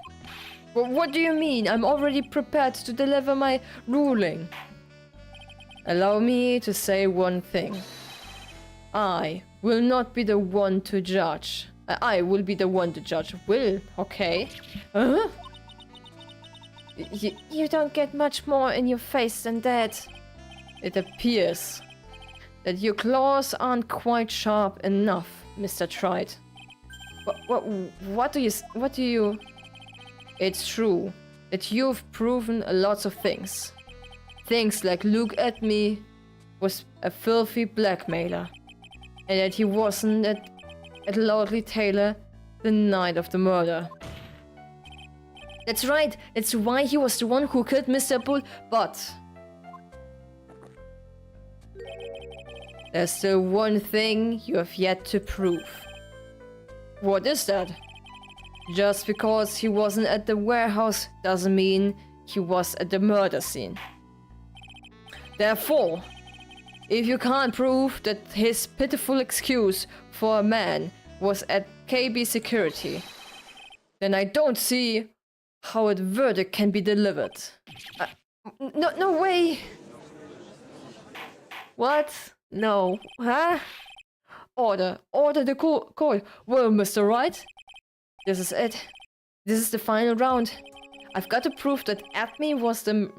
What do you mean? I'm already prepared to deliver my ruling. Allow me to say one thing. I will not be the one to judge. I will be the one to judge. Will, okay. Huh? You don't get much more in your face than that. It appears that your claws aren't quite sharp enough, Mr. Trite. What do you... It's true that you've proven a lot of things. Things like look at me was a filthy blackmailer, and that he wasn't at Loudly Taylor the night of the murder. That's right, that's why he was the one who killed Mr. Bull, but... There's still one thing you have yet to prove. What is that? Just because he wasn't at the warehouse doesn't mean he was at the murder scene. Therefore, if you can't prove that his pitiful excuse for a man was at KB security, then I don't see how a verdict can be delivered. No way! What? No. Huh? Order the court. Well, Mr. Wright, this is it. This is the final round. I've got to prove that Atme was the...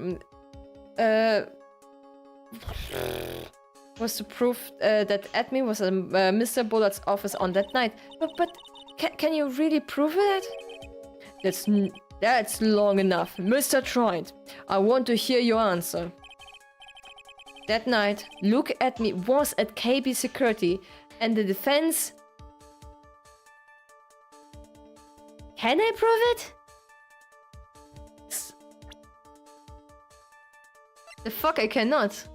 was to prove that Atme was at Mr. Bullard's office on that night. But can you really prove that? That's long enough. Mr. Trent, I want to hear your answer. That night, Look at Me was at KB security and the defense... Can I prove it? The fuck, I cannot.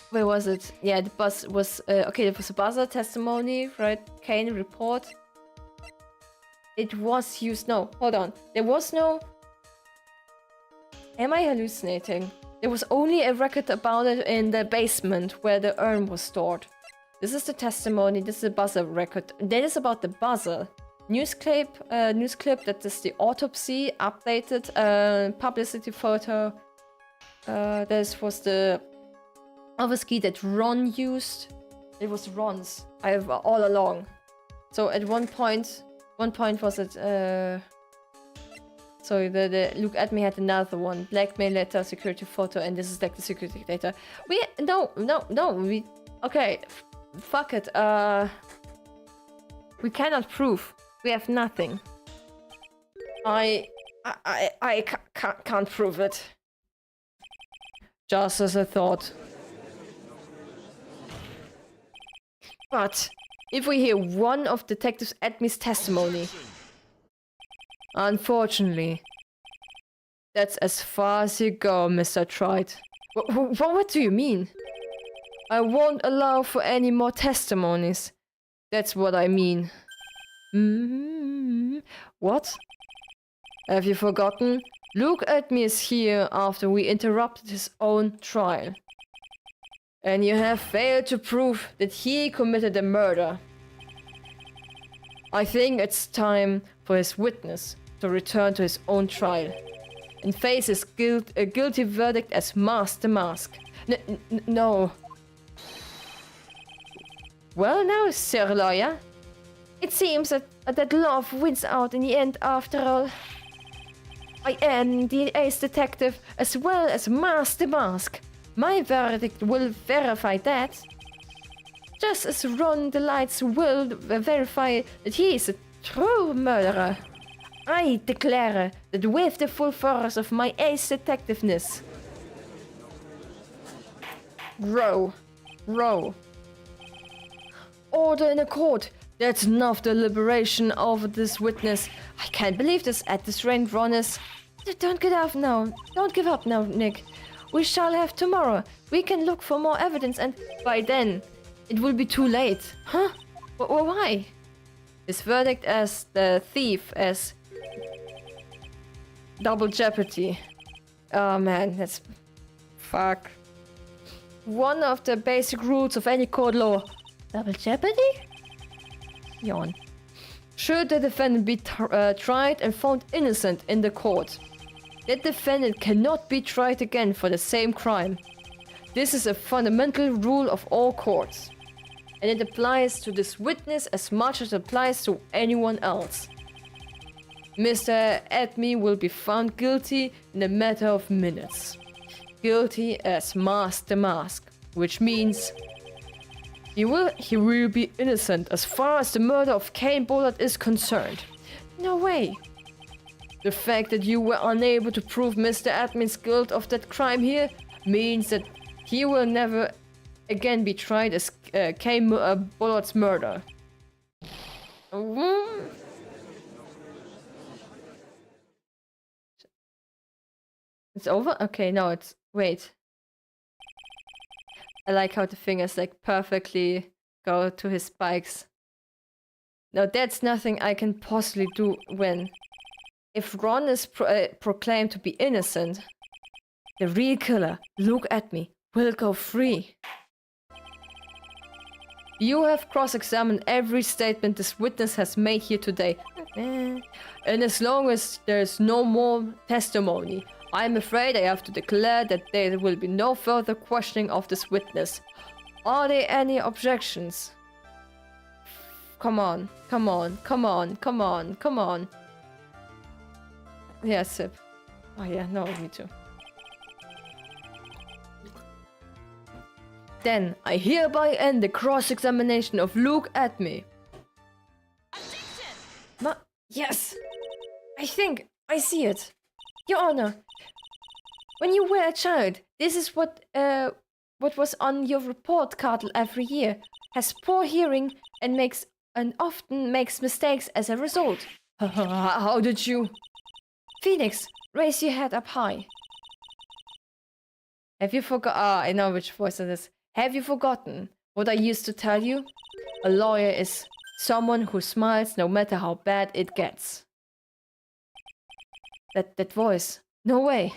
Where was it? Yeah, the bus was... okay, it was a buzzer testimony, right? Kane report. it was used. No, hold on. There was no. Am I hallucinating? There was only a record about it in the basement where the urn was stored. This is the testimony. This is the buzzer record. That is about the buzzer. News clip that is the autopsy, updated publicity photo. This was the office key that Ron used. It was Ron's. I have all along. So at one point was it? So the look at me had another one. Blackmail letter, security photo, and this is like the security data. Okay, fuck it. We cannot prove. We have nothing. I can't prove it. Just as I thought. But if we hear one of Detective Admi's testimony, unfortunately, that's as far as you go, Mr. Trite. What do you mean? I won't allow for any more testimonies. That's what I mean. What? Have you forgotten? Luke Admi is here after we interrupted his own trial. And you have failed to prove that he committed a murder. I think it's time for his witness to return to his own trial and face his a guilty verdict as Master Mask. No. Well now, Sir Lawyer. It seems that love wins out in the end after all. I am the ace detective as well as Master Mask. My verdict will verify that. Just as Ron the Lights will verify that he is a true murderer. I declare that with the full force of my ace detectiveness. Row. Order in the court. That's enough deliberation over this witness. I can't believe this at this rate, Ronis. Don't give up now. Don't give up now, Nick. We shall have tomorrow. We can look for more evidence and by then, it will be too late. Huh? Why? His verdict as the thief as double jeopardy. Oh man, that's... Fuck. One of the basic rules of any court law. Double jeopardy? Yawn. Should the defendant be tried and found innocent in the court, that defendant cannot be tried again for the same crime. This is a fundamental rule of all courts, and it applies to this witness as much as it applies to anyone else. Mr. Admi will be found guilty in a matter of minutes. Guilty as Master Mask, which means he will be innocent as far as the murder of Kane Bullard is concerned. No way. The fact that you were unable to prove Mr. Admin's guilt of that crime here means that he will never again be tried as Kane Bullard's murder. It's over? Okay, no, it's... Wait. I like how the fingers like perfectly go to his spikes. Now that's nothing I can possibly do when... If Ron is proclaimed to be innocent, the real killer, Luke Admi, will go free. You have cross-examined every statement this witness has made here today. And as long as there's no more testimony, I'm afraid I have to declare that there will be no further questioning of this witness. Are there any objections? Come on. Yeah, sip. Oh yeah, no, me too. Then, I hereby end the cross-examination of Luke Admi. Yes! I think I see it. Your Honor, when you were a child, this is what was on your report card every year. Has poor hearing and often makes mistakes as a result. How did you... Phoenix, raise your head up high. Have you forgotten? I know which voice it is. Have you forgotten what I used to tell you? A lawyer is Someone who smiles no matter how bad it gets. That voice. No way.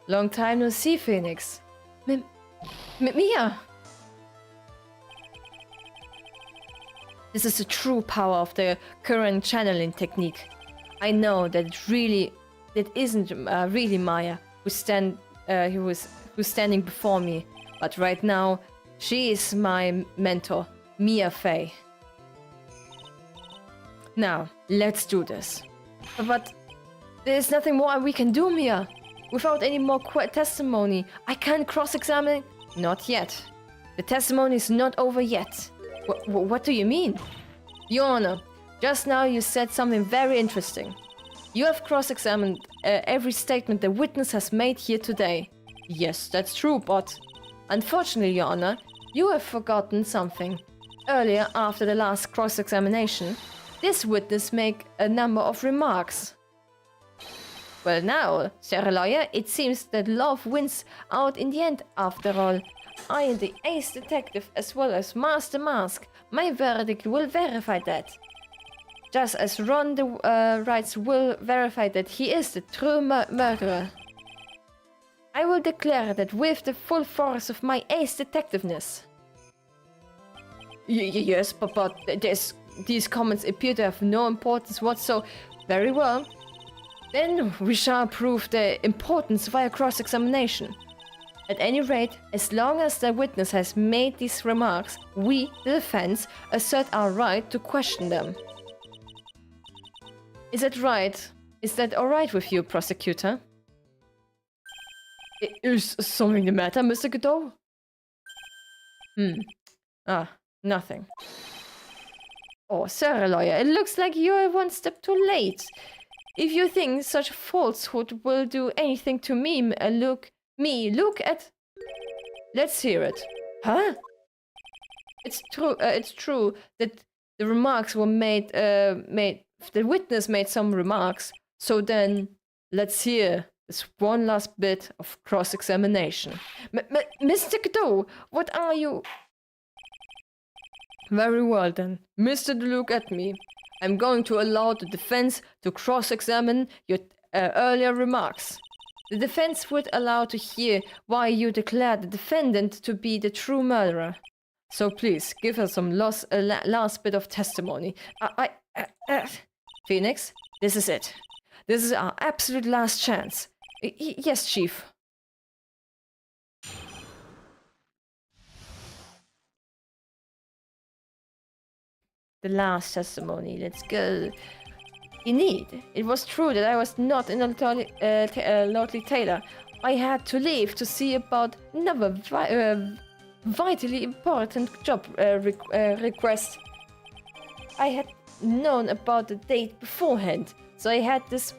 Long time no see, Phoenix. Mia! This is the true power of the current channeling technique. I know that it isn't really Maya who's standing before me, but right now she is my mentor, Mia Fey. Now, let's do this. But there's nothing more we can do, Mia. Without any more testimony, I can't cross-examine. Not yet. The testimony is not over yet. What do you mean? Your Honor, just now you said something very interesting. You have cross-examined every statement the witness has made here today. Yes, that's true, but... Unfortunately, Your Honor, you have forgotten something. Earlier, after the last cross-examination, this witness made a number of remarks. Well now, Sir Lawyer, it seems that love wins out in the end after all. I am the ace detective as well as Master Mask. My verdict will verify that. Just as Ron the Wrights will verify that he is the true murderer. I will declare that with the full force of my ace detectiveness. Yes, but these comments appear to have no importance whatsoever. Very well. Then we shall prove their importance via cross-examination. At any rate, as long as the witness has made these remarks, we, the defense, assert our right to question them. Is that right? Is that alright with you, prosecutor? Is something the matter, Mr. Godot? Nothing. Oh, sir, lawyer, it looks like you're one step too late. If you think such falsehood will do anything to me, look at... Let's hear it. Huh? It's true that the remarks were made, the witness made some remarks, so then let's hear this one last bit of cross-examination. Mr. Godot, what are you... Very well then, Mr. Look at me. I'm going to allow the defense to cross-examine your earlier remarks. The defense would allow to hear why you declared the defendant to be the true murderer. So please, give us some last bit of testimony. Phoenix, this is it. This is our absolute last chance. Yes, Chief. The last testimony, let's go. Indeed, it was true that I was not in Lordly Taylor. I had to leave to see about another vitally important job request. I had known about the date beforehand, so I had this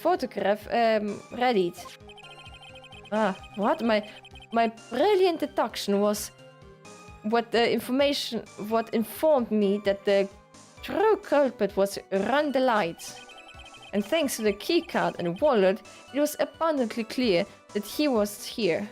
photograph readied. What? My brilliant deduction was what informed me that the true culprit was Run the Light. And thanks to the keycard and wallet, it was abundantly clear that he was here.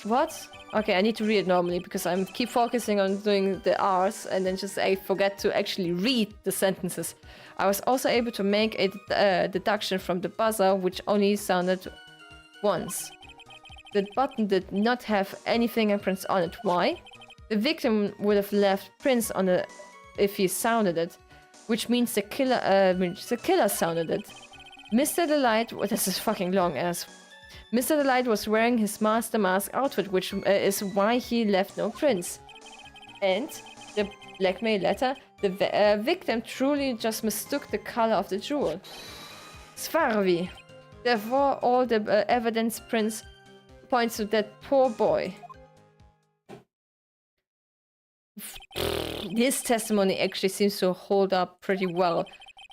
What? Okay, I need to read it normally because I keep focusing on doing the R's and then I forget to actually read the sentences. I was also able to make a deduction from the buzzer, which only sounded once. The button did not have any fingerprints on it. Why? The victim would have left prints on it if he sounded it, which means the killer sounded it. Mr. Delight, this is fucking long ass. Mr. Delight was wearing his Master Mask outfit, which is why he left no prints. And the blackmail letter, the victim truly just mistook the color of the jewel. Svarvi. Therefore, all the evidence prints points to that poor boy. His testimony actually seems to hold up pretty well.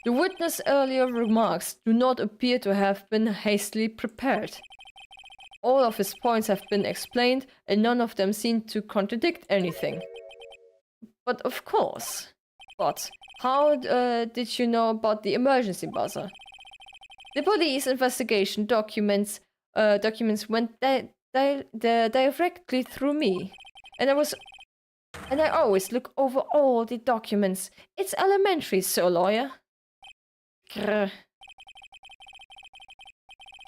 The witness' earlier remarks do not appear to have been hastily prepared. All of his points have been explained, and none of them seem to contradict anything. But of course. But how did you know about the emergency buzzer? The police investigation documents went directly through me. And I always look over all the documents. It's elementary, sir lawyer. Grr.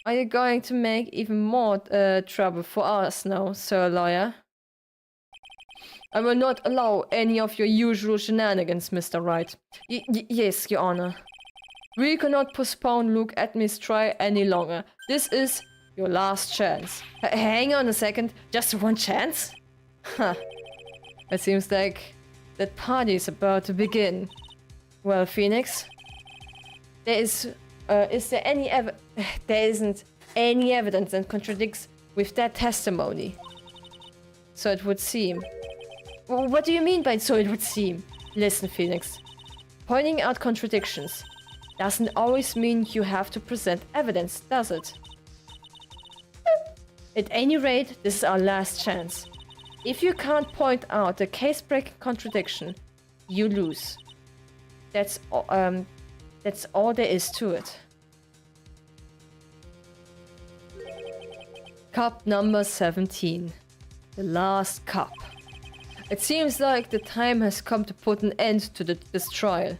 Are you going to make even more trouble for us now, sir lawyer? I will not allow any of your usual shenanigans, Mr. Wright. Yes, Your Honor. We cannot postpone Luke Edmy's trial any longer. This is your last chance. Hang on a second, just one chance? Huh. It seems like that party is about to begin. Well, Phoenix, is there any there isn't any evidence that contradicts with that testimony. So it would seem. Well, what do you mean by so it would seem? Listen, Phoenix. Pointing out contradictions doesn't always mean you have to present evidence, does it? At any rate, this is our last chance. If you can't point out a case-breaking contradiction, you lose. That's all there is to it. Cup number 17. The last cup. It seems like the time has come to put an end to this trial.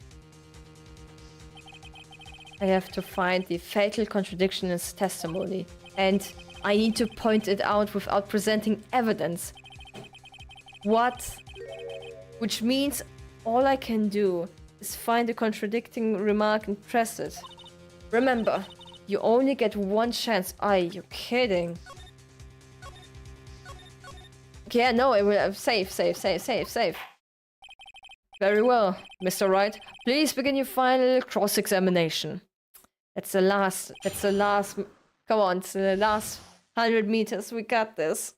I have to find the fatal contradiction in his testimony, and I need to point it out without presenting evidence. What? Which means all I can do is find a contradicting remark and press it. Remember, you only get one chance. Are you kidding? Yeah, no, it will save. Very well, Mr. Wright. Please begin your final cross-examination. That's the last, come on, it's the last 100 meters, we got this.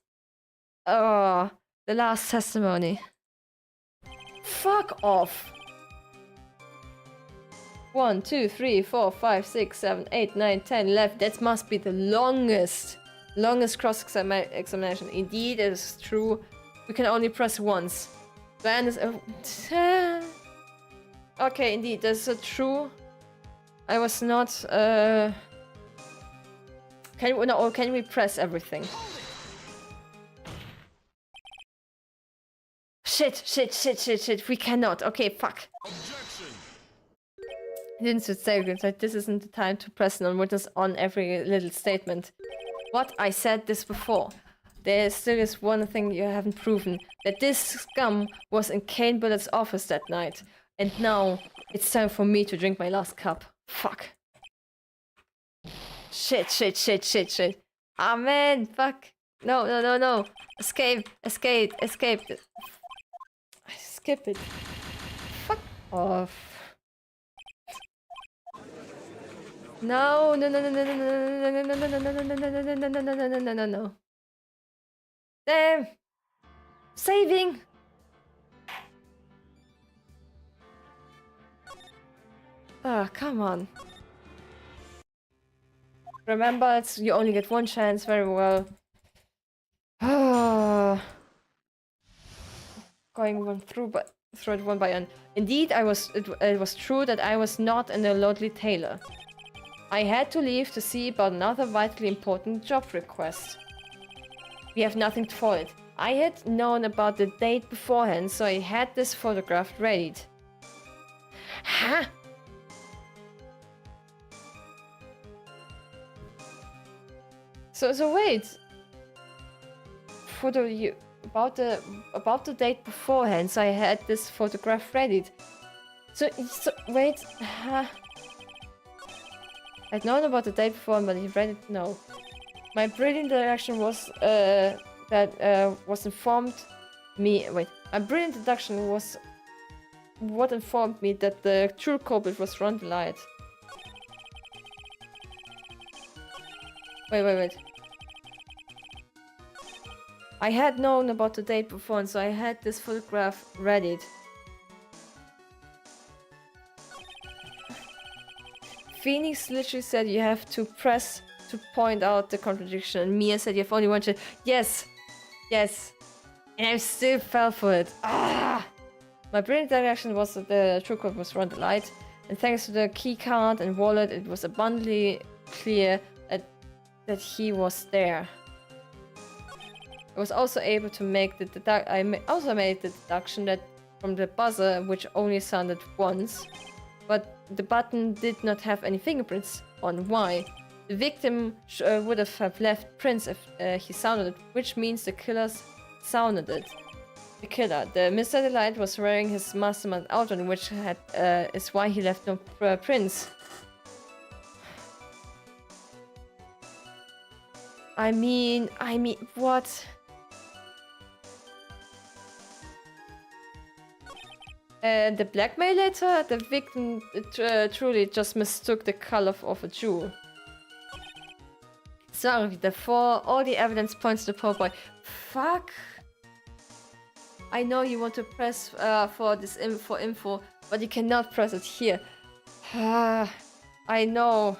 Oh, the last testimony. Fuck off. 1, 2, 3, 4, 5, 6, 7, 8, 9, 10, 11. That must be the longest cross-examination. Indeed, it is true. We can only press once. Van is... okay, indeed, that's true. I was not... Can we press everything? Shit. We cannot. Okay, fuck. I didn't say that this isn't the time to press non-witness on every little statement. What? I said this before. There still is one thing you haven't proven. That this scum was in Kane Bullett's office that night. And now, it's time for me to drink my last cup. Fuck. Shit. Ah, man, fuck. No. Escape. Skip it. Fuck off. No. Damn. Saving. Ah, come on. Remember, you only get one chance. Very well. Going through it one by one. Indeed, it was true that I was not an elderly tailor. I had to leave to see about another vitally important job request. We have nothing for it. I had known about the date beforehand, so I had this photograph ready. Huh? So wait. About the date beforehand, so I had this photograph ready. So wait. I'd known about the date before, but he read it. No. My brilliant deduction was was informed me. Wait. My brilliant deduction was what informed me that the true culprit was Ron Light. Wait. I had known about the date before, and so I had this photograph ready. Phoenix literally said you have to press to point out the contradiction, and Mia said you have only one chance. Yes. And I still fell for it. Ah! My brilliant reaction was that the true culprit was Ron the Light, and thanks to the key card and wallet, it was abundantly clear that he was there. I was also able to make the also made the deduction that from the buzzer, which only sounded once, but the button did not have any fingerprints on. Why? The victim would have left prints if he sounded it, which means the killers sounded it. The killer, the Mr. Delight, was wearing his mastermind outfit, which is why he left no prints. I mean, what? The blackmail letter, the victim truly just mistook the color of a jewel. Sorry, therefore, all the evidence points to poor boy. Fuck. I know you want to press for this info, but you cannot press it here. I know.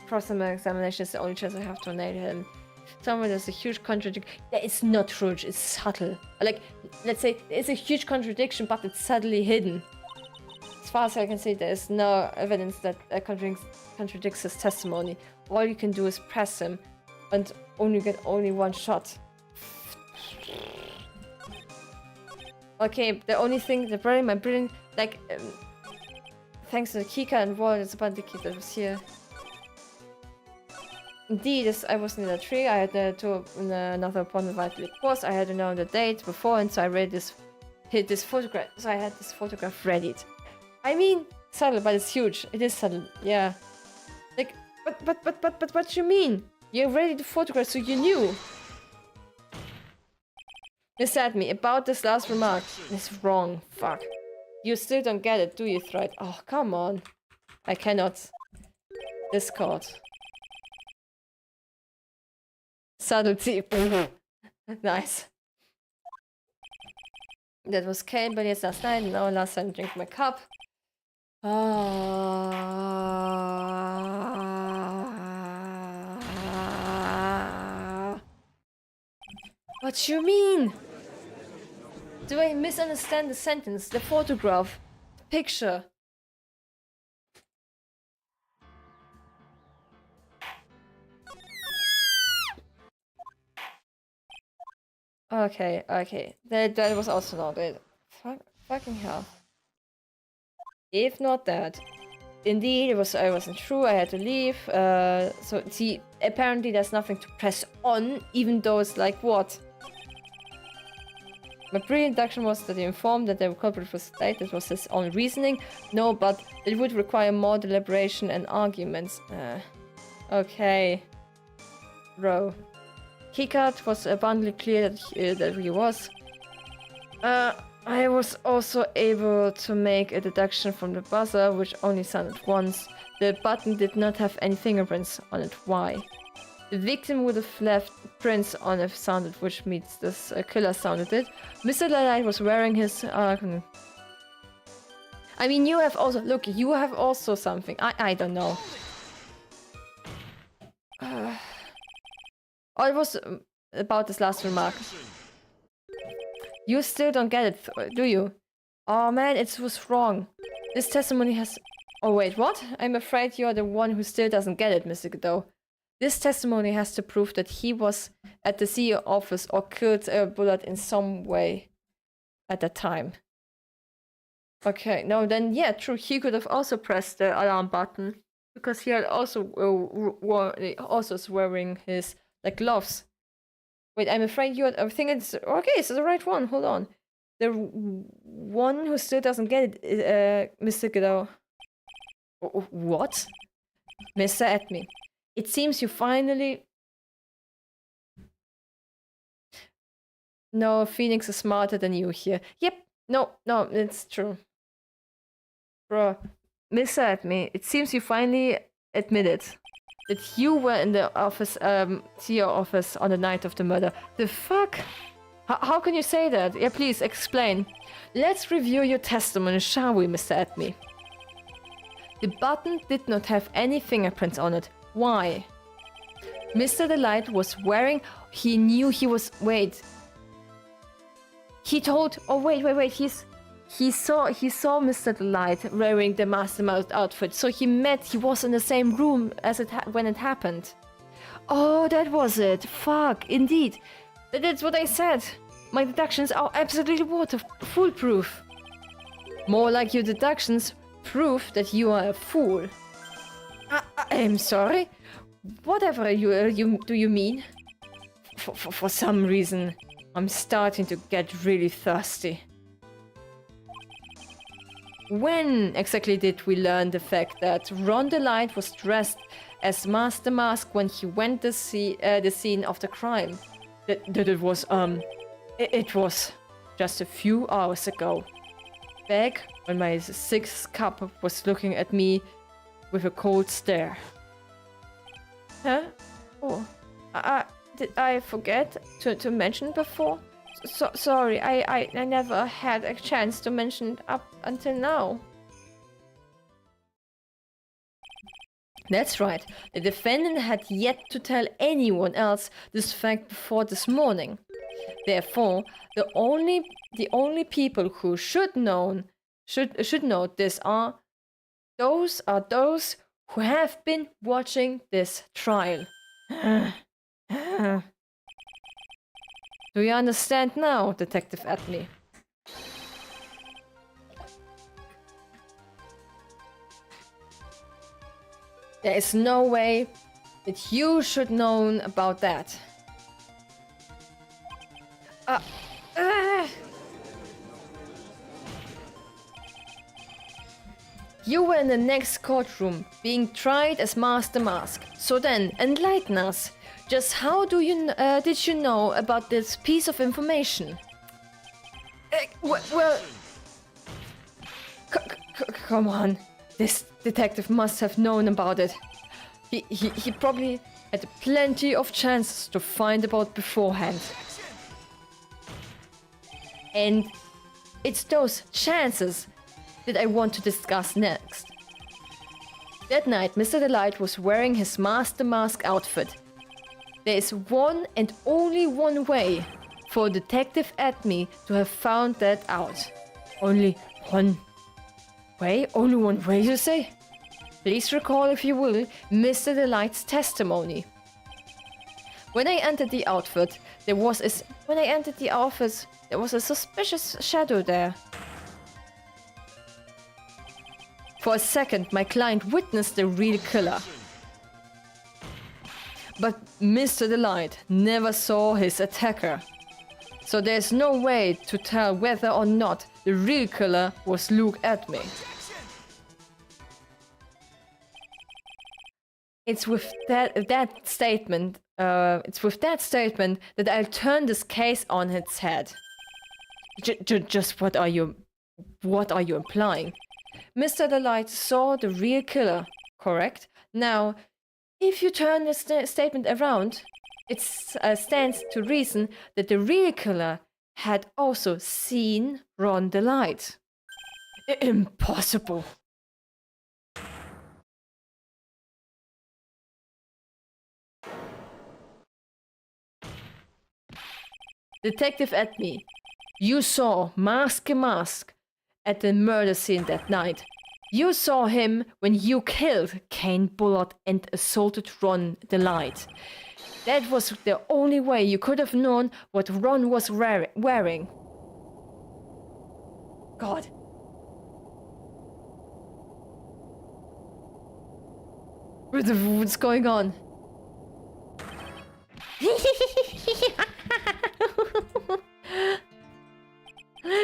Cross-examination examination is the only chance I have to nail him. Somewhere there's a huge contradiction. That is not true, it's subtle. Like, let's say, there's a huge contradiction, but it's subtly hidden. As far as I can see, there is no evidence that contradicts his testimony. All you can do is press him, and only get one shot. Okay, the only thing, the brain, my brain, like, thanks to the keycard and wall, it's about the key that was here. Indeed, I was near the tree. I had another appointment vitally course. I had to know the date before, and so I read this photograph. So I had this photograph ready. I mean, subtle, but it's huge. It is subtle, yeah. Like, but what you mean? You ready the photograph, so you knew. Miss at me about this last remark. It's wrong. Fuck. You still don't get it, do you, Thread? Oh, come on. I cannot. Discord. Subtlety. Nice. That was Kane, but yes, last night. Now last time I drink my cup. What you mean? Do I misunderstand the sentence, the photograph, the picture? Okay. That was also not it. Fucking hell. If not that. Indeed, I wasn't true, I had to leave. So, see, apparently there's nothing to press on, even though it's like, what? My pre-induction was that he informed that the culprit was dead. That was his own reasoning. No, but it would require more deliberation and arguments. Okay. Bro. Keycard was abundantly clear that he was. I was also able to make a deduction from the buzzer, which only sounded once. The button did not have any fingerprints on it. Why? The victim would have left prints on it sounded, which means this killer sounded it. Mr. Delight was wearing his... I mean, you have also... Look, you have also something. I don't know. It was about this last remark. You still don't get it, do you? Oh man, it was wrong. This testimony has... Oh wait, what? I'm afraid you're the one who still doesn't get it, Mr. Godot. This testimony has to prove that he was at the CEO office or killed Bullard in some way at that time. Okay, no, then yeah, true. He could have also pressed the alarm button because he had also is wearing his like gloves. Wait, I'm afraid you. I think it's okay. It's the right one. Hold on. The one who still doesn't get it, Mr. Godot. What? Mr. Atme. It seems you finally... No, Phoenix is smarter than you here. Yep, no, it's true. Bro, Mr. Atme, it seems you finally admitted that you were in the office, CEO office on the night of the murder. The fuck? How can you say that? Yeah, please, explain. Let's review your testimony, shall we, Mr. Atme? The button did not have any fingerprints on it. Why? Mr. Delight was wearing... He knew he was... Wait. He told... Oh, wait. he saw Mr. Delight wearing the Master Mouse outfit, so he was in the same room as when it happened. Oh, that was it. Fuck, indeed. That's what I said. My deductions are absolutely foolproof. More like your deductions prove that you are a fool. I'm sorry. Whatever do you mean? For some reason, I'm starting to get really thirsty. When exactly did we learn the fact that Ron Delight was dressed as Master Mask when he went to see the scene of the crime? It was just a few hours ago. Back when my sixth cup was looking at me with a cold stare. Huh? Oh, did I forget to mention before? Sorry, I never had a chance to mention it up until now. That's right. The defendant had yet to tell anyone else this fact before this morning. Therefore, the only people who should know this are those who have been watching this trial. Do you understand now, Detective Atlee? There is no way that you should know about that. You were in the next courtroom, being tried as Master Mask. So then, enlighten us. Just how did you know about this piece of information? Well... Come on. This detective must have known about it. He probably had plenty of chances to find about beforehand. And it's those chances that I want to discuss next. That night, Mr. Delight was wearing his Master Mask outfit. There is one and only one way for Detective Atlee to have found that out. Only one way? Only one way, you say? Please recall, if you will, Mr. Delight's testimony. When I entered the outfit, there was a suspicious shadow there. For a second, my client witnessed the real killer. But Mr. Delight never saw his attacker. So there's no way to tell whether or not the real killer was Luke Atlee. It's with that statement that I'll turn this case on its head. Just what are you implying? Mr. Delight saw the real killer, correct? Now, if you turn the statement around, it stands to reason that the real killer had also seen Ron Delight. Impossible. Detective Atlee, you saw Mask at the murder scene that night. You saw him when you killed Kane Bullard and assaulted Ron Delight. That was the only way you could have known what Ron was wearing. God. What's going on?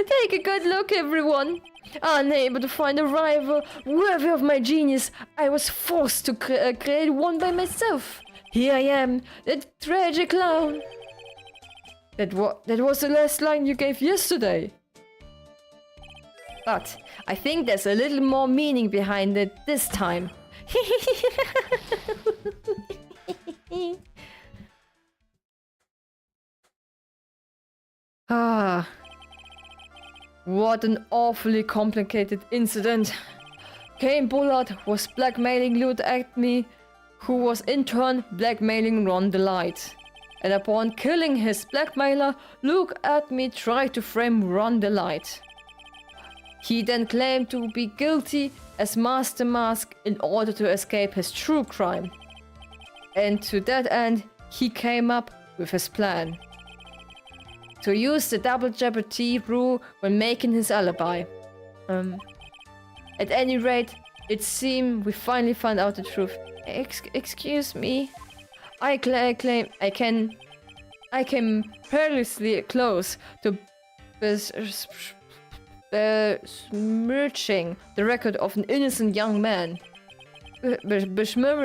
Take a good look, everyone. Unable to find a rival worthy of my genius, I was forced to create one by myself. Here I am, the tragic clown. That was the last line you gave yesterday. But I think there's a little more meaning behind it this time. What an awfully complicated incident. Kane Bullard was blackmailing Luke Atlee, who was in turn blackmailing Ron Delight. And upon killing his blackmailer, Luke Atlee tried to frame Ron Delight. He then claimed to be guilty as Master Mask in order to escape his true crime. And to that end, he came up with his plan. To use the double jeopardy rule when making his alibi. At any rate, it seems we finally found out the truth. Excuse me. I claim I came perilously close to besmirching the record of an innocent young man. Besmirching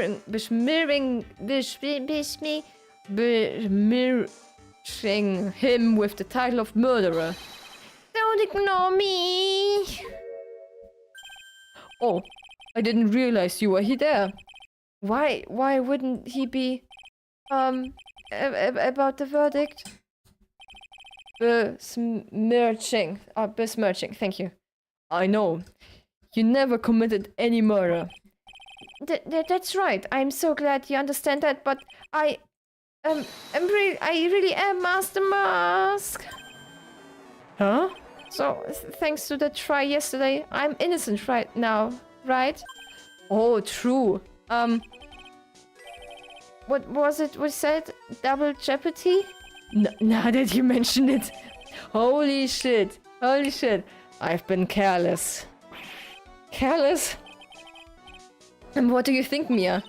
him with the title of murderer. Don't ignore me. Oh, I didn't realize you were there. Why wouldn't he be about the verdict? Besmirching, thank you. I know. You never committed any murder. That's right. I'm so glad you understand that, but I really am Master Mask. Huh? So, thanks to the try yesterday, I'm innocent right now, right? Oh, true. What was it we said? Double jeopardy? Now that you mention it. Holy shit. I've been careless. Careless? And what do you think, Mia?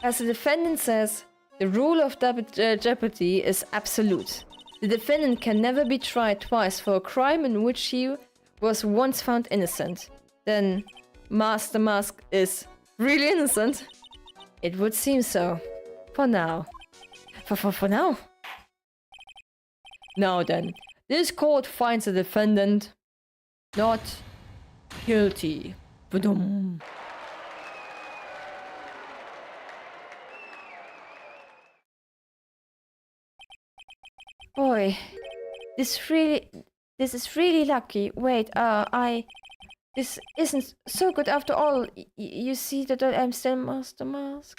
As the defendant says, the rule of double jeopardy is absolute. The defendant can never be tried twice for a crime in which he was once found innocent. Then, Master Mask is really innocent? It would seem so. For now. For now? Now then, this court finds the defendant not guilty. Ba-dum. Boy, this is really lucky. Wait, this isn't so good after all. You see that I'm still Master Mask.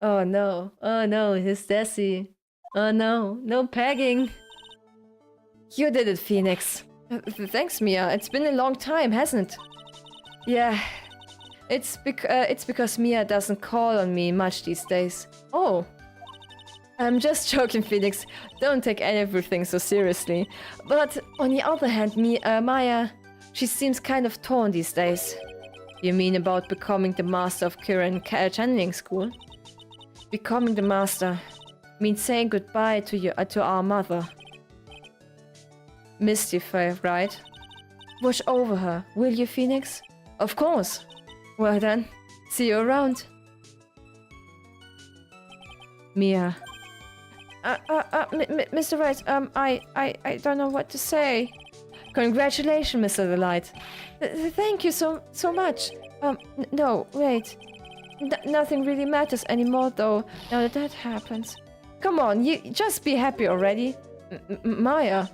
Oh no, it's Desi. Oh no, no pegging. You did it, Phoenix. Thanks, Mia. It's been a long time, hasn't it? Yeah, it's because Mia doesn't call on me much these days. Oh. I'm just joking, Phoenix. Don't take everything so seriously. But on the other hand, Maya, she seems kind of torn these days. You mean about becoming the master of Kiran channeling school? Becoming the master means saying goodbye to our mother. Mystify, right? Watch over her, will you, Phoenix? Of course. Well then, see you around. Mia. Mr. Rice, I don't know what to say. Congratulations, Mr. Delight. Thank you so much. No, wait. Nothing really matters anymore, though, now that happens. Come on, you just be happy already. Maya.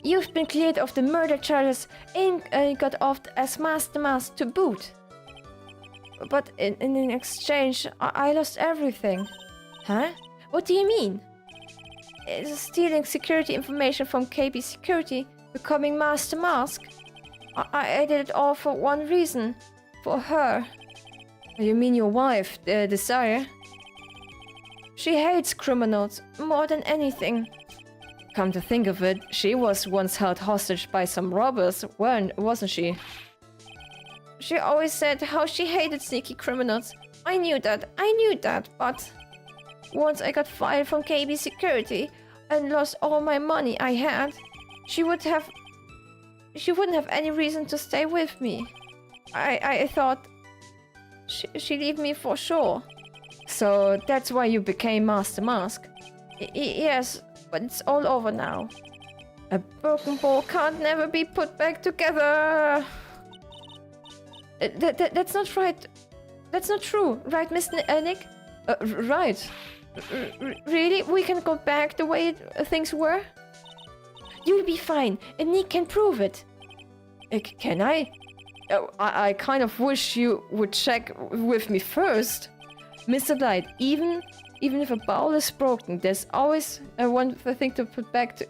You've been cleared of the murder charges and got off as Master Mask to boot. But in exchange, I lost everything. Huh? What do you mean? Stealing security information from KB Security, becoming Master Mask. I did it all for one reason. For her. You mean your wife, Desire? She hates criminals more than anything. Come to think of it, she was once held hostage by some robbers, wasn't she? She always said how she hated sneaky criminals. I knew that, but... Once I got fired from KB Security and lost all my money I had, she wouldn't have any reason to stay with me. I thought she'd leave me for sure. So that's why you became Master Mask? Yes, but it's all over now. A broken ball can't never be put back together. That's not right. That's not true, right, Miss Nick? Right. Really? We can go back the way things were? You'll be fine, and Nick can prove it. Can I? I kind of wish you would check with me first. Mr. Light, even if a bowl is broken, there's always one thing to put back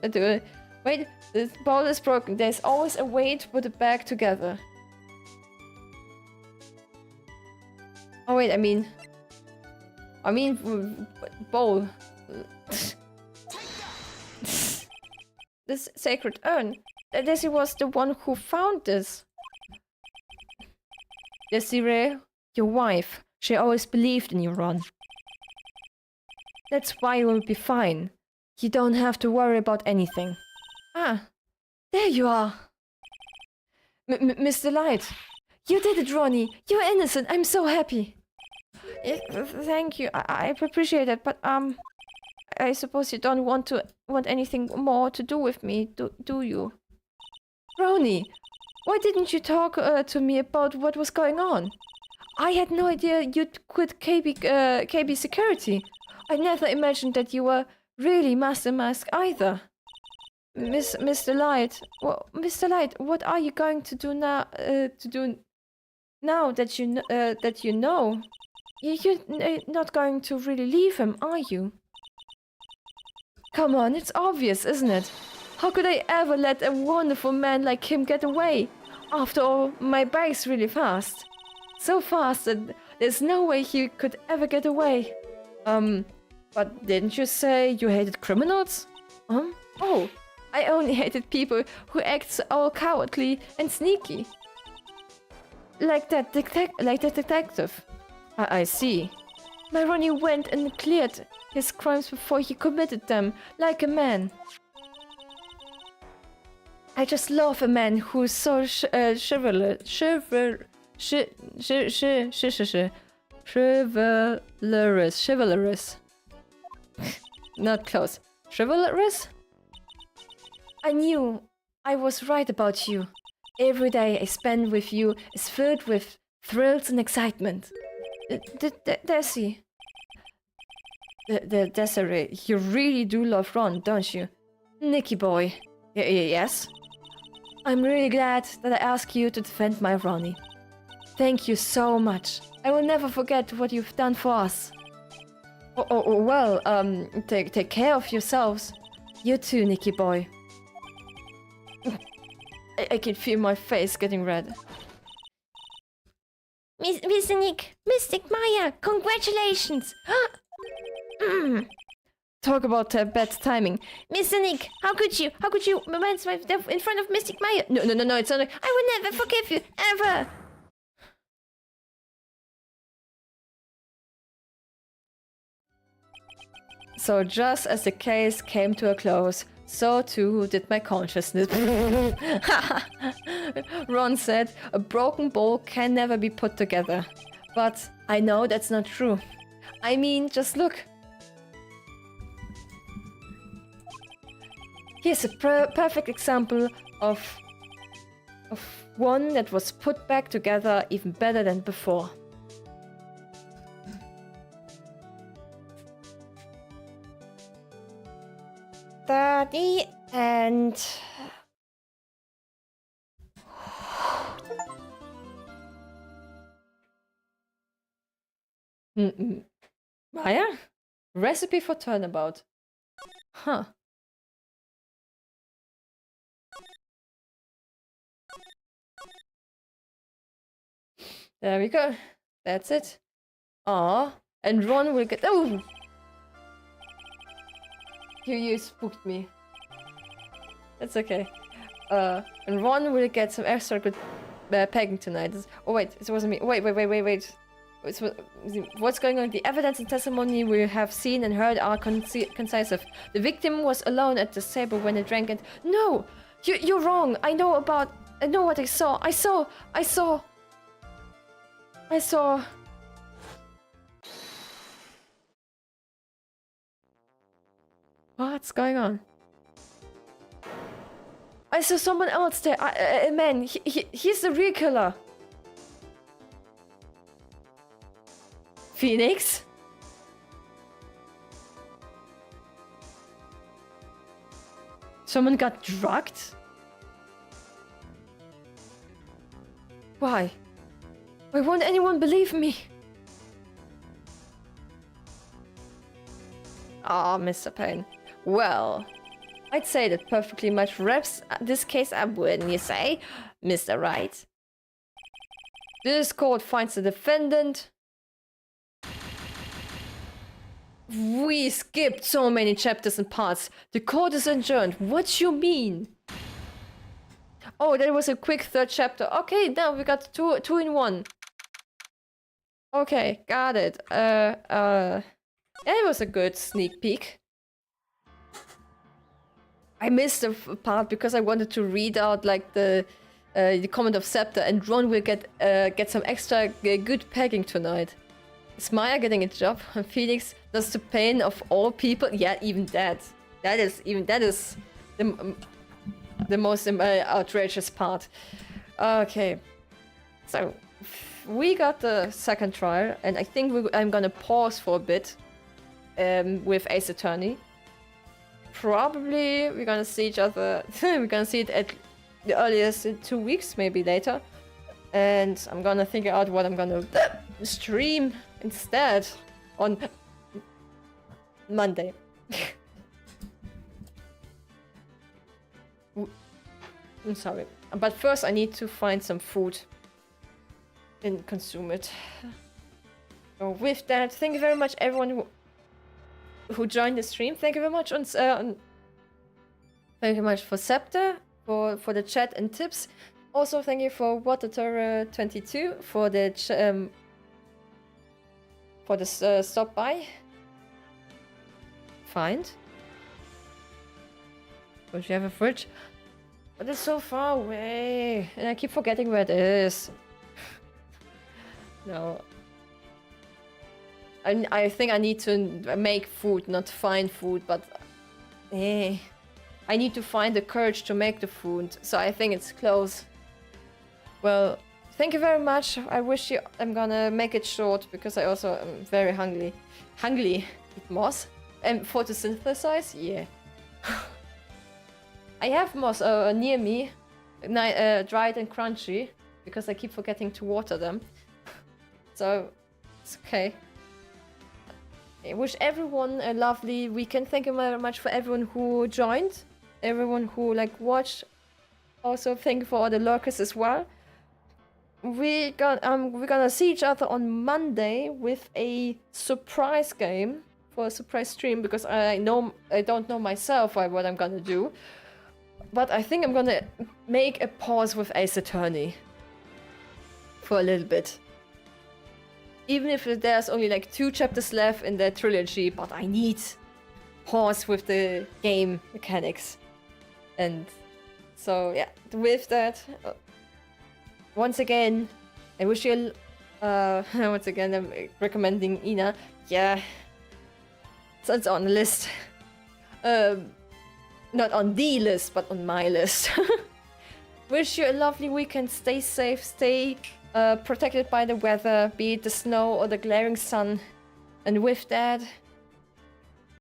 Wait, the ball is broken. There's always a way to put it back together. Oh wait, I mean, bowl. This sacred urn. Desi was the one who found this. Desiree, your wife. She always believed in you, Ron. That's why you'll be fine. You don't have to worry about anything. Ah, there you are. Mr. Light. You did it, Ronnie. You're innocent. I'm so happy. Thank you. I appreciate it, but I suppose you don't want anything more to do with me, do you? Ronnie, why didn't you talk to me about what was going on? I had no idea you'd quit KB security. I never imagined that you were really Master Mask either. Mr. Light, well, Mr. Light, what are you going to do now? Now that you know, you're not going to really leave him, are you? Come on, it's obvious, isn't it? How could I ever let a wonderful man like him get away? After all, my bag's really fast. So fast that there's no way he could ever get away. But didn't you say you hated criminals? Oh, I only hated people who act all cowardly and sneaky. Like that detective. I see. My Ronnie went and cleared his crimes before he committed them, like a man. I just love a man who's so chivalrous. Not close. Chivalrous? I knew I was right about you. Every day I spend with you is filled with thrills and excitement. Desi. Desiree, you really do love Ron, don't you? Nicky boy. Yes? I'm really glad that I asked you to defend my Ronnie. Thank you so much. I will never forget what you've done for us. Well, take care of yourselves. You too, Nicky boy. I can feel my face getting red. Mr. Nick, Mystic Maya, congratulations! Talk about bad timing. Mr. Nick, how could you romance myself in front of Mystic Maya? No, it's not. I will never forgive you, ever! So just as the case came to a close, so too did my consciousness. Ron said, a broken bowl can never be put together. But I know that's not true. I mean, just look. Here's a perfect example of one that was put back together even better than before. The end. Maya? Recipe for Turnabout. Huh. There we go. That's it. Ah, and Ron will get. Oh! You spooked me. That's okay. And Ron will get some extra good pegging tonight. Oh wait, it wasn't me. Wait. What's going on? The evidence and testimony we have seen and heard are concisive. The victim was alone at the table when he drank it. No! You're wrong! I know what I saw. I saw... What's going on? I saw someone else there. A man. He's the real killer. Phoenix? Someone got drugged? Why? Why won't anyone believe me? Ah, Mr. Payne. Well, I'd say that perfectly much wraps this case up, wouldn't you say, Mr. Wright? This court finds the defendant. We skipped so many chapters and parts. The court is adjourned. What you mean? Oh, that was a quick third chapter. Okay, now we got two in one. Okay, got it. It was a good sneak peek. I missed a part because I wanted to read out like the comment of Scepter, and Ron will get some extra good pegging tonight. Is Maya getting a job? And Felix does the pain of all people. Yeah, even that. That is the most outrageous part. Okay, so we got the second trial, and I think I'm gonna pause for a bit with Ace Attorney. Probably we're gonna see each other. We're gonna see it at the earliest in 2 weeks, maybe later. And I'm gonna think out what I'm gonna stream instead on Monday. I'm sorry, but first I need to find some food and consume it. So with that, thank you very much, everyone who joined the stream. Thank you very much thank you very much for Scepter, for the chat and tips. Also, thank you for Water22 for the stop by. Find. Don't you have a fridge? But it's so far away, and I keep forgetting where it is. No. I think I need to make food, not find food, but I need to find the courage to make the food, so I think it's close. Well, thank you very much. I wish you... I'm gonna make it short, because I also am very hungry. Eat moss? And photosynthesize? Yeah. I have moss near me, dried and crunchy, because I keep forgetting to water them. So, it's okay. I wish everyone a lovely weekend. Thank you very much for everyone who joined, everyone who watched. Also, thank you for all the lurkers as well. We're gonna see each other on Monday with a surprise game for a surprise stream, because I don't know myself what I'm gonna do. But I think I'm gonna make a pause with Ace Attorney for a little bit. Even if there's only 2 chapters left in the trilogy, but I need pause with the game mechanics. And so yeah, with that, once again, I wish you once again I'm recommending Ina. Yeah, so it's on the list. Not on the list, but on my list. Wish you a lovely weekend. Stay safe, stay protected by the weather, be it the snow or the glaring sun. And with that,